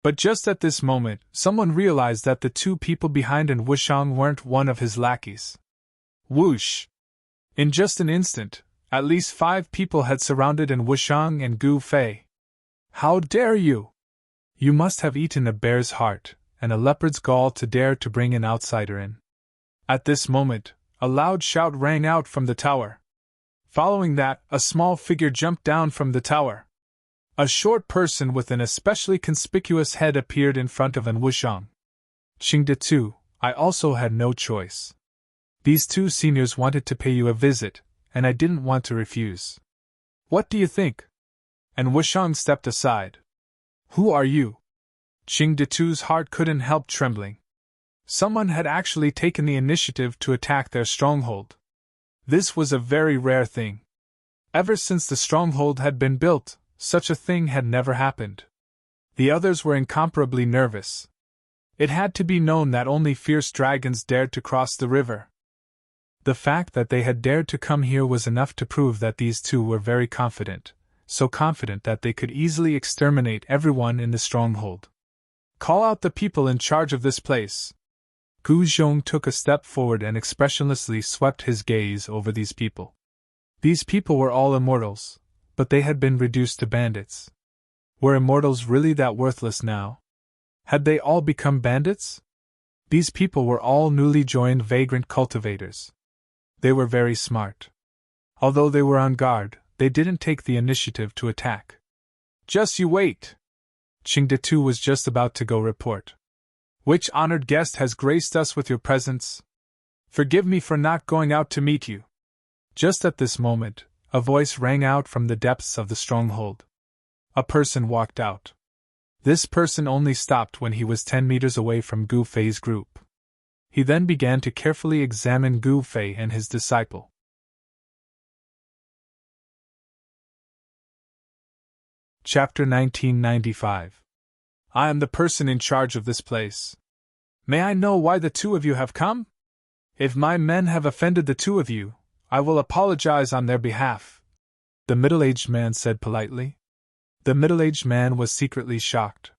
But just at this moment, someone realized that the 2 people behind An Wushang weren't one of his lackeys. Whoosh! In just an instant, at least 5 people had surrounded An Wushang and Gu Fei. How dare you! You must have eaten a bear's heart and a leopard's gall to dare to bring an outsider in. At this moment, a loud shout rang out from the tower. Following that, a small figure jumped down from the tower. A short person with an especially conspicuous head appeared in front of An Wushang. Ching Datu, I also had no choice. These 2 seniors wanted to pay you a visit, and I didn't want to refuse. What do you think? An Wushang stepped aside. Who are you? Ching Datu's heart couldn't help trembling. Someone had actually taken the initiative to attack their stronghold. This was a very rare thing. Ever since the stronghold had been built, such a thing had never happened. The others were incomparably nervous. It had to be known that only fierce dragons dared to cross the river. The fact that they had dared to come here was enough to prove that these 2 were very confident, so confident that they could easily exterminate everyone in the stronghold. Call out the people in charge of this place. Gu Zhong took a step forward and expressionlessly swept his gaze over these people. These people were all immortals, but they had been reduced to bandits. Were immortals really that worthless now? Had they all become bandits? These people were all newly joined vagrant cultivators. They were very smart. Although they were on guard, they didn't take the initiative to attack. Just you wait! Ching Datu was just about to go report. Which honored guest has graced us with your presence? Forgive me for not going out to meet you. Just at this moment, a voice rang out from the depths of the stronghold. A person walked out. This person only stopped when he was 10 meters away from Gu Fei's group. He then began to carefully examine Gu Fei and his disciple. Chapter 1995. I am the person in charge of this place. May I know why the 2 of you have come? If my men have offended the 2 of you, I will apologize on their behalf, the middle-aged man said politely. The middle-aged man was secretly shocked.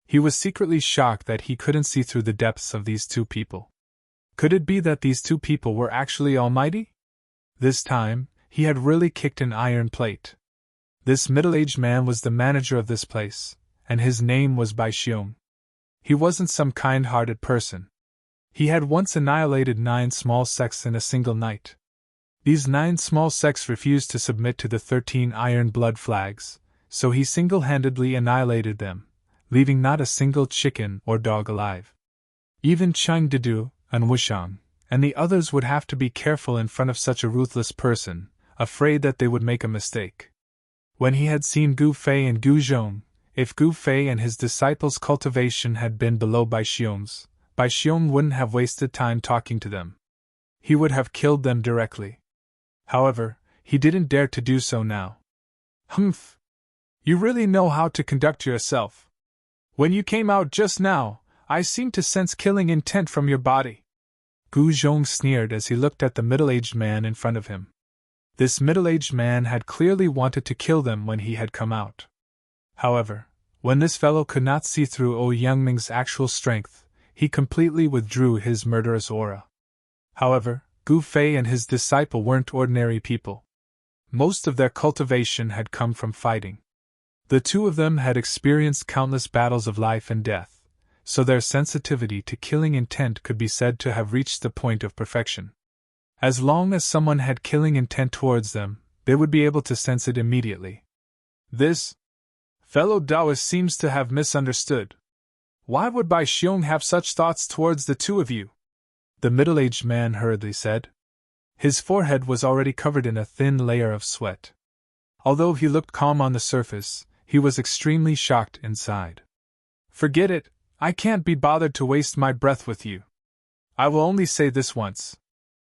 He was secretly shocked that he couldn't see through the depths of these 2 people. Could it be that these 2 people were actually almighty? This time, he had really kicked an iron plate. This middle-aged man was the manager of this place, and his name was Bai Xiong. He wasn't some kind-hearted person. He had once annihilated 9 small sects in a single night. These 9 small sects refused to submit to the 13 iron blood flags, so he single-handedly annihilated them, leaving not a single chicken or dog alive. Even Chang Dedu, An Wushang, and the others would have to be careful in front of such a ruthless person, afraid that they would make a mistake. When he had seen Gu Fei and Gu Zhong, If Gu Fei and his disciples' cultivation had been below Bai Xiong's, Bai Xiong wouldn't have wasted time talking to them. He would have killed them directly. However, he didn't dare to do so now. Humph! You really know how to conduct yourself. When you came out just now, I seemed to sense killing intent from your body. Gu Zhong sneered as he looked at the middle-aged man in front of him. This middle-aged man had clearly wanted to kill them when he had come out. However, when this fellow could not see through Ouyang Yangming's actual strength, he completely withdrew his murderous aura. However, Gu Fei and his disciple weren't ordinary people. Most of their cultivation had come from fighting. The two of them had experienced countless battles of life and death, so their sensitivity to killing intent could be said to have reached the point of perfection. As long as someone had killing intent towards them, they would be able to sense it immediately. This fellow Taoist seems to have misunderstood. Why would Bai Xiong have such thoughts towards the two of you? The middle-aged man hurriedly said. His forehead was already covered in a thin layer of sweat. Although he looked calm on the surface, he was extremely shocked inside. Forget it, I can't be bothered to waste my breath with you. I will only say this once.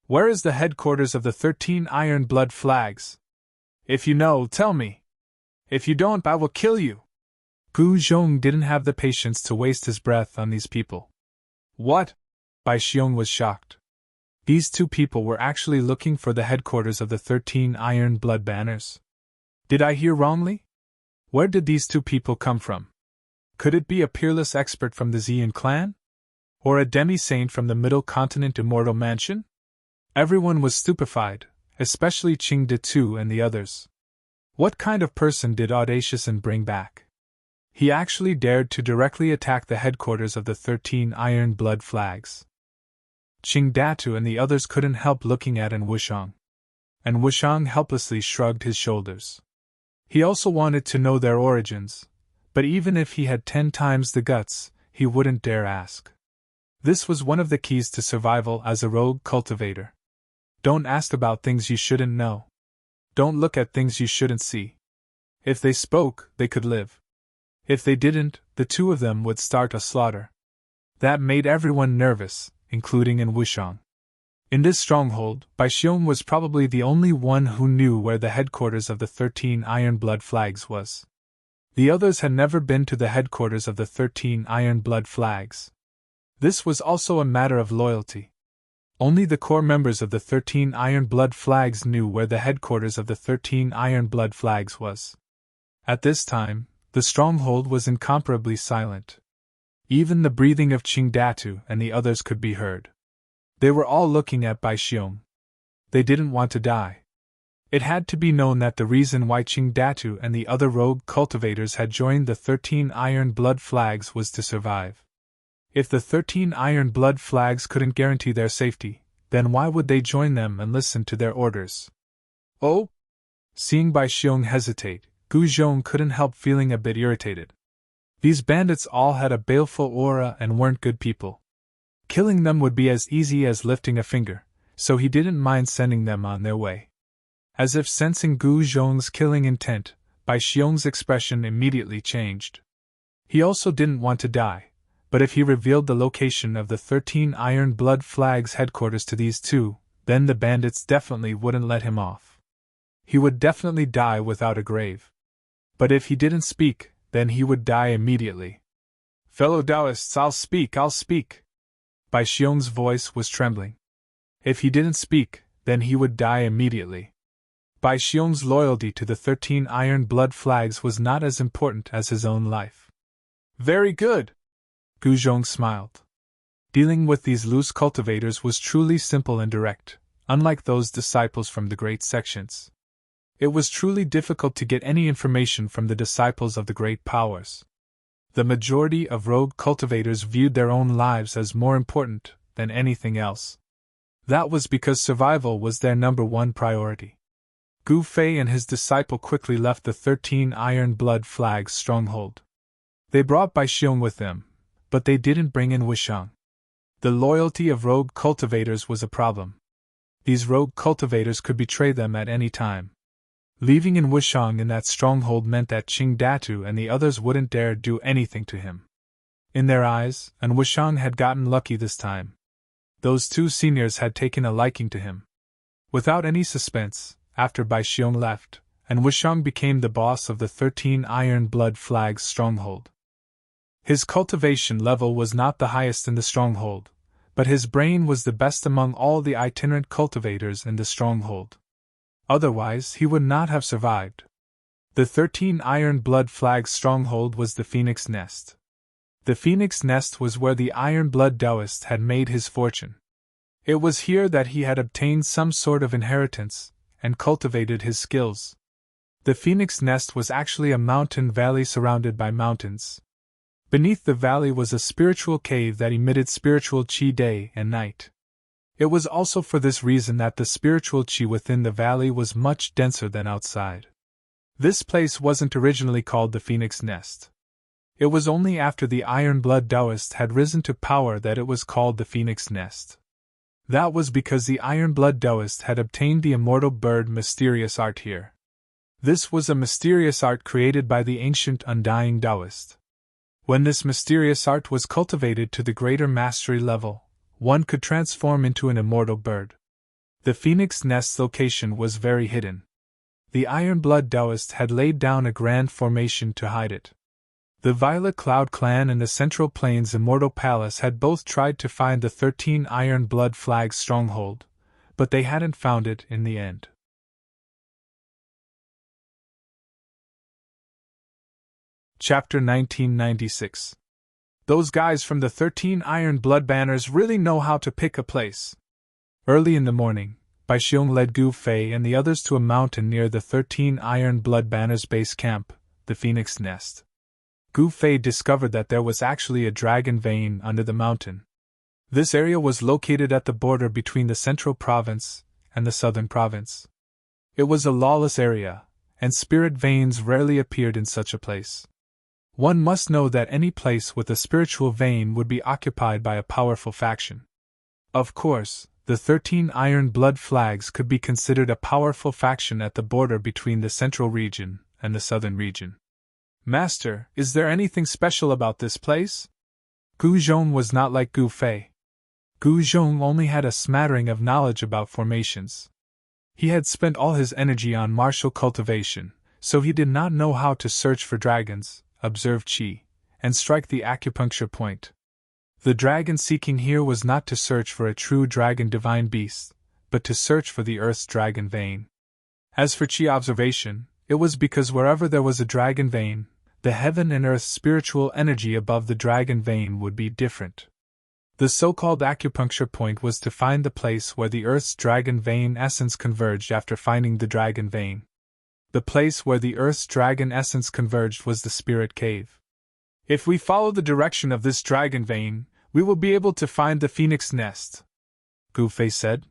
Where is the headquarters of the 13 Iron Blood Flags? If you know, tell me. If you don't, I will kill you. Gu Zhong didn't have the patience to waste his breath on these people. What? Bai Xiong was shocked. These two people were actually looking for the headquarters of the 13 Iron Blood Banners. Did I hear wrongly? Where did these two people come from? Could it be a peerless expert from the Xian clan? Or a demi-saint from the Middle Continent Immortal Mansion? Everyone was stupefied, especially Qing De Tu and the others. What kind of person did Audacious and bring back? He actually dared to directly attack the headquarters of the 13 Iron Blood Flags. Qing Datu and the others couldn't help looking at An Wushang. And Wushang helplessly shrugged his shoulders. He also wanted to know their origins, but even if he had 10 times the guts, he wouldn't dare ask. This was one of the keys to survival as a rogue cultivator. Don't ask about things you shouldn't know. Don't look at things you shouldn't see. If they spoke, they could live. If they didn't, the two of them would start a slaughter. That made everyone nervous, including An Wushang. In this stronghold, Bai Xiong was probably the only one who knew where the headquarters of the 13 Iron Blood Flags was. The others had never been to the headquarters of the 13 Iron Blood Flags. This was also a matter of loyalty. Only the core members of the 13 Iron Blood Flags knew where the headquarters of the 13 Iron Blood Flags was. At this time, the stronghold was incomparably silent. Even the breathing of Qing Datu and the others could be heard. They were all looking at Bai Xiong. They didn't want to die. It had to be known that the reason why Qing Datu and the other rogue cultivators had joined the 13 Iron Blood Flags was to survive. If the 13 Iron Blood Flags couldn't guarantee their safety, then why would they join them and listen to their orders? Oh? Seeing Bai Xiong hesitate, Gu Zhong couldn't help feeling a bit irritated. These bandits all had a baleful aura and weren't good people. Killing them would be as easy as lifting a finger, so he didn't mind sending them on their way. As if sensing Gu Zhong's killing intent, Bai Xiong's expression immediately changed. He also didn't want to die, but if he revealed the location of the 13 Iron Blood Flags headquarters to these two, then the bandits definitely wouldn't let him off. He would definitely die without a grave. But if he didn't speak, then he would die immediately. Fellow Taoists, I'll speak. Bai Xiong's voice was trembling. If he didn't speak, then he would die immediately. Bai Xiong's loyalty to the 13 Iron Blood Flags was not as important as his own life. Very good. Gu Zhong smiled. Dealing with these loose cultivators was truly simple and direct, unlike those disciples from the great sections. It was truly difficult to get any information from the disciples of the great powers. The majority of rogue cultivators viewed their own lives as more important than anything else. That was because survival was their number one priority. Gu Fei and his disciple quickly left the 13 Iron Blood Flags stronghold. They brought Bai Xiong with them, but they didn't bring in Wushang. The loyalty of rogue cultivators was a problem. These rogue cultivators could betray them at any time. Leaving in Wushang in that stronghold meant that Qing Datu and the others wouldn't dare do anything to him. In their eyes, and Wushang had gotten lucky this time. Those two seniors had taken a liking to him. Without any suspense, after Bai Xiong left, and Wushang became the boss of the 13 Iron Blood Flags stronghold. His cultivation level was not the highest in the stronghold, but his brain was the best among all the itinerant cultivators in the stronghold. Otherwise, he would not have survived. The 13 Iron Blood Flags stronghold was the Phoenix Nest. The Phoenix Nest was where the Iron Blood Taoist had made his fortune. It was here that he had obtained some sort of inheritance and cultivated his skills. The Phoenix Nest was actually a mountain valley surrounded by mountains. Beneath the valley was a spiritual cave that emitted spiritual qi day and night. It was also for this reason that the spiritual qi within the valley was much denser than outside. This place wasn't originally called the Phoenix Nest. It was only after the Iron Blood Taoist had risen to power that it was called the Phoenix Nest. That was because the Iron Blood Taoist had obtained the immortal bird mysterious art here. This was a mysterious art created by the ancient undying Taoist. When this mysterious art was cultivated to the greater mastery level, one could transform into an immortal bird. The Phoenix Nest's location was very hidden. The Iron Blood Taoist had laid down a grand formation to hide it. The Violet Cloud clan and the Central Plains Immortal Palace had both tried to find the 13 Iron Blood Flags stronghold, but they hadn't found it in the end. Chapter 1996. Those guys from the 13 Iron Blood Banners really know how to pick a place. Early in the morning, Bai Xiong led Gu Fei and the others to a mountain near the 13 Iron Blood Banners base camp, the Phoenix Nest. Gu Fei discovered that there was actually a dragon vein under the mountain. This area was located at the border between the Central Province and the Southern Province. It was a lawless area, and spirit veins rarely appeared in such a place. One must know that any place with a spiritual vein would be occupied by a powerful faction. Of course, the 13 Iron Blood Flags could be considered a powerful faction at the border between the Central Region and the Southern Region. Master, is there anything special about this place? Gu Zhong was not like Gu Fei. Gu Zhong only had a smattering of knowledge about formations. He had spent all his energy on martial cultivation, so he did not know how to search for dragons, observe qi, and strike the acupuncture point. The dragon seeking here was not to search for a true dragon divine beast, but to search for the earth's dragon vein. As for qi observation, it was because wherever there was a dragon vein, the heaven and earth's spiritual energy above the dragon vein would be different. The so-called acupuncture point was to find the place where the earth's dragon vein essence converged after finding the dragon vein. The place where the earth's dragon essence converged was the spirit cave. If we follow the direction of this dragon vein, we will be able to find the Phoenix Nest, Gu Fei said.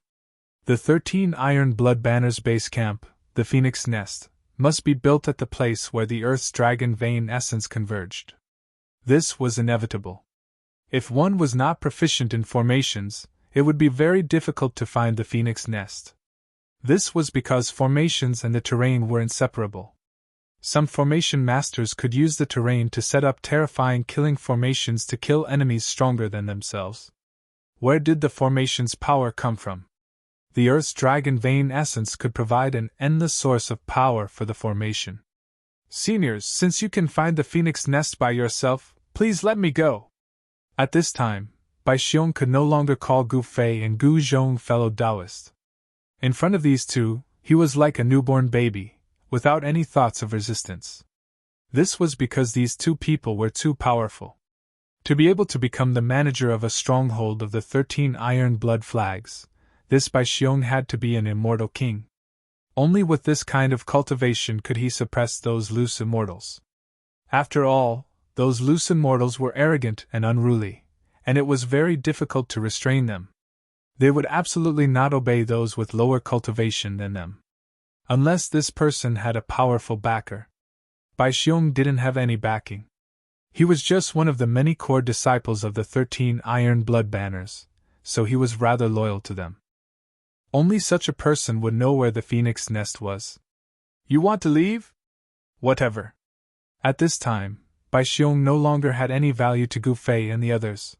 The 13 Iron Blood Banners base camp, the Phoenix Nest, must be built at the place where the earth's dragon vein essence converged. This was inevitable. If one was not proficient in formations, it would be very difficult to find the Phoenix Nest. This was because formations and the terrain were inseparable. Some formation masters could use the terrain to set up terrifying killing formations to kill enemies stronger than themselves. Where did the formation's power come from? The Earth's dragon vein essence could provide an endless source of power for the formation. Seniors, since you can find the Phoenix Nest by yourself, please let me go. At this time, Bai Xiong could no longer call Gu Fei and Gu Zhong fellow Taoist. In front of these two, he was like a newborn baby, without any thoughts of resistance. This was because these two people were too powerful. To be able to become the manager of a stronghold of the 13 Iron Blood Flags, this Bai Xiong had to be an immortal king. Only with this kind of cultivation could he suppress those loose immortals. After all, those loose immortals were arrogant and unruly, and it was very difficult to restrain them. They would absolutely not obey those with lower cultivation than them. Unless this person had a powerful backer. Bai Xiong didn't have any backing. He was just one of the many core disciples of the 13 Iron Blood Banners, so he was rather loyal to them. Only such a person would know where the Phoenix Nest was. You want to leave? Whatever. At this time, Bai Xiong no longer had any value to Gu Fei and the others.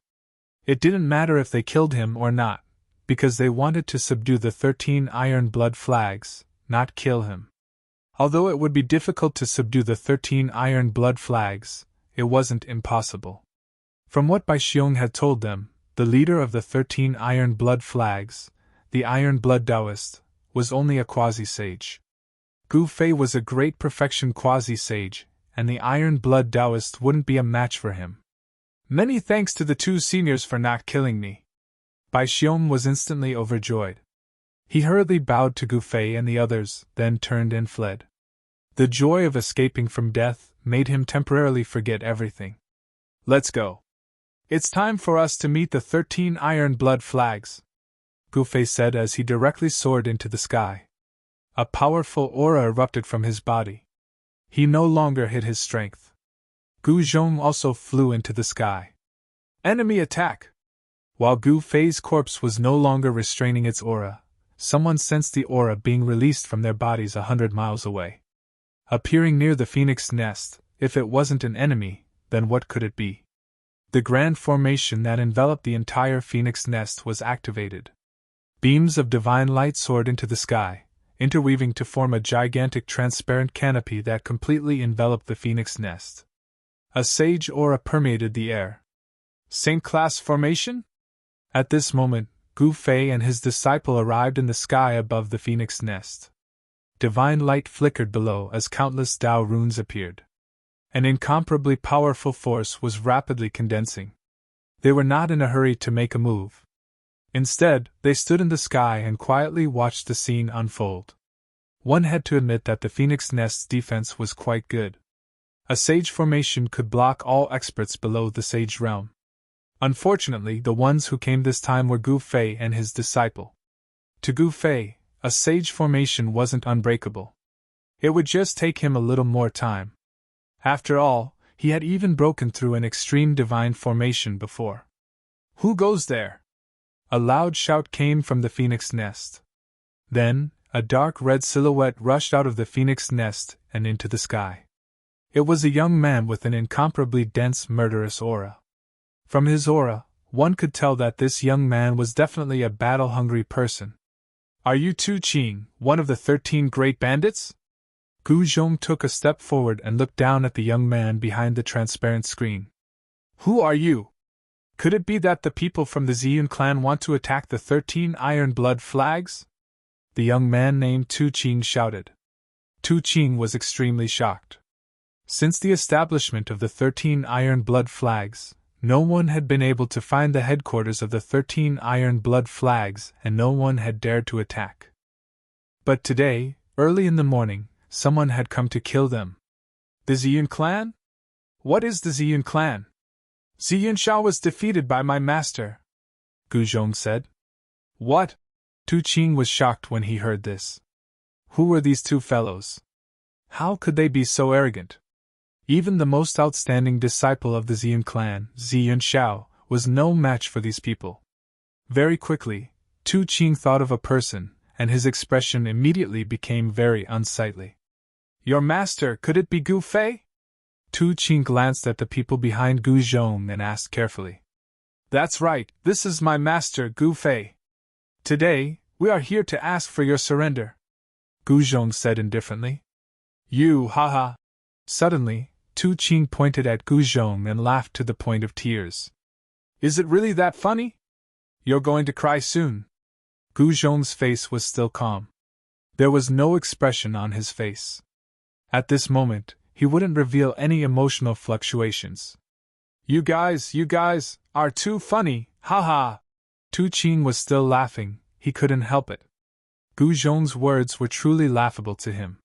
It didn't matter if they killed him or not, because they wanted to subdue the 13 iron blood flags, not kill him. Although it would be difficult to subdue the 13 iron blood flags, it wasn't impossible. From what Bai Xiong had told them, the leader of the 13 iron blood flags, the iron blood Taoist, was only a quasi-sage. Gu Fei was a great perfection quasi-sage, and the iron blood Taoist wouldn't be a match for him. Many thanks to the two seniors for not killing me. Bai Xiong was instantly overjoyed. He hurriedly bowed to Gu Fei and the others, then turned and fled. The joy of escaping from death made him temporarily forget everything. Let's go. It's time for us to meet the 13 iron blood flags, Gu Fei said as he directly soared into the sky. A powerful aura erupted from his body. He no longer hid his strength. Gu Zhong also flew into the sky. Enemy attack! While Gu Fei's corpse was no longer restraining its aura, someone sensed the aura being released from their bodies 100 miles away. Appearing near the phoenix nest, if it wasn't an enemy, then what could it be? The grand formation that enveloped the entire phoenix nest was activated. Beams of divine light soared into the sky, interweaving to form a gigantic transparent canopy that completely enveloped the phoenix nest. A sage aura permeated the air. Saint class formation? At this moment, Gu Fei and his disciple arrived in the sky above the phoenix nest. Divine light flickered below as countless Tao runes appeared. An incomparably powerful force was rapidly condensing. They were not in a hurry to make a move. Instead, they stood in the sky and quietly watched the scene unfold. One had to admit that the phoenix nest's defense was quite good. A sage formation could block all experts below the sage realm. Unfortunately, the ones who came this time were Gu Fei and his disciple. To Gu Fei, a sage formation wasn't unbreakable. It would just take him a little more time. After all, he had even broken through an extreme divine formation before. Who goes there? A loud shout came from the phoenix nest. Then, a dark red silhouette rushed out of the phoenix nest and into the sky. It was a young man with an incomparably dense murderous aura. From his aura, one could tell that this young man was definitely a battle-hungry person. Are you Tu Qing, one of the 13 great bandits? Gu Zhong took a step forward and looked down at the young man behind the transparent screen. Who are you? Could it be that the people from the Ziyun clan want to attack the 13 iron blood flags? The young man named Tu Qing shouted. Tu Qing was extremely shocked. Since the establishment of the 13 iron blood flags, no one had been able to find the headquarters of the 13 iron blood flags and no one had dared to attack. But today, early in the morning, someone had come to kill them. The Ziyun clan? What is the Ziyun clan? Ziyun Shao was defeated by my master, Gu Zhong said. What? Tu Qing was shocked when he heard this. Who were these two fellows? How could they be so arrogant? Even the most outstanding disciple of the Ziyun clan, Ziyun Shao, was no match for these people. Very quickly, Tu Qing thought of a person, and his expression immediately became very unsightly. Your master, could it be Gu Fei? Tu Qing glanced at the people behind Gu Zhong and asked carefully. That's right, this is my master Gu Fei. Today, we are here to ask for your surrender, Gu Zhong said indifferently. You, haha. Suddenly, Tu Qing pointed at Gu Zhong and laughed to the point of tears. Is it really that funny? You're going to cry soon. Gu Zhong's face was still calm. There was no expression on his face. At this moment, he wouldn't reveal any emotional fluctuations. You guys, are too funny, haha. Tu Qing was still laughing, he couldn't help it. Gu Zhong's words were truly laughable to him.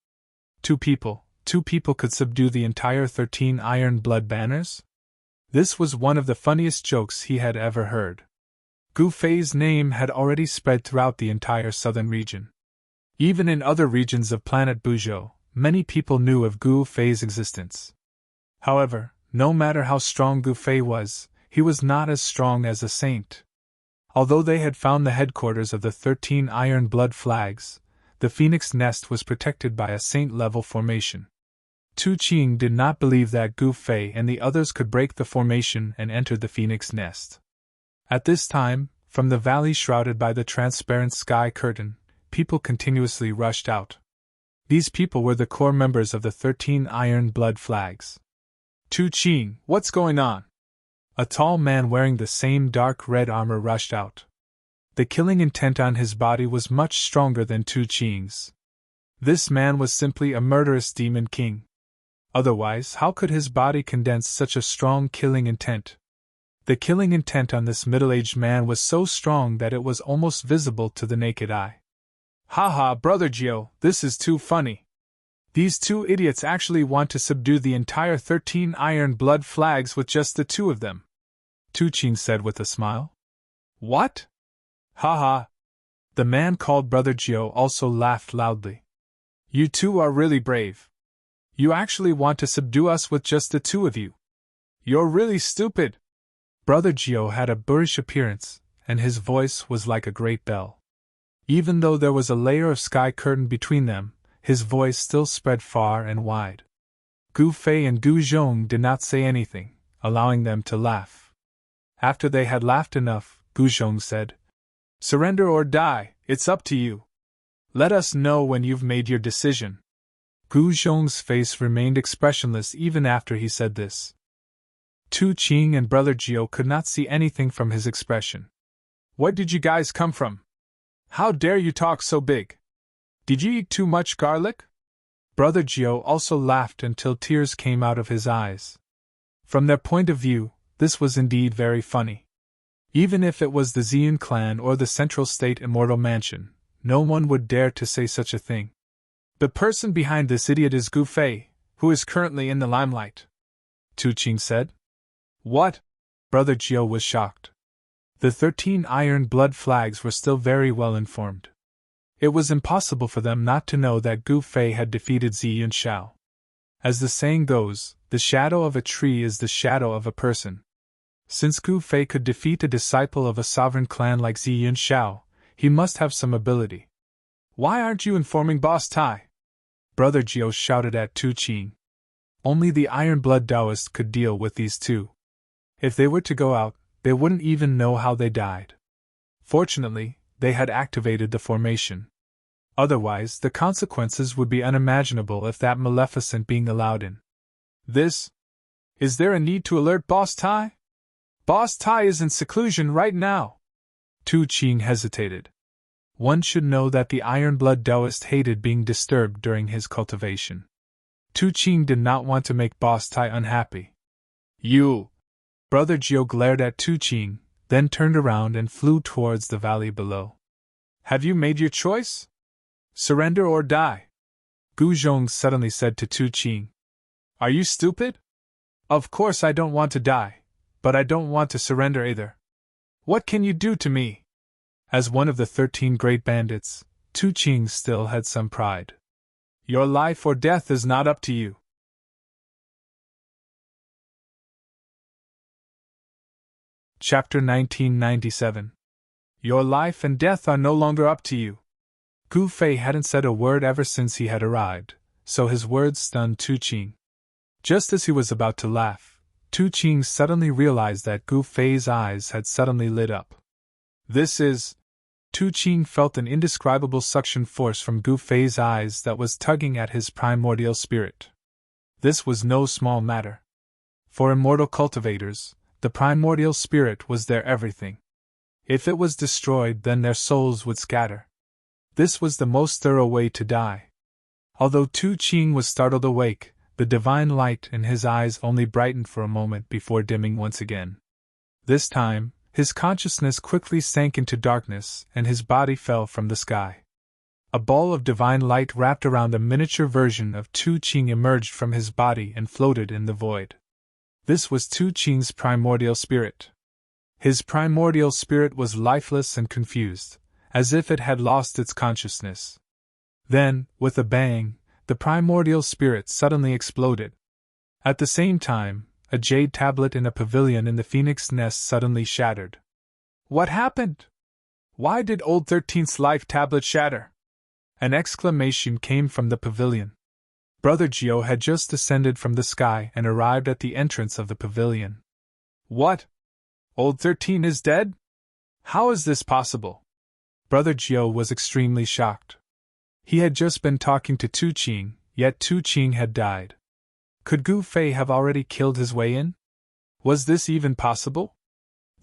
Two people could subdue the entire 13 iron blood banners? This was one of the funniest jokes he had ever heard. Gu Fei's name had already spread throughout the entire southern region. Even in other regions of planet Buzhou, many people knew of Gu Fei's existence. However, no matter how strong Gu Fei was, he was not as strong as a saint. Although they had found the headquarters of the 13 iron blood flags, The phoenix nest was protected by a saint-level formation. Tu Qing did not believe that Gu Fei and the others could break the formation and enter the phoenix nest. At this time, from the valley shrouded by the transparent sky curtain, people continuously rushed out. These people were the core members of the 13 Iron Blood Flags. Tu Qing, what's going on? A tall man wearing the same dark red armor rushed out. The killing intent on his body was much stronger than Tu Qing's. This man was simply a murderous demon king. Otherwise, how could his body condense such a strong killing intent? The killing intent on this middle-aged man was so strong that it was almost visible to the naked eye. Haha, Brother Gio, this is too funny. These two idiots actually want to subdue the entire 13 Iron Blood Flags with just the two of them, Tu Qing said with a smile. What? Haha. The man called Brother Gio also laughed loudly. You two are really brave. You actually want to subdue us with just the two of you. You're really stupid. Brother Gio had a boorish appearance, and his voice was like a great bell. Even though there was a layer of sky curtain between them, his voice still spread far and wide. Gu Fei and Gu Zhong did not say anything, allowing them to laugh. After they had laughed enough, Gu Zhong said, Surrender or die, it's up to you. Let us know when you've made your decision. Gu Zhong's face remained expressionless even after he said this. Tu Qing and Brother Gio could not see anything from his expression. Where did you guys come from? How dare you talk so big? Did you eat too much garlic? Brother Gio also laughed until tears came out of his eyes. From their point of view, this was indeed very funny. Even if it was the Xian clan or the Central State Immortal Mansion, no one would dare to say such a thing. The person behind this idiot is Gu Fei, who is currently in the limelight, Tu Qing said. What? Brother Gio was shocked. The 13 Iron Blood Flags were still very well informed. It was impossible for them not to know that Gu Fei had defeated Zi Yunxiao. As the saying goes, the shadow of a tree is the shadow of a person. Since Gu Fei could defeat a disciple of a sovereign clan like Zi Yunxiao, he must have some ability. Why aren't you informing Boss Tai? Brother Gio shouted at Tu Qing. Only the Iron Blood Taoists could deal with these two. If they were to go out, they wouldn't even know how they died. Fortunately, they had activated the formation. Otherwise, the consequences would be unimaginable if that maleficent being allowed in. Is there a need to alert Boss Tai? Boss Tai is in seclusion right now. Tu Qing hesitated. One should know that the Iron Blood Taoist hated being disturbed during his cultivation. Tu Qing did not want to make Boss Tai unhappy. You! Brother Gio glared at Tu Qing, then turned around and flew towards the valley below. Have you made your choice? Surrender or die? Gu Zhong suddenly said to Tu Qing. Are you stupid? Of course I don't want to die, but I don't want to surrender either. What can you do to me? As one of the 13 great bandits, Tu Qing still had some pride. Your life or death is not up to you. Chapter 1997. Your life and death are no longer up to you. Gu Fei hadn't said a word ever since he had arrived, so his words stunned Tu Qing. Just as he was about to laugh, Tu Qing suddenly realized that Gu Fei's eyes had suddenly lit up. Tu Qing felt an indescribable suction force from Gu Fei's eyes that was tugging at his primordial spirit. This was no small matter. For immortal cultivators, the primordial spirit was their everything. If it was destroyed, then their souls would scatter. This was the most thorough way to die. Although Tu Qing was startled awake, the divine light in his eyes only brightened for a moment before dimming once again. This time, his consciousness quickly sank into darkness and his body fell from the sky. A ball of divine light wrapped around a miniature version of Tu Qing emerged from his body and floated in the void. This was Tu Qing's primordial spirit. His primordial spirit was lifeless and confused, as if it had lost its consciousness. Then, with a bang, the primordial spirit suddenly exploded. At the same time, a jade tablet in a pavilion in the phoenix nest suddenly shattered. What happened? Why did old 13th's life tablet shatter? An exclamation came from the pavilion. Brother Gio had just descended from the sky and arrived at the entrance of the pavilion. What? Old 13 is dead? How is this possible? Brother Gio was extremely shocked. He had just been talking to Tu Qing, yet Tu Qing had died. Could Gu Fei have already killed his way in? Was this even possible?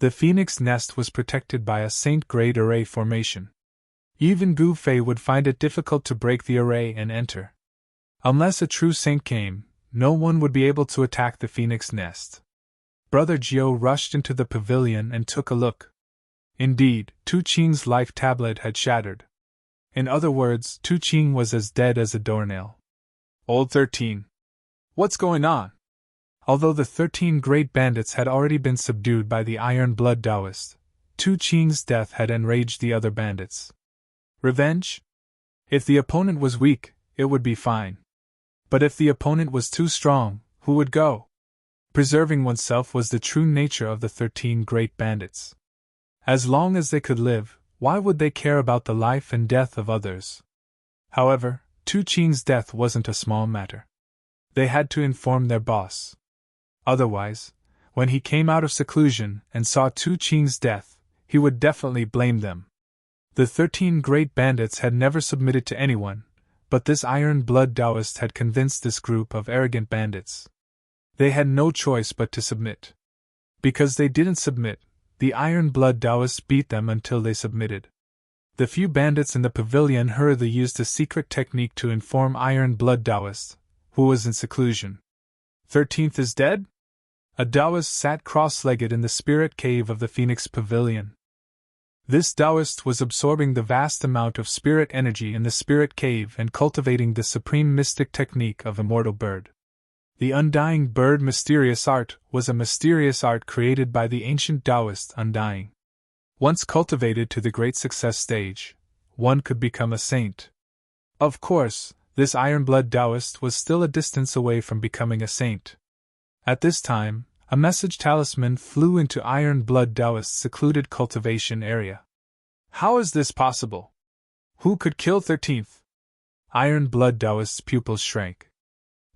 The phoenix nest was protected by a saint-grade array formation. Even Gu Fei would find it difficult to break the array and enter. Unless a true saint came, no one would be able to attack the phoenix nest. Brother Gio rushed into the pavilion and took a look. Indeed, Tu Qing's life tablet had shattered. In other words, Tu Qing was as dead as a doornail. Old 13. What's going on? Although the 13 great bandits had already been subdued by the Iron Blood Taoist, Tu Qing's death had enraged the other bandits. Revenge? If the opponent was weak, it would be fine. But if the opponent was too strong, who would go? Preserving oneself was the true nature of the 13 great bandits. As long as they could live, why would they care about the life and death of others? However, Tu Qing's death wasn't a small matter. They had to inform their boss. Otherwise, when he came out of seclusion and saw Tu Qing's death, he would definitely blame them. The 13 great bandits had never submitted to anyone, but this Iron Blood Taoist had convinced this group of arrogant bandits. They had no choice but to submit. Because they didn't submit, the Iron Blood Taoists beat them until they submitted. The few bandits in the pavilion hurriedly used a secret technique to inform Iron Blood Taoist, who was in seclusion. 13th is dead? A Taoist sat cross-legged in the spirit cave of the Phoenix Pavilion. This Taoist was absorbing the vast amount of spirit energy in the spirit cave and cultivating the supreme mystic technique of Immortal Bird. The Undying Bird Mysterious Art was a mysterious art created by the ancient Taoist Undying. Once cultivated to the great success stage, one could become a saint. Of course, this Iron Blood Taoist was still a distance away from becoming a saint. At this time, a message talisman flew into Iron Blood Taoist's secluded cultivation area. How is this possible? Who could kill 13th? Iron Blood Taoist's pupils shrank.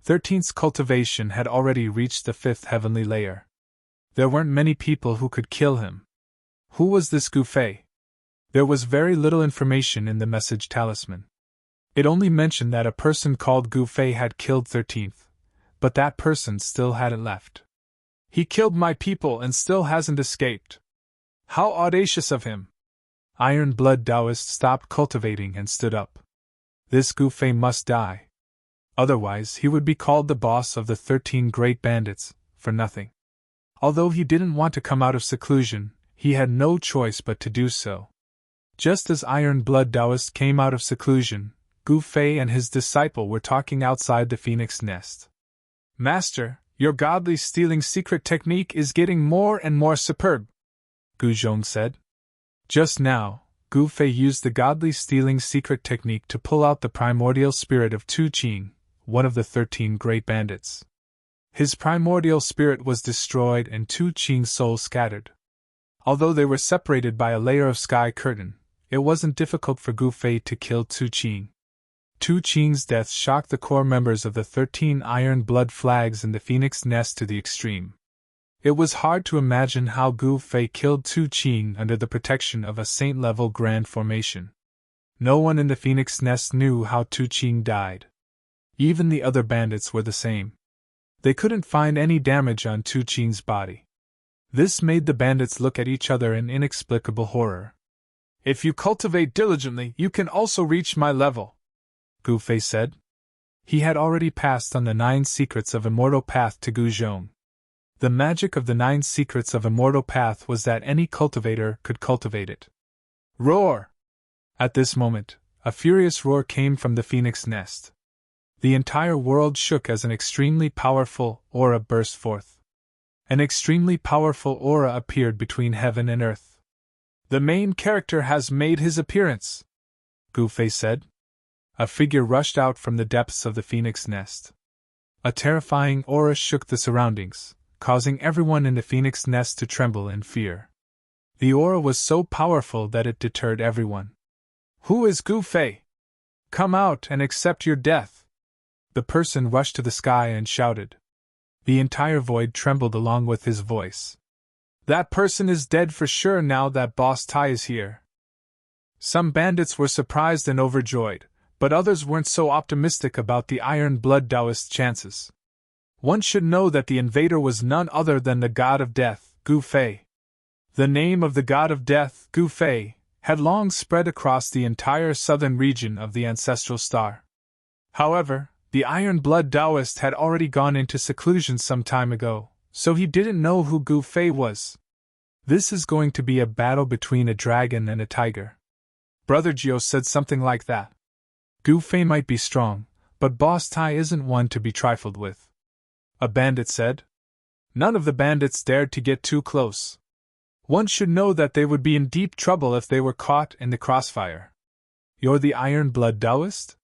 13th's cultivation had already reached the 5th heavenly layer. There weren't many people who could kill him. Who was this Gu Fei? There was very little information in the message talisman. It only mentioned that a person called Gu Fei had killed 13th, but that person still hadn't left. He killed my people and still hasn't escaped. How audacious of him! Iron Blood Taoist stopped cultivating and stood up. This Gu Fei must die. Otherwise, he would be called the boss of the 13 great bandits, for nothing. Although he didn't want to come out of seclusion, he had no choice but to do so. Just as Iron Blood Taoist came out of seclusion, Gu Fei and his disciple were talking outside the phoenix nest. Master, your godly stealing secret technique is getting more and more superb, Gu Zhong said. Just now, Gu Fei used the godly stealing secret technique to pull out the primordial spirit of Tu Qing, one of the 13 great bandits. His primordial spirit was destroyed and Tu Qing's soul scattered. Although they were separated by a layer of sky curtain, it wasn't difficult for Gu Fei to kill Tu Qing. Tu Qing's death shocked the core members of the 13 Iron Blood Flags in the Phoenix Nest to the extreme. It was hard to imagine how Gu Fei killed Tu Qing under the protection of a saint-level grand formation. No one in the Phoenix Nest knew how Tu Qing died. Even the other bandits were the same. They couldn't find any damage on Tu Qing's body. This made the bandits look at each other in inexplicable horror. If you cultivate diligently, you can also reach my level, Gu Fei said. He had already passed on the 9 secrets of Immortal Path to Gu Zhong. The magic of the 9 secrets of Immortal Path was that any cultivator could cultivate it. Roar! At this moment, a furious roar came from the Phoenix Nest. The entire world shook as an extremely powerful aura burst forth. An extremely powerful aura appeared between heaven and earth. The main character has made his appearance, Gu Fei said. A figure rushed out from the depths of the Phoenix Nest. A terrifying aura shook the surroundings, causing everyone in the Phoenix Nest to tremble in fear. The aura was so powerful that it deterred everyone. Who is Gu Fei? Come out and accept your death! The person rushed to the sky and shouted. The entire void trembled along with his voice. That person is dead for sure now that Boss Tai is here. Some bandits were surprised and overjoyed, but others weren't so optimistic about the Iron Blood Taoist's chances. One should know that the invader was none other than the god of death, Gu Fei. The name of the god of death, Gu Fei, had long spread across the entire southern region of the ancestral star. However, the Iron Blood Taoist had already gone into seclusion some time ago, so he didn't know who Gu Fei was. This is going to be a battle between a dragon and a tiger. Brother Gio said something like that. Gu Fei might be strong, but Boss Tai isn't one to be trifled with. A bandit said. None of the bandits dared to get too close. One should know that they would be in deep trouble if they were caught in the crossfire. You're the Iron Blood Taoist?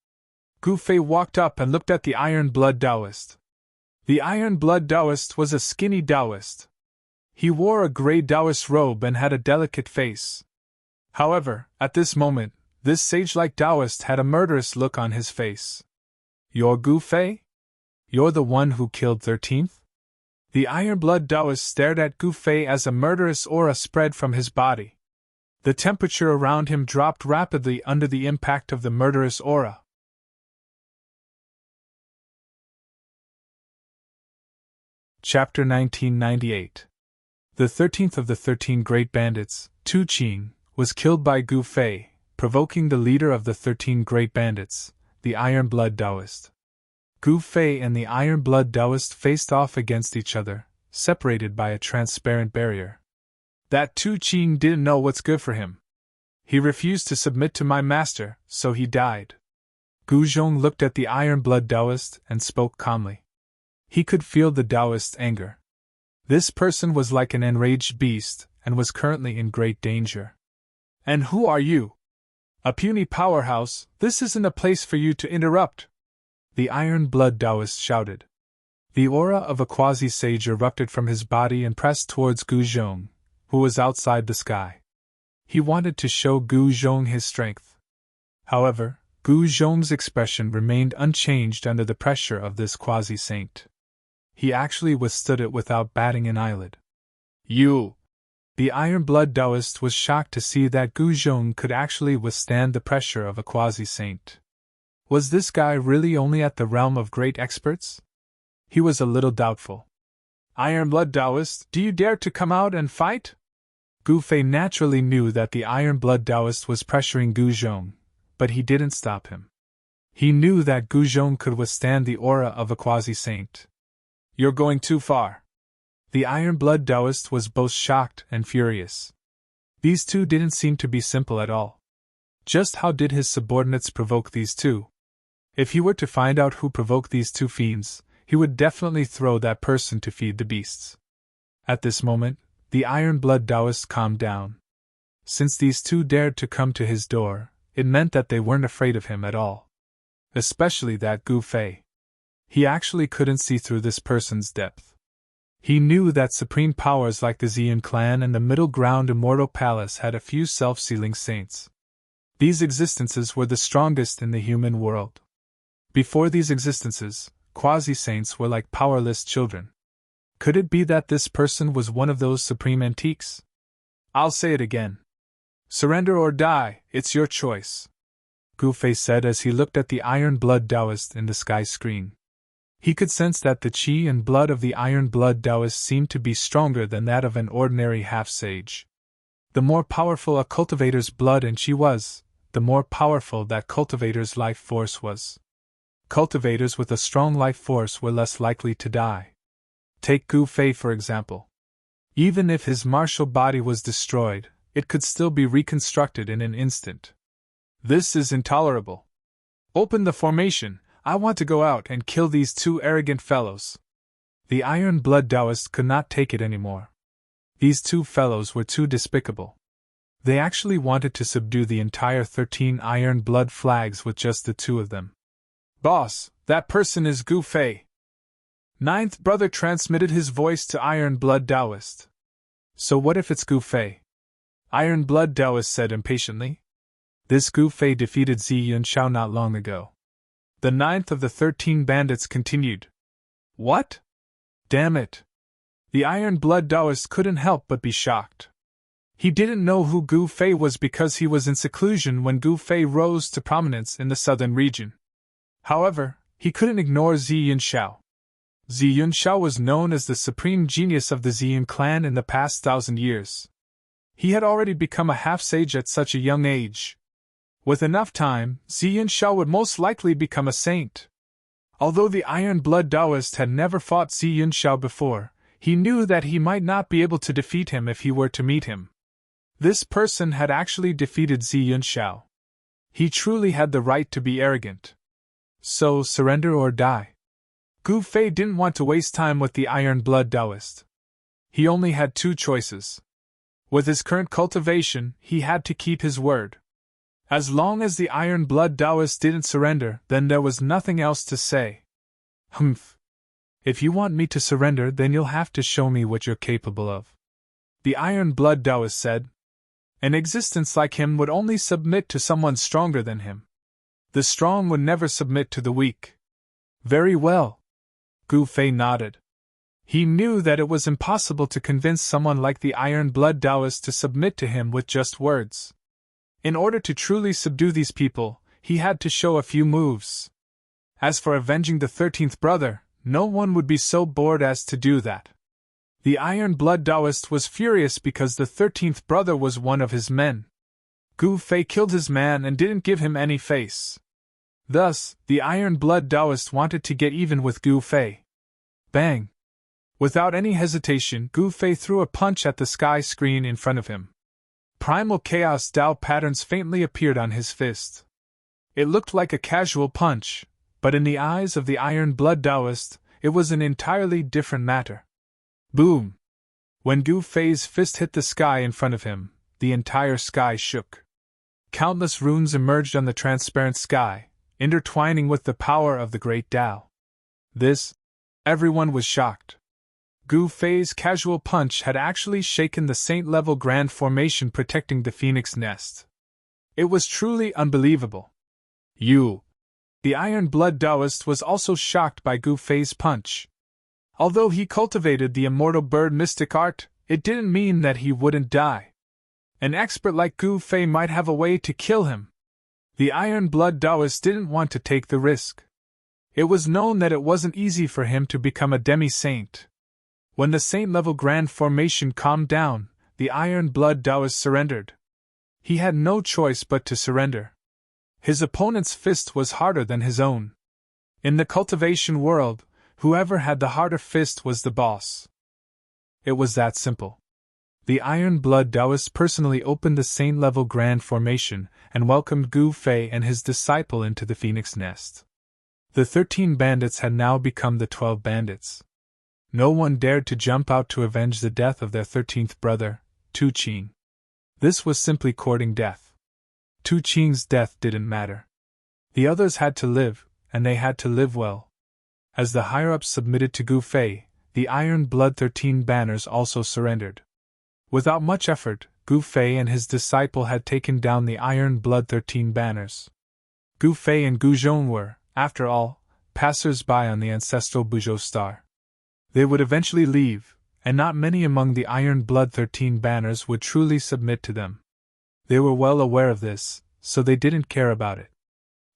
Gu Fei walked up and looked at the Iron Blood Taoist. The Iron Blood Taoist was a skinny Taoist. He wore a gray Taoist robe and had a delicate face. However, at this moment, this sage-like Taoist had a murderous look on his face. You're Gu Fei? You're the one who killed 13th? The Iron Blood Taoist stared at Gu Fei as a murderous aura spread from his body. The temperature around him dropped rapidly under the impact of the murderous aura. Chapter 1998. The 13th of the 13 Great Bandits, Tu Qing, was killed by Gu Fei, provoking the leader of the 13 Great Bandits, the Iron Blood Taoist. Gu Fei and the Iron Blood Taoist faced off against each other, separated by a transparent barrier. That Tu Qing didn't know what's good for him. He refused to submit to my master, so he died. Gu Zhong looked at the Iron Blood Taoist and spoke calmly. He could feel the Taoist's anger. This person was like an enraged beast, and was currently in great danger. And who are you? A puny powerhouse, this isn't a place for you to interrupt. The Iron Blood Taoist shouted. The aura of a quasi-sage erupted from his body and pressed towards Gu Zhong, who was outside the sky. He wanted to show Gu Zhong his strength. However, Gu Zhong's expression remained unchanged under the pressure of this quasi-saint. He actually withstood it without batting an eyelid. You! The Iron Blood Taoist was shocked to see that Gu Zhong could actually withstand the pressure of a quasi-saint. Was this guy really only at the realm of great experts? He was a little doubtful. Iron Blood Taoist, do you dare to come out and fight? Gu Fei naturally knew that the Iron Blood Taoist was pressuring Gu Zhong, but he didn't stop him. He knew that Gu Zhong could withstand the aura of a quasi-saint. You're going too far. The Iron Blood Taoist was both shocked and furious. These two didn't seem to be simple at all. Just how did his subordinates provoke these two? If he were to find out who provoked these two fiends, he would definitely throw that person to feed the beasts. At this moment, the Iron Blood Taoist calmed down. Since these two dared to come to his door, it meant that they weren't afraid of him at all. Especially that Gu Fei. He actually couldn't see through this person's depth. He knew that supreme powers like the Xian clan and the Middle Ground Immortal Palace had a few self-sealing saints. These existences were the strongest in the human world. Before these existences, quasi-saints were like powerless children. Could it be that this person was one of those supreme antiques? I'll say it again. Surrender or die, it's your choice. Gu Fei said as he looked at the Iron Blood Taoist in the sky screen. He could sense that the qi and blood of the Iron Blood Taoist seemed to be stronger than that of an ordinary half-sage. The more powerful a cultivator's blood and qi was, the more powerful that cultivator's life force was. Cultivators with a strong life force were less likely to die. Take Gu Fei for example. Even if his martial body was destroyed, it could still be reconstructed in an instant. This is intolerable. Open the formation, I want to go out and kill these two arrogant fellows. The Iron Blood Taoist could not take it anymore. These two fellows were too despicable. They actually wanted to subdue the entire 13 Iron Blood flags with just the two of them. Boss, that person is Gu Fei. Ninth brother transmitted his voice to Iron Blood Taoist. So what if it's Gu Fei? Iron Blood Taoist said impatiently. This Gu Fei defeated Zi Yunxiao not long ago. The 9th of the 13 bandits continued. What? Damn it! The Iron Blood Taoist couldn't help but be shocked. He didn't know who Gu Fei was because he was in seclusion when Gu Fei rose to prominence in the southern region. However, he couldn't ignore Zi Yunxiao. Zi Yunxiao was known as the supreme genius of the Ziyan clan in the past 1,000 years. He had already become a half-sage at such a young age. With enough time, Zi Yunxiao would most likely become a saint. Although the Iron Blood Taoist had never fought Zi Yunxiao before, he knew that he might not be able to defeat him if he were to meet him. This person had actually defeated Zi Yunxiao. He truly had the right to be arrogant. So, surrender or die. Gu Fei didn't want to waste time with the Iron Blood Taoist. He only had two choices. With his current cultivation, he had to keep his word. As long as the Iron Blood Taoist didn't surrender, then there was nothing else to say. Humph. If you want me to surrender, then you'll have to show me what you're capable of. The Iron Blood Taoist said. An existence like him would only submit to someone stronger than him. The strong would never submit to the weak. Very well. Gu Fei nodded. He knew that it was impossible to convince someone like the Iron Blood Taoist to submit to him with just words. In order to truly subdue these people, he had to show a few moves. As for avenging the 13th brother, no one would be so bored as to do that. The Iron Blood Taoist was furious because the 13th brother was one of his men. Gu Fei killed his man and didn't give him any face. Thus, the Iron Blood Taoist wanted to get even with Gu Fei. Bang! Without any hesitation, Gu Fei threw a punch at the sky screen in front of him. Primal Chaos Tao patterns faintly appeared on his fist. It looked like a casual punch, but in the eyes of the Iron Blood Taoist, it was an entirely different matter. Boom! When Gu Fei's fist hit the sky in front of him, the entire sky shook. Countless runes emerged on the transparent sky, intertwining with the power of the Great Tao. Everyone was shocked. Gu Fei's casual punch had actually shaken the saint-level grand formation protecting the phoenix nest. It was truly unbelievable. The Iron Blood Taoist was also shocked by Gu Fei's punch. Although he cultivated the immortal bird mystic art, it didn't mean that he wouldn't die. An expert like Gu Fei might have a way to kill him. The Iron Blood Taoist didn't want to take the risk. It was known that it wasn't easy for him to become a demi-saint. When the saint-level grand formation calmed down, the Iron Blood Taoist surrendered. He had no choice but to surrender. His opponent's fist was harder than his own. In the cultivation world, whoever had the harder fist was the boss. It was that simple. The Iron Blood Taoist personally opened the saint-level grand formation and welcomed Gu Fei and his disciple into the phoenix nest. The 13 bandits had now become the 12 bandits. No one dared to jump out to avenge the death of their 13th brother, Tu Qing. This was simply courting death. Tu Qing's death didn't matter. The others had to live, and they had to live well. As the higher-ups submitted to Gu Fei, the Iron Blood 13 banners also surrendered. Without much effort, Gu Fei and his disciple had taken down the Iron Blood 13 banners. Gu Fei and Gu Zhong were, after all, passers-by on the ancestral Buzhou star. They would eventually leave, and not many among the Iron Blood 13 banners would truly submit to them. They were well aware of this, so they didn't care about it.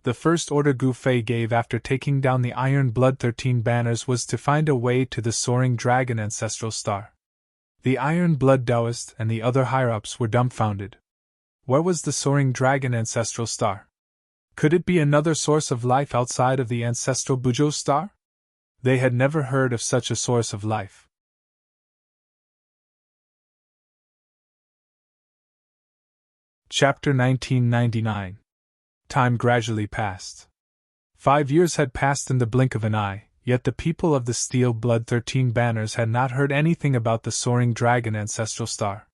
The first order Gu Fei gave after taking down the Iron Blood 13 banners was to find a way to the Soaring Dragon ancestral star. The Iron Blood Taoist and the other higher-ups were dumbfounded. Where was the Soaring Dragon ancestral star? Could it be another source of life outside of the ancestral Buzhou star? They had never heard of such a source of life. Chapter 1999. Time gradually passed. 5 years had passed in the blink of an eye, yet the people of the Steel Blood 13 banners had not heard anything about the Soaring Dragon ancestral star.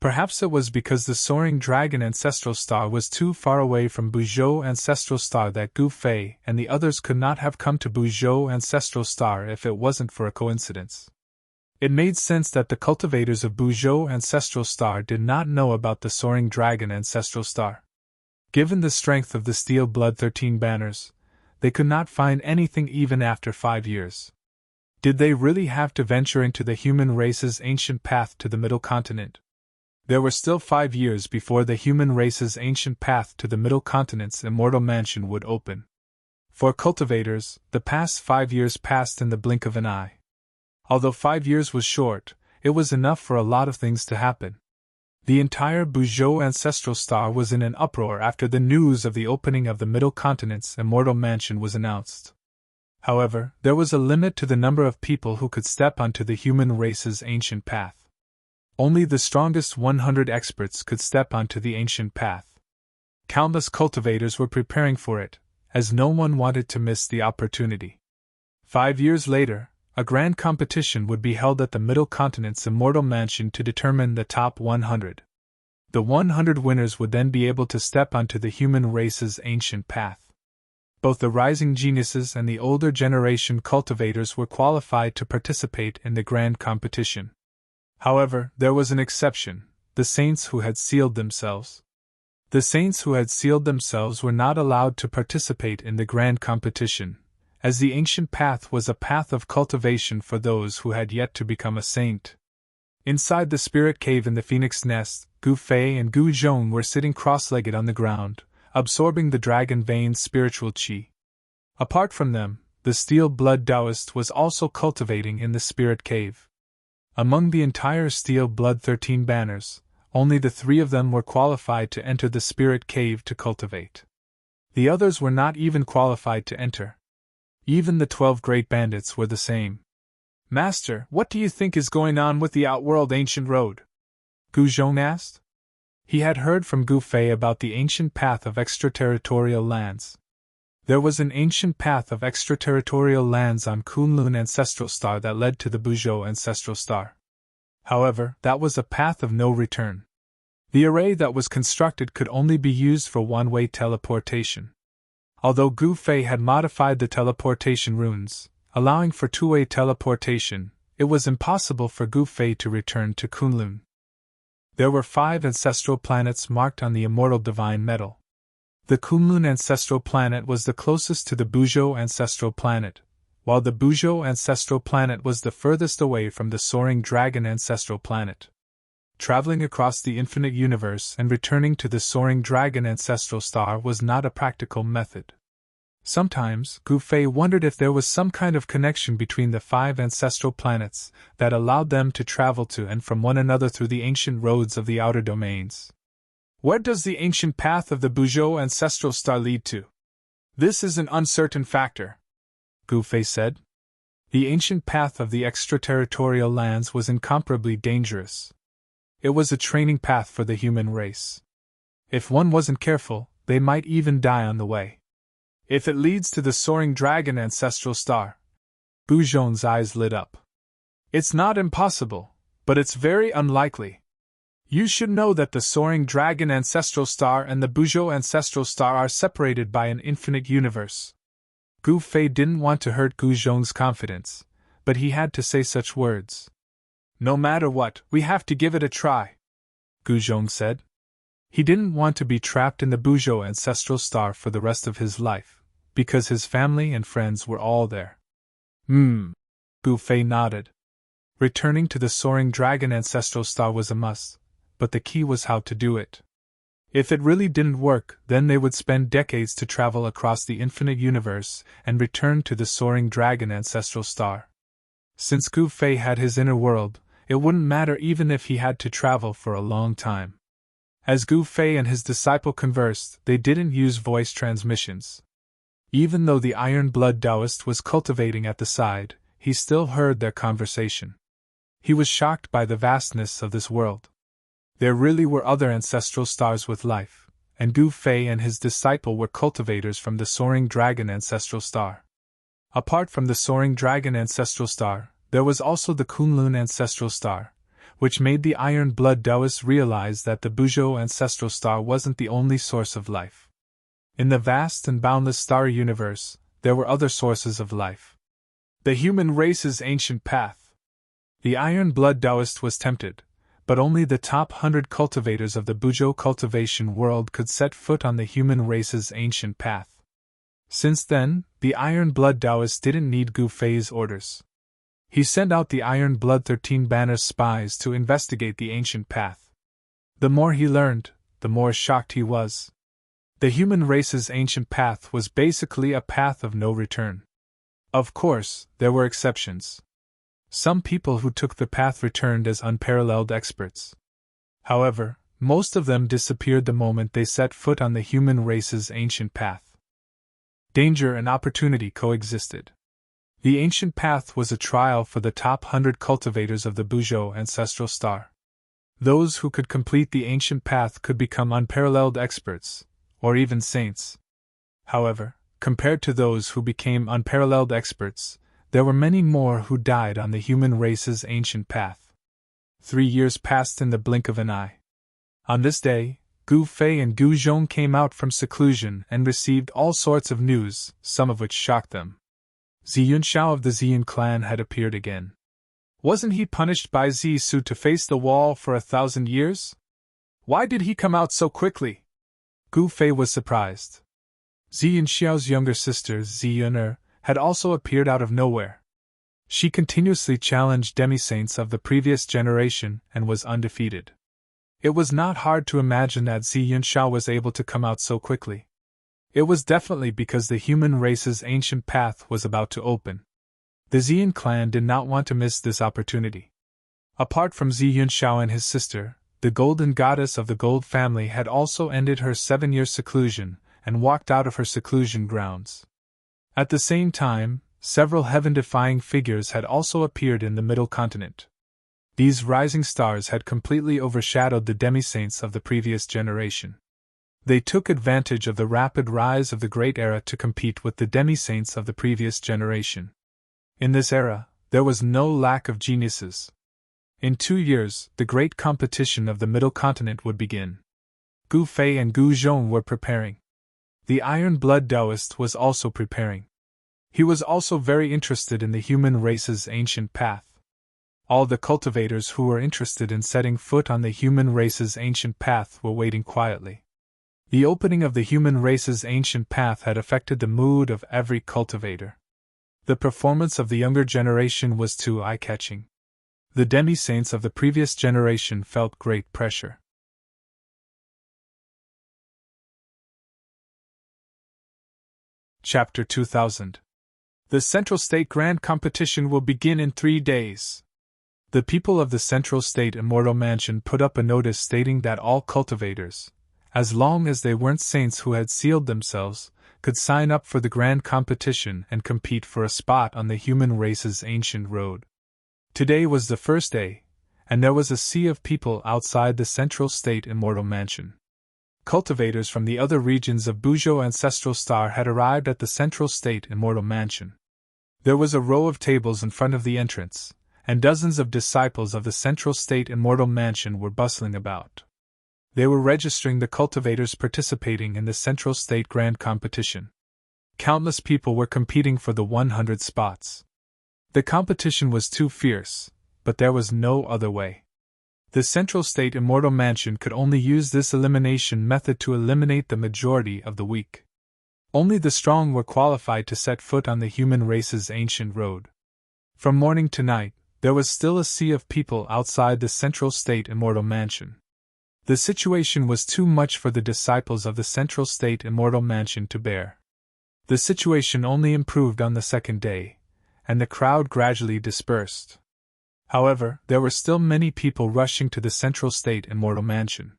Perhaps it was because the Soaring Dragon ancestral star was too far away from Buzhou ancestral star that Gu Fei and the others could not have come to Buzhou ancestral star if it wasn't for a coincidence. It made sense that the cultivators of Buzhou ancestral star did not know about the Soaring Dragon ancestral star. Given the strength of the steel blood 13 banners, they could not find anything even after 5 years. Did they really have to venture into the human race's ancient path to the Middle Continent? There were still 5 years before the human race's ancient path to the Middle Continent's immortal mansion would open. For cultivators, the past 5 years passed in the blink of an eye. Although 5 years was short, it was enough for a lot of things to happen. The entire Buzhou ancestral star was in an uproar after the news of the opening of the Middle Continent's immortal mansion was announced. However, there was a limit to the number of people who could step onto the human race's ancient path. Only the strongest 100 experts could step onto the ancient path. Countless cultivators were preparing for it, as no one wanted to miss the opportunity. 5 years later, a grand competition would be held at the Middle Continent's immortal mansion to determine the top 100. The 100 winners would then be able to step onto the human race's ancient path. Both the rising geniuses and the older generation cultivators were qualified to participate in the grand competition. However, there was an exception: the saints who had sealed themselves. The saints who had sealed themselves were not allowed to participate in the grand competition, as the ancient path was a path of cultivation for those who had yet to become a saint. Inside the spirit cave in the phoenix nest, Gu Fei and Gu Zhong were sitting cross-legged on the ground, absorbing the dragon vein's spiritual qi. Apart from them, the steel blood Taoist was also cultivating in the spirit cave. Among the entire steel blood 13 banners, only the 3 of them were qualified to enter the spirit cave to cultivate. The others were not even qualified to enter. Even the 12 great bandits were the same. "Master, what do you think is going on with the Outworld Ancient Road?" Gu Zhong asked. He had heard from Gu Fei about the ancient path of extraterritorial lands. There was an ancient path of extraterritorial lands on Kunlun Ancestral Star that led to the Buzhou Ancestral Star. However, that was a path of no return. The array that was constructed could only be used for one-way teleportation. Although Gu Fei had modified the teleportation runes, allowing for two-way teleportation, it was impossible for Gu Fei to return to Kunlun. There were 5 ancestral planets marked on the immortal divine metal. The Kunlun ancestral planet was the closest to the Buzhou ancestral planet, while the Buzhou ancestral planet was the furthest away from the soaring dragon ancestral planet. Traveling across the infinite universe and returning to the soaring dragon ancestral star was not a practical method. Sometimes, Gu Fei wondered if there was some kind of connection between the 5 ancestral planets that allowed them to travel to and from one another through the ancient roads of the outer domains. Where does the ancient path of the Buzhou ancestral star lead to? This is an uncertain factor, Gu Fei said. The ancient path of the extraterritorial lands was incomparably dangerous. It was a training path for the human race. If one wasn't careful, they might even die on the way. If it leads to the soaring dragon ancestral star, Gu Zhong's eyes lit up. It's not impossible, but it's very unlikely. You should know that the soaring dragon ancestral star and the Buzhou ancestral star are separated by an infinite universe. Gu Fei didn't want to hurt Gu Zhong's confidence, but he had to say such words. No matter what, we have to give it a try, Gu Zhong said. He didn't want to be trapped in the Buzhou ancestral star for the rest of his life, because his family and friends were all there. Gu Fei nodded. Returning to the soaring dragon ancestral star was a must, but the key was how to do it. If it really didn't work, then they would spend decades to travel across the infinite universe and return to the soaring dragon ancestral star. Since Gu Fei had his inner world, it wouldn't matter even if he had to travel for a long time. As Gu Fei and his disciple conversed, they didn't use voice transmissions. Even though the Iron Blood Taoist was cultivating at the side, he still heard their conversation. He was shocked by the vastness of this world. There really were other ancestral stars with life, and Gu Fei and his disciple were cultivators from the soaring dragon ancestral star. Apart from the soaring dragon ancestral star, there was also the Kunlun ancestral star, which made the Iron Blood Taoists realize that the Buzhou ancestral star wasn't the only source of life. In the vast and boundless starry universe, there were other sources of life. The human race's ancient path. The Iron Blood Taoist was tempted, but only the top 100 cultivators of the Buzhou cultivation world could set foot on the human race's ancient path. Since then, the Iron Blood Taoist didn't need Gu Fei's orders. He sent out the Iron Blood 13 Banner spies to investigate the ancient path. The more he learned, the more shocked he was. The human race's ancient path was basically a path of no return. Of course, there were exceptions. Some people who took the path returned as unparalleled experts. However, most of them disappeared the moment they set foot on the human race's ancient path. Danger and opportunity coexisted. The ancient path was a trial for the top 100 cultivators of the Buzhou ancestral star. Those who could complete the ancient path could become unparalleled experts, or even saints. However, compared to those who became unparalleled experts, there were many more who died on the human race's ancient path. 3 years passed in the blink of an eye. On this day, Gu Fei and Gu Zhong came out from seclusion and received all sorts of news, some of which shocked them. Zi Yunxiao of the Ziyan clan had appeared again. Wasn't he punished by Zi Su to face the wall for 1,000 years? Why did he come out so quickly? Gu Fei was surprised. Zi Yunxiao's younger sister, Zi Yuner, had also appeared out of nowhere. She continuously challenged demi-saints of the previous generation and was undefeated. It was not hard to imagine that Zi Yunxiao was able to come out so quickly. It was definitely because the human race's ancient path was about to open. The Ziyan clan did not want to miss this opportunity. Apart from Zi Yunxiao and his sister, the Golden Goddess of the Gold family had also ended her 7-year seclusion and walked out of her seclusion grounds. At the same time, several heaven-defying figures had also appeared in the Middle Continent. These rising stars had completely overshadowed the demi-saints of the previous generation. They took advantage of the rapid rise of the Great Era to compete with the demi-saints of the previous generation. In this era, there was no lack of geniuses. In 2 years, the great competition of the Middle Continent would begin. Gu Fei and Gu Zhong were preparing. The Iron Blood Taoist was also preparing. He was also very interested in the human race's ancient path. All the cultivators who were interested in setting foot on the human race's ancient path were waiting quietly. The opening of the human race's ancient path had affected the mood of every cultivator. The performance of the younger generation was too eye-catching. The demi-saints of the previous generation felt great pressure. Chapter 2000. The Central State Grand Competition will begin in 3 days. The people of the Central State Immortal Mansion put up a notice stating that all cultivators, as long as they weren't saints who had sealed themselves, could sign up for the grand competition and compete for a spot on the human race's ancient road. Today was the first day, and there was a sea of people outside the Central State Immortal Mansion. Cultivators from the other regions of Buzhou Ancestral Star had arrived at the Central State Immortal Mansion. There was a row of tables in front of the entrance, and dozens of disciples of the Central State Immortal Mansion were bustling about. They were registering the cultivators participating in the Central State Grand Competition. Countless people were competing for the 100 spots. The competition was too fierce, but there was no other way. The Central State Immortal Mansion could only use this elimination method to eliminate the majority of the weak. Only the strong were qualified to set foot on the human race's ancient road. From morning to night, there was still a sea of people outside the Central State Immortal Mansion. The situation was too much for the disciples of the Central State Immortal Mansion to bear. The situation only improved on the second day, and the crowd gradually dispersed. However, there were still many people rushing to the Central State Immortal Mansion.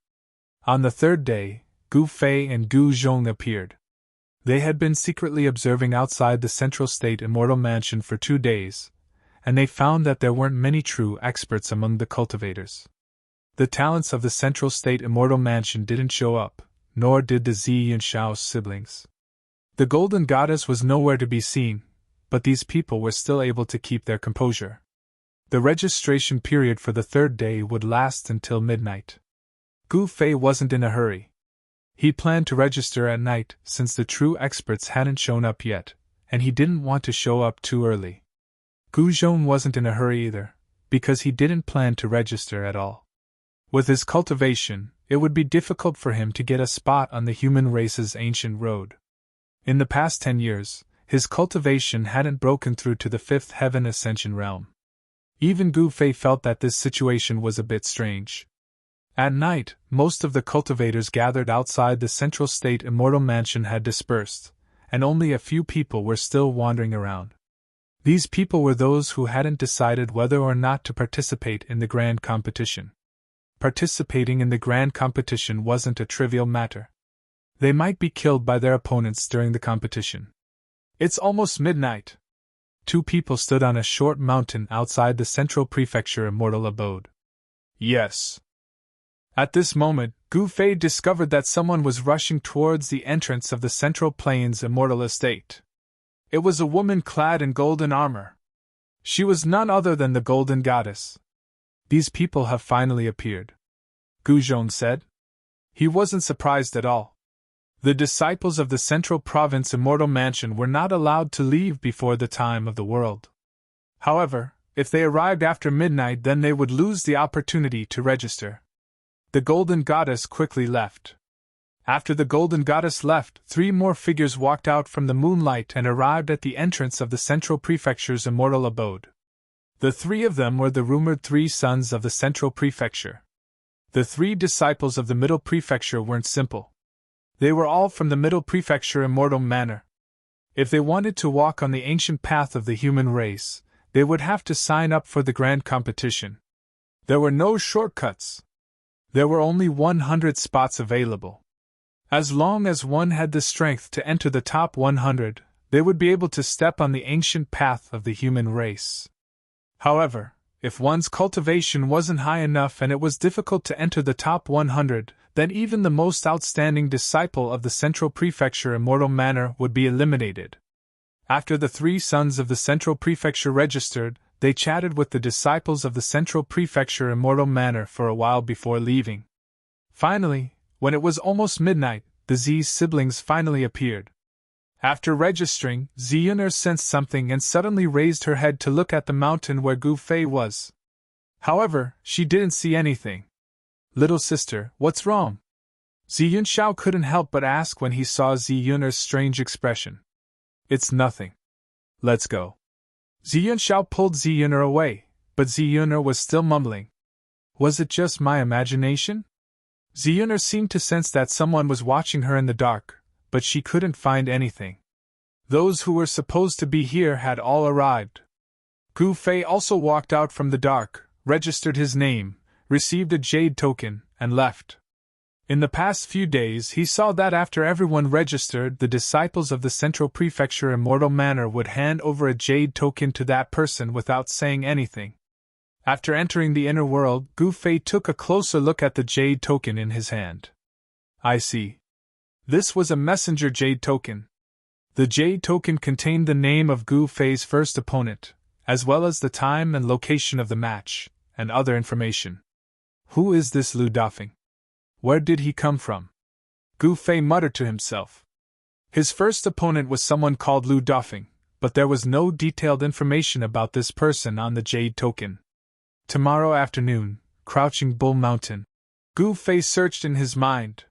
On the third day, Gu Fei and Gu Zhong appeared. They had been secretly observing outside the Central State Immortal Mansion for 2 days, and they found that there weren't many true experts among the cultivators. The talents of the Central State Immortal Mansion didn't show up, nor did the Zi Yunxiao's siblings. The Golden Goddess was nowhere to be seen, but these people were still able to keep their composure. The registration period for the third day would last until midnight. Gu Fei wasn't in a hurry. He planned to register at night since the true experts hadn't shown up yet, and he didn't want to show up too early. Gu Zhong wasn't in a hurry either, because he didn't plan to register at all. With his cultivation, it would be difficult for him to get a spot on the human race's ancient road. In the past 10 years, his cultivation hadn't broken through to the fifth heaven ascension realm. Even Gu Fei felt that this situation was a bit strange. At night, most of the cultivators gathered outside the central state immortal mansion had dispersed, and only a few people were still wandering around. These people were those who hadn't decided whether or not to participate in the grand competition. Participating in the grand competition wasn't a trivial matter. They might be killed by their opponents during the competition. It's almost midnight. 2 people stood on a short mountain outside the central prefecture immortal abode. Yes. At this moment, Gu Fei discovered that someone was rushing towards the entrance of the Central Plains immortal estate. It was a woman clad in golden armor. She was none other than the Golden Goddess. These people have finally appeared, Gu Zhong said. He wasn't surprised at all. The disciples of the Central Province Immortal Mansion were not allowed to leave before the time of the world. However, if they arrived after midnight, then they would lose the opportunity to register. The Golden Goddess quickly left. After the Golden Goddess left, 3 more figures walked out from the moonlight and arrived at the entrance of the Central Prefecture's immortal abode. The 3 of them were the rumored 3 sons of the Central Prefecture. The 3 disciples of the Middle Prefecture weren't simple. They were all from the Middle Prefecture Immortal Manor. If they wanted to walk on the ancient path of the human race, they would have to sign up for the grand competition. There were no shortcuts. There were only 100 spots available. As long as one had the strength to enter the top 100, they would be able to step on the ancient path of the human race. However, if one's cultivation wasn't high enough and it was difficult to enter the top 100, then even the most outstanding disciple of the Central Prefecture Immortal Manor would be eliminated. After the 3 sons of the Central Prefecture registered, they chatted with the disciples of the Central Prefecture Immortal Manor for a while before leaving. Finally, when it was almost midnight, the Z's siblings finally appeared. After registering, Ziyuner sensed something and suddenly raised her head to look at the mountain where Gu Fei was. However, she didn't see anything. "Little sister, what's wrong?" Ziyunshao couldn't help but ask when he saw Ziyuner's strange expression. "It's nothing. Let's go." Ziyunshao pulled Ziyuner away, but Ziyuner was still mumbling. Was it just my imagination? Ziyuner seemed to sense that someone was watching her in the dark, but she couldn't find anything. Those who were supposed to be here had all arrived. Gu Fei also walked out from the dark, registered his name, received a jade token, and left. In the past few days he saw that after everyone registered, the disciples of the Central Prefecture Immortal Manor would hand over a jade token to that person without saying anything. After entering the inner world, Gu Fei took a closer look at the jade token in his hand. I see. This was a messenger jade token. The jade token contained the name of Gu Fei's first opponent, as well as the time and location of the match, and other information. Who is this Lu Dafeng? Where did he come from? Gu Fei muttered to himself. His first opponent was someone called Lu Dafeng, but there was no detailed information about this person on the jade token. Tomorrow afternoon, Crouching Bull Mountain. Gu Fei searched in his mind.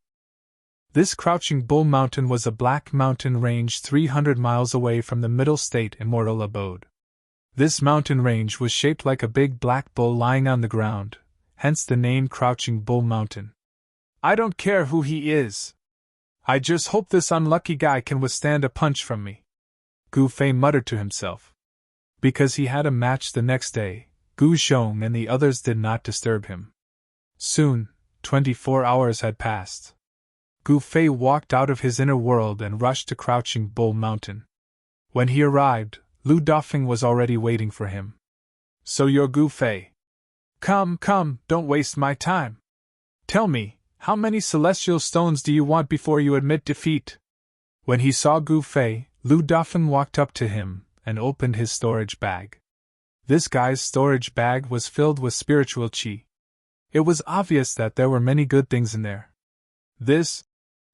This Crouching Bull Mountain was a black mountain range 300 miles away from the Middle State Immortal Abode. This mountain range was shaped like a big black bull lying on the ground, hence the name Crouching Bull Mountain. I don't care who he is. I just hope this unlucky guy can withstand a punch from me. Gu Fei muttered to himself. Because he had a match the next day, Gu Zhong and the others did not disturb him. Soon, 24 hours had passed. Gu Fei walked out of his inner world and rushed to Crouching Bull Mountain. When he arrived, Lu Dafeng was already waiting for him. So you're Gu Fei. Come, don't waste my time. Tell me, how many celestial stones do you want before you admit defeat? When he saw Gu Fei, Lu Dafeng walked up to him and opened his storage bag. This guy's storage bag was filled with spiritual qi. It was obvious that there were many good things in there.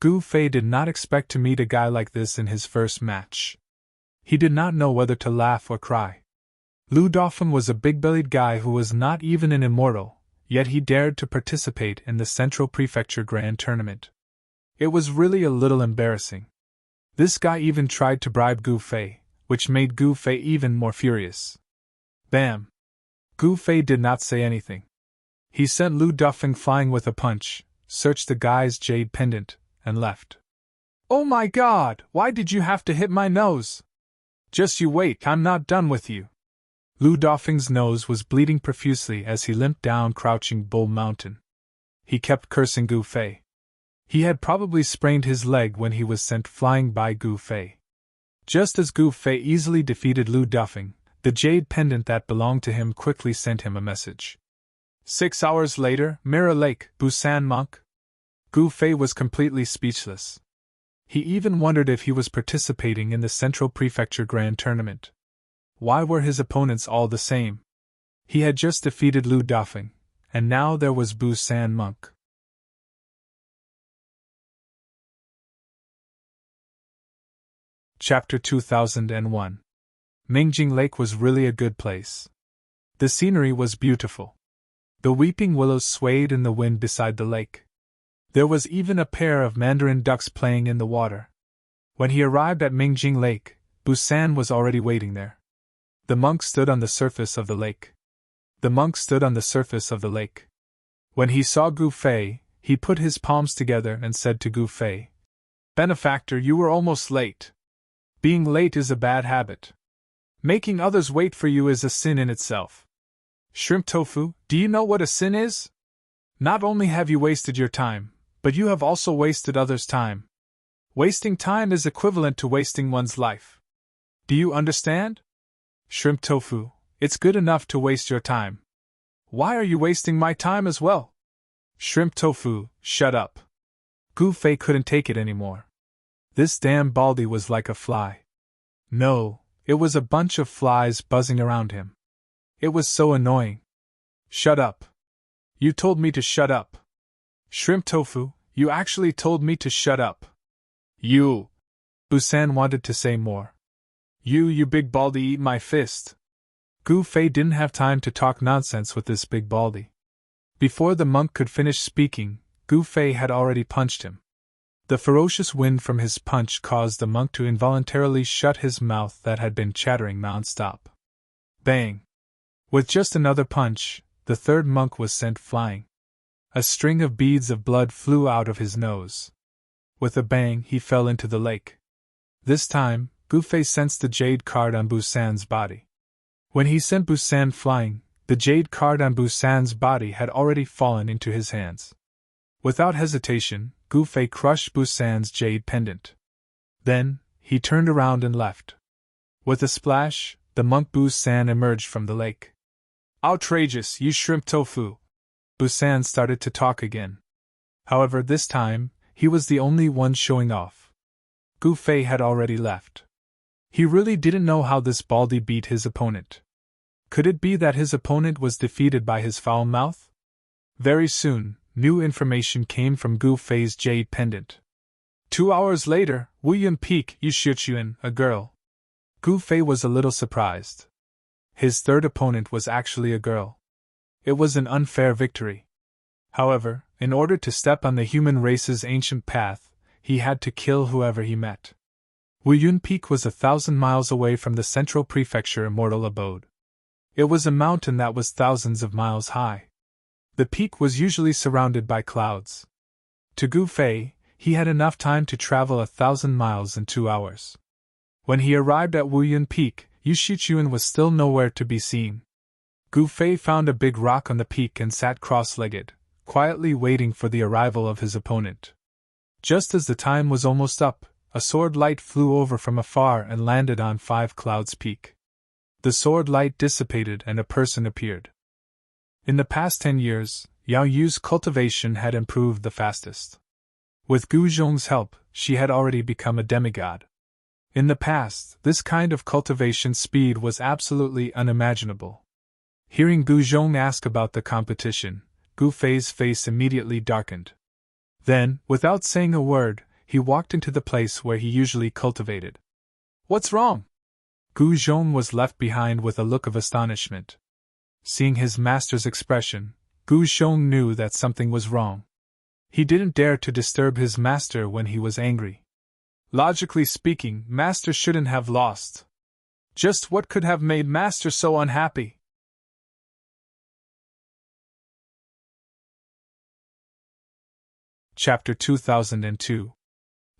Gu Fei did not expect to meet a guy like this in his first match. He did not know whether to laugh or cry. Lu Dafeng was a big-bellied guy who was not even an immortal, yet he dared to participate in the Central Prefecture Grand Tournament. It was really a little embarrassing. This guy even tried to bribe Gu Fei, which made Gu Fei even more furious. Bam! Gu Fei did not say anything. He sent Lu Dufeng flying with a punch, searched the guy's jade pendant, and left. Oh my god, why did you have to hit my nose? Just you wait, I'm not done with you. Lu Dufeng's nose was bleeding profusely as he limped down Crouching Bull Mountain. He kept cursing Gu Fei. He had probably sprained his leg when he was sent flying by Gu Fei. Just as Gu Fei easily defeated Lu Dufeng, the jade pendant that belonged to him quickly sent him a message. 6 hours later, Mirror Lake, Busan Monk. Gu Fei was completely speechless. He even wondered if he was participating in the Central Prefecture Grand Tournament. Why were his opponents all the same? He had just defeated Lu Dufeng, and now there was Busan Monk. Chapter 2001. Mingjing Lake was really a good place. The scenery was beautiful. The weeping willows swayed in the wind beside the lake. There was even a pair of mandarin ducks playing in the water. When he arrived at Mingjing Lake, Busan was already waiting there. The monk stood on the surface of the lake. When he saw Gu Fei, he put his palms together and said to Gu Fei, "Benefactor, you were almost late. Being late is a bad habit. Making others wait for you is a sin in itself. Shrimp tofu, do you know what a sin is? Not only have you wasted your time, but you have also wasted others' time. Wasting time is equivalent to wasting one's life. Do you understand? Shrimp tofu, it's good enough to waste your time. Why are you wasting my time as well? Shrimp tofu, shut up." Gu Fei couldn't take it anymore. This damn Baldy was like a fly. No, it was a bunch of flies buzzing around him. It was so annoying. Shut up. You told me to shut up. Shrimp tofu, you actually told me to shut up. You. Busan wanted to say more. You big Baldy, eat my fist. Gu Fei didn't have time to talk nonsense with this big Baldy. Before the monk could finish speaking, Gu Fei had already punched him. The ferocious wind from his punch caused the monk to involuntarily shut his mouth that had been chattering non-stop. Bang! With just another punch, the third monk was sent flying. A string of beads of blood flew out of his nose. With a bang, he fell into the lake. This time, Gu Fei sensed the jade card on Busan's body. When he sent Busan flying, the jade card on Busan's body had already fallen into his hands. Without hesitation, Gu Fei crushed Busan's jade pendant. Then, he turned around and left. With a splash, the monk Busan emerged from the lake. Outrageous, you shrimp tofu! Busan started to talk again. However, this time, he was the only one showing off. Gu Fei had already left. He really didn't know how this Baldy beat his opponent. Could it be that his opponent was defeated by his foul mouth? Very soon, new information came from Gu Fei's jade pendant. 2 hours later, William Peak Yushichuan, a girl. Gu Fei was a little surprised. His third opponent was actually a girl. It was an unfair victory. However, in order to step on the human race's ancient path, he had to kill whoever he met. Wuyun Peak was 1,000 miles away from the Central Prefecture immortal abode. It was a mountain that was thousands of miles high. The peak was usually surrounded by clouds. To Gu Fei, he had enough time to travel 1,000 miles in 2 hours. When he arrived at Wuyun Peak, Yushichuan was still nowhere to be seen. Gu Fei found a big rock on the peak and sat cross-legged, quietly waiting for the arrival of his opponent. Just as the time was almost up, a sword light flew over from afar and landed on 5 Clouds Peak. The sword light dissipated and a person appeared. In the past 10 years, Yao Yu's cultivation had improved the fastest. With Gu Zhong's help, she had already become a demigod. In the past, this kind of cultivation speed was absolutely unimaginable. Hearing Gu Zhong ask about the competition, Gu Fei's face immediately darkened. Then, without saying a word, he walked into the place where he usually cultivated. What's wrong? Gu Zhong was left behind with a look of astonishment. Seeing his master's expression, Gu Sheng knew that something was wrong. He didn't dare to disturb his master when he was angry. Logically speaking, master shouldn't have lost. Just what could have made master so unhappy? Chapter 2002.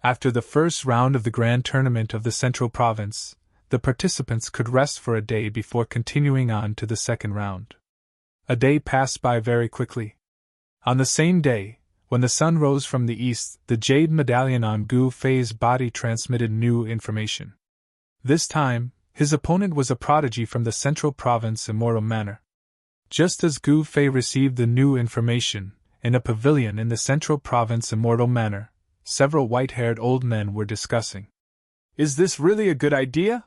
After the first round of the Grand Tournament of the Central Province, the participants could rest for a day before continuing on to the second round. A day passed by very quickly. On the same day, when the sun rose from the east, the jade medallion on Gu Fei's body transmitted new information. This time, his opponent was a prodigy from the Central Province Immortal Manor. Just as Gu Fei received the new information, in a pavilion in the Central Province Immortal Manor, several white-haired old men were discussing. Is this really a good idea?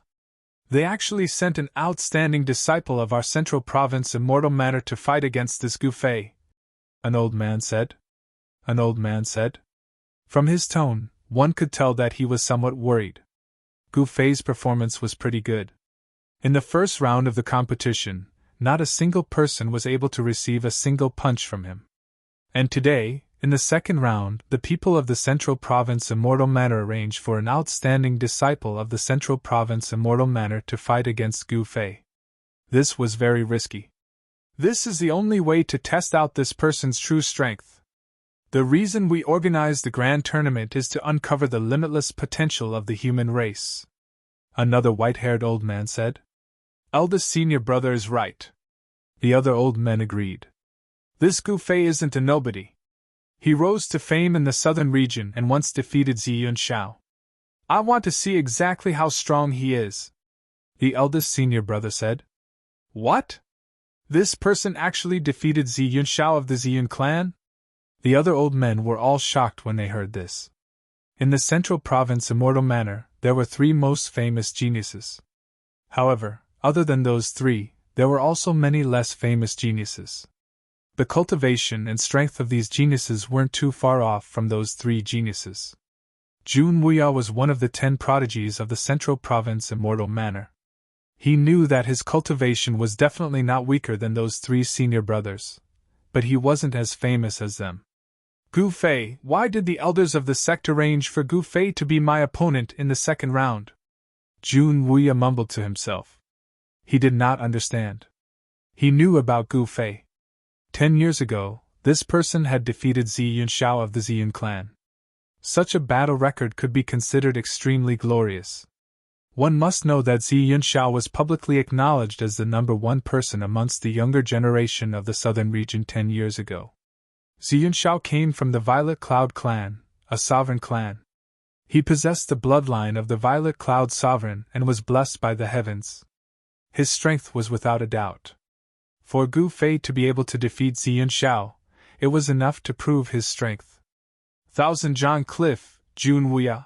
They actually sent an outstanding disciple of our Central Province Immortal Manor to fight against this Gu Fei, an old man said. An old man said. From his tone, one could tell that he was somewhat worried. Gu Fei's performance was pretty good. In the first round of the competition, not a single person was able to receive a single punch from him. And today, in the second round, the people of the Central Province Immortal Manor arranged for an outstanding disciple of the Central Province Immortal Manor to fight against Gu Fei. This was very risky. This is the only way to test out this person's true strength. The reason we organize the Grand Tournament is to uncover the limitless potential of the human race. Another white-haired old man said. Eldest senior brother is right. The other old men agreed. This Gu Fei isn't a nobody. He rose to fame in the southern region and once defeated Ziyun Shao. I want to see exactly how strong he is. The eldest senior brother said. What? This person actually defeated Ziyun Shao of the Ziyun clan? The other old men were all shocked when they heard this. In the Central Province Immortal Manor, there were 3 most famous geniuses. However, other than those 3, there were also many less famous geniuses. The cultivation and strength of these geniuses weren't too far off from those 3 geniuses. Jun Wuya was one of the 10 prodigies of the Central Province Immortal Manor. He knew that his cultivation was definitely not weaker than those 3 senior brothers, but he wasn't as famous as them. Gu Fei, why did the elders of the sect arrange for Gu Fei to be my opponent in the second round? Jun Wuya mumbled to himself. He did not understand. He knew about Gu Fei. 10 years ago, this person had defeated Ziyun Shao of the Ziyun clan. Such a battle record could be considered extremely glorious. One must know that Ziyun Shao was publicly acknowledged as the number 1 person amongst the younger generation of the southern region 10 years ago. Ziyun Shao came from the Violet Cloud clan, a sovereign clan. He possessed the bloodline of the Violet Cloud sovereign and was blessed by the heavens. His strength was without a doubt. For Gu Fei to be able to defeat Ziyun Shao, it was enough to prove his strength. Thousand John Cliff, Jun Wuya.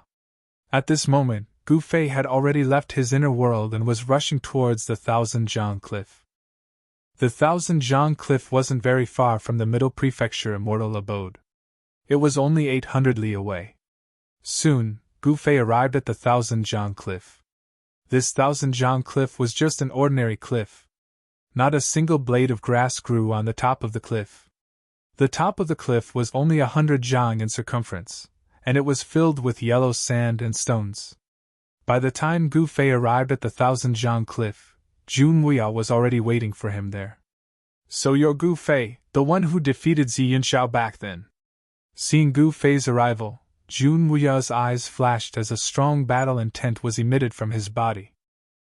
At this moment, Gu Fei had already left his inner world and was rushing towards the Thousand John Cliff. The Thousand John Cliff wasn't very far from the Middle Prefecture Immortal Abode. It was only 800 li away. Soon, Gu Fei arrived at the Thousand John Cliff. This Thousand John Cliff was just an ordinary cliff. Not a single blade of grass grew on the top of the cliff. The top of the cliff was only 100 zhang in circumference, and it was filled with yellow sand and stones. By the time Gu Fei arrived at the Thousand Zhang Cliff, Jun Wuya was already waiting for him there. So you're Gu Fei, the one who defeated Ziyun Shao back then. Seeing Gu Fei's arrival, Jun Wuya's eyes flashed as a strong battle intent was emitted from his body.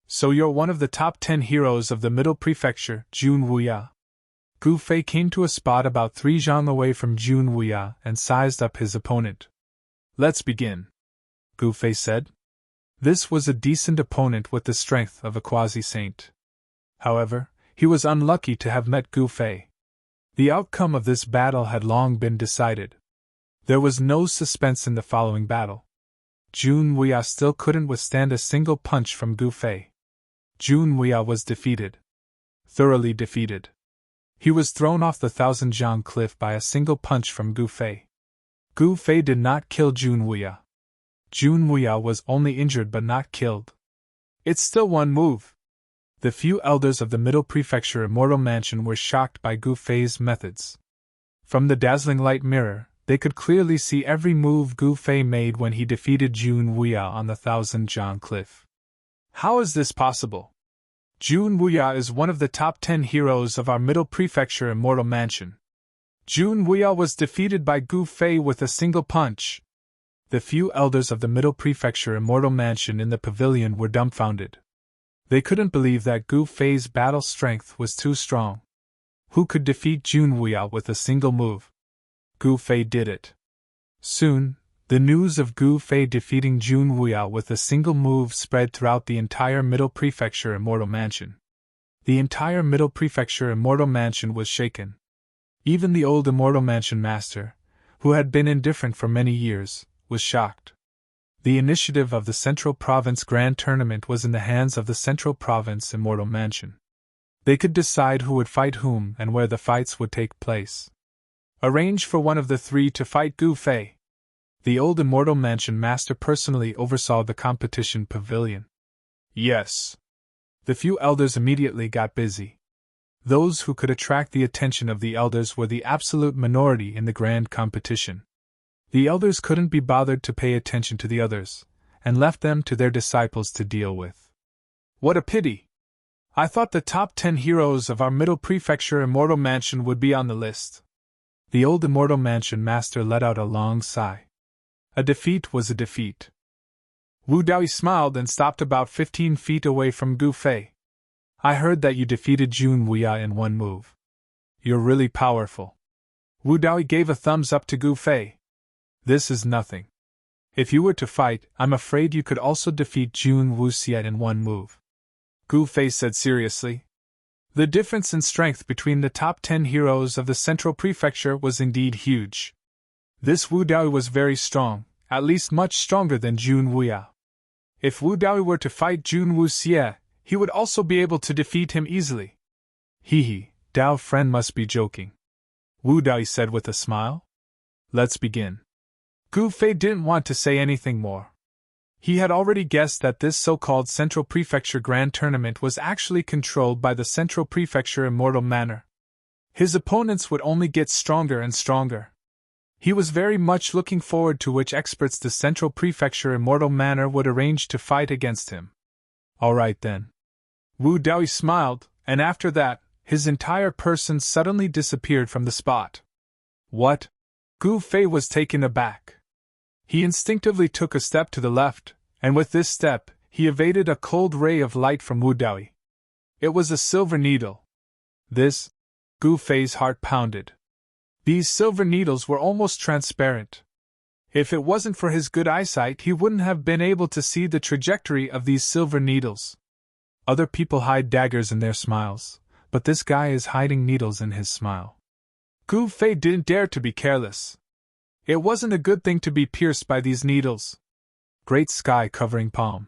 So you're one of the top 10 heroes of the Middle Prefecture, Jun Wuya. Gu Fei came to a spot about 3 zhang away from Jun Wuya and sized up his opponent. Let's begin, Gu Fei said. This was a decent opponent with the strength of a quasi-saint. However, he was unlucky to have met Gu Fei. The outcome of this battle had long been decided. There was no suspense in the following battle. Jun Wuya still couldn't withstand a single punch from Gu Fei. Jun Wuya was defeated. Thoroughly defeated. He was thrown off the Thousand Zhang Cliff by a single punch from Gu Fei. Gu Fei did not kill Jun Wuya. Jun Wuya was only injured but not killed. It's still one move. The few elders of the Middle Prefecture Immortal Mansion were shocked by Gu Fei's methods. From the dazzling light mirror, they could clearly see every move Gu Fei made when he defeated Jun Wuya on the Thousand John Cliff. How is this possible? Jun Wuya is one of the top 10 heroes of our Middle Prefecture Immortal Mansion. Jun Wuya was defeated by Gu Fei with a single punch. The few elders of the Middle Prefecture Immortal Mansion in the pavilion were dumbfounded. They couldn't believe that Gu Fei's battle strength was too strong. Who could defeat Jun Wuya with a single move? Gu Fei did it. Soon, the news of Gu Fei defeating Jun Wuya with a single move spread throughout the entire Middle Prefecture Immortal Mansion. The entire Middle Prefecture Immortal Mansion was shaken. Even the old Immortal Mansion master, who had been indifferent for many years, was shocked. The initiative of the Central Province Grand Tournament was in the hands of the Central Province Immortal Mansion. They could decide who would fight whom and where the fights would take place. Arrange for one of the three to fight Gu Fei. The old Immortal Mansion master personally oversaw the competition pavilion. Yes. The few elders immediately got busy. Those who could attract the attention of the elders were the absolute minority in the grand competition. The elders couldn't be bothered to pay attention to the others, and left them to their disciples to deal with. What a pity! I thought the top 10 heroes of our Middle Prefecture Immortal Mansion would be on the list. The old Immortal Mansion master let out a long sigh. A defeat was a defeat. Wu Daoyi smiled and stopped about 15 feet away from Gu Fei. I heard that you defeated Jun Wuya in one move. You're really powerful. Wu Daoyi gave a thumbs up to Gu Fei. This is nothing. If you were to fight, I'm afraid you could also defeat Jun Wuya in one move. Gu Fei said seriously. The difference in strength between the top 10 heroes of the Central Prefecture was indeed huge. This Wu Daoyi was very strong, at least much stronger than Jun Wuya. If Wu Daoyi were to fight Jun Wuya, he would also be able to defeat him easily. Hee, Dao friend must be joking. Wu Daoyi said with a smile. Let's begin. Gu Fei didn't want to say anything more. He had already guessed that this so-called Central Prefecture Grand Tournament was actually controlled by the Central Prefecture Immortal Manor. His opponents would only get stronger and stronger. He was very much looking forward to which experts the Central Prefecture Immortal Manor would arrange to fight against him. All right then. Wu Daoyi smiled, and after that, his entire person suddenly disappeared from the spot. What? Gu Fei was taken aback. He instinctively took a step to the left, and with this step, he evaded a cold ray of light from Wu Daoyi. It was a silver needle. This? Gu Fei's heart pounded. These silver needles were almost transparent. If it wasn't for his good eyesight, he wouldn't have been able to see the trajectory of these silver needles. Other people hide daggers in their smiles, but this guy is hiding needles in his smile. Gu Fei didn't dare to be careless. It wasn't a good thing to be pierced by these needles. Great sky covering palm.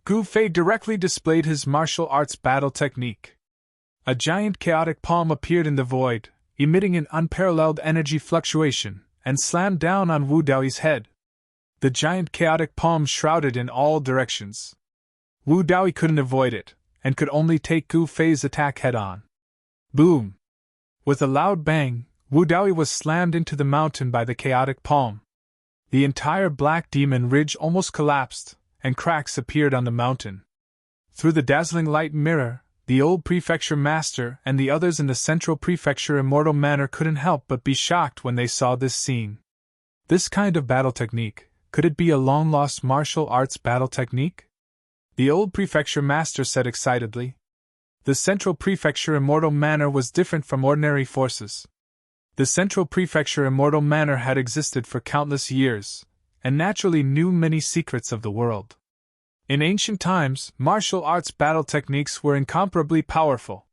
Gu Fei directly displayed his martial arts battle technique. A giant chaotic palm appeared in the void, emitting an unparalleled energy fluctuation, and slammed down on Wu Daoyi's head. The giant chaotic palm shrouded in all directions. Wu Daoyi couldn't avoid it, and could only take Gu Fei's attack head-on. Boom! With a loud bang, Wu Daoyi was slammed into the mountain by the chaotic palm. The entire Black Demon Ridge almost collapsed, and cracks appeared on the mountain. Through the dazzling light mirror, the old prefecture master and the others in the Central Prefecture Immortal Manor couldn't help but be shocked when they saw this scene. This kind of battle technique, could it be a long-lost martial arts battle technique? The old prefecture master said excitedly. The Central Prefecture Immortal Manor was different from ordinary forces. The Central Prefecture Immortal Manor had existed for countless years, and naturally knew many secrets of the world. In ancient times, martial arts battle techniques were incomparably powerful.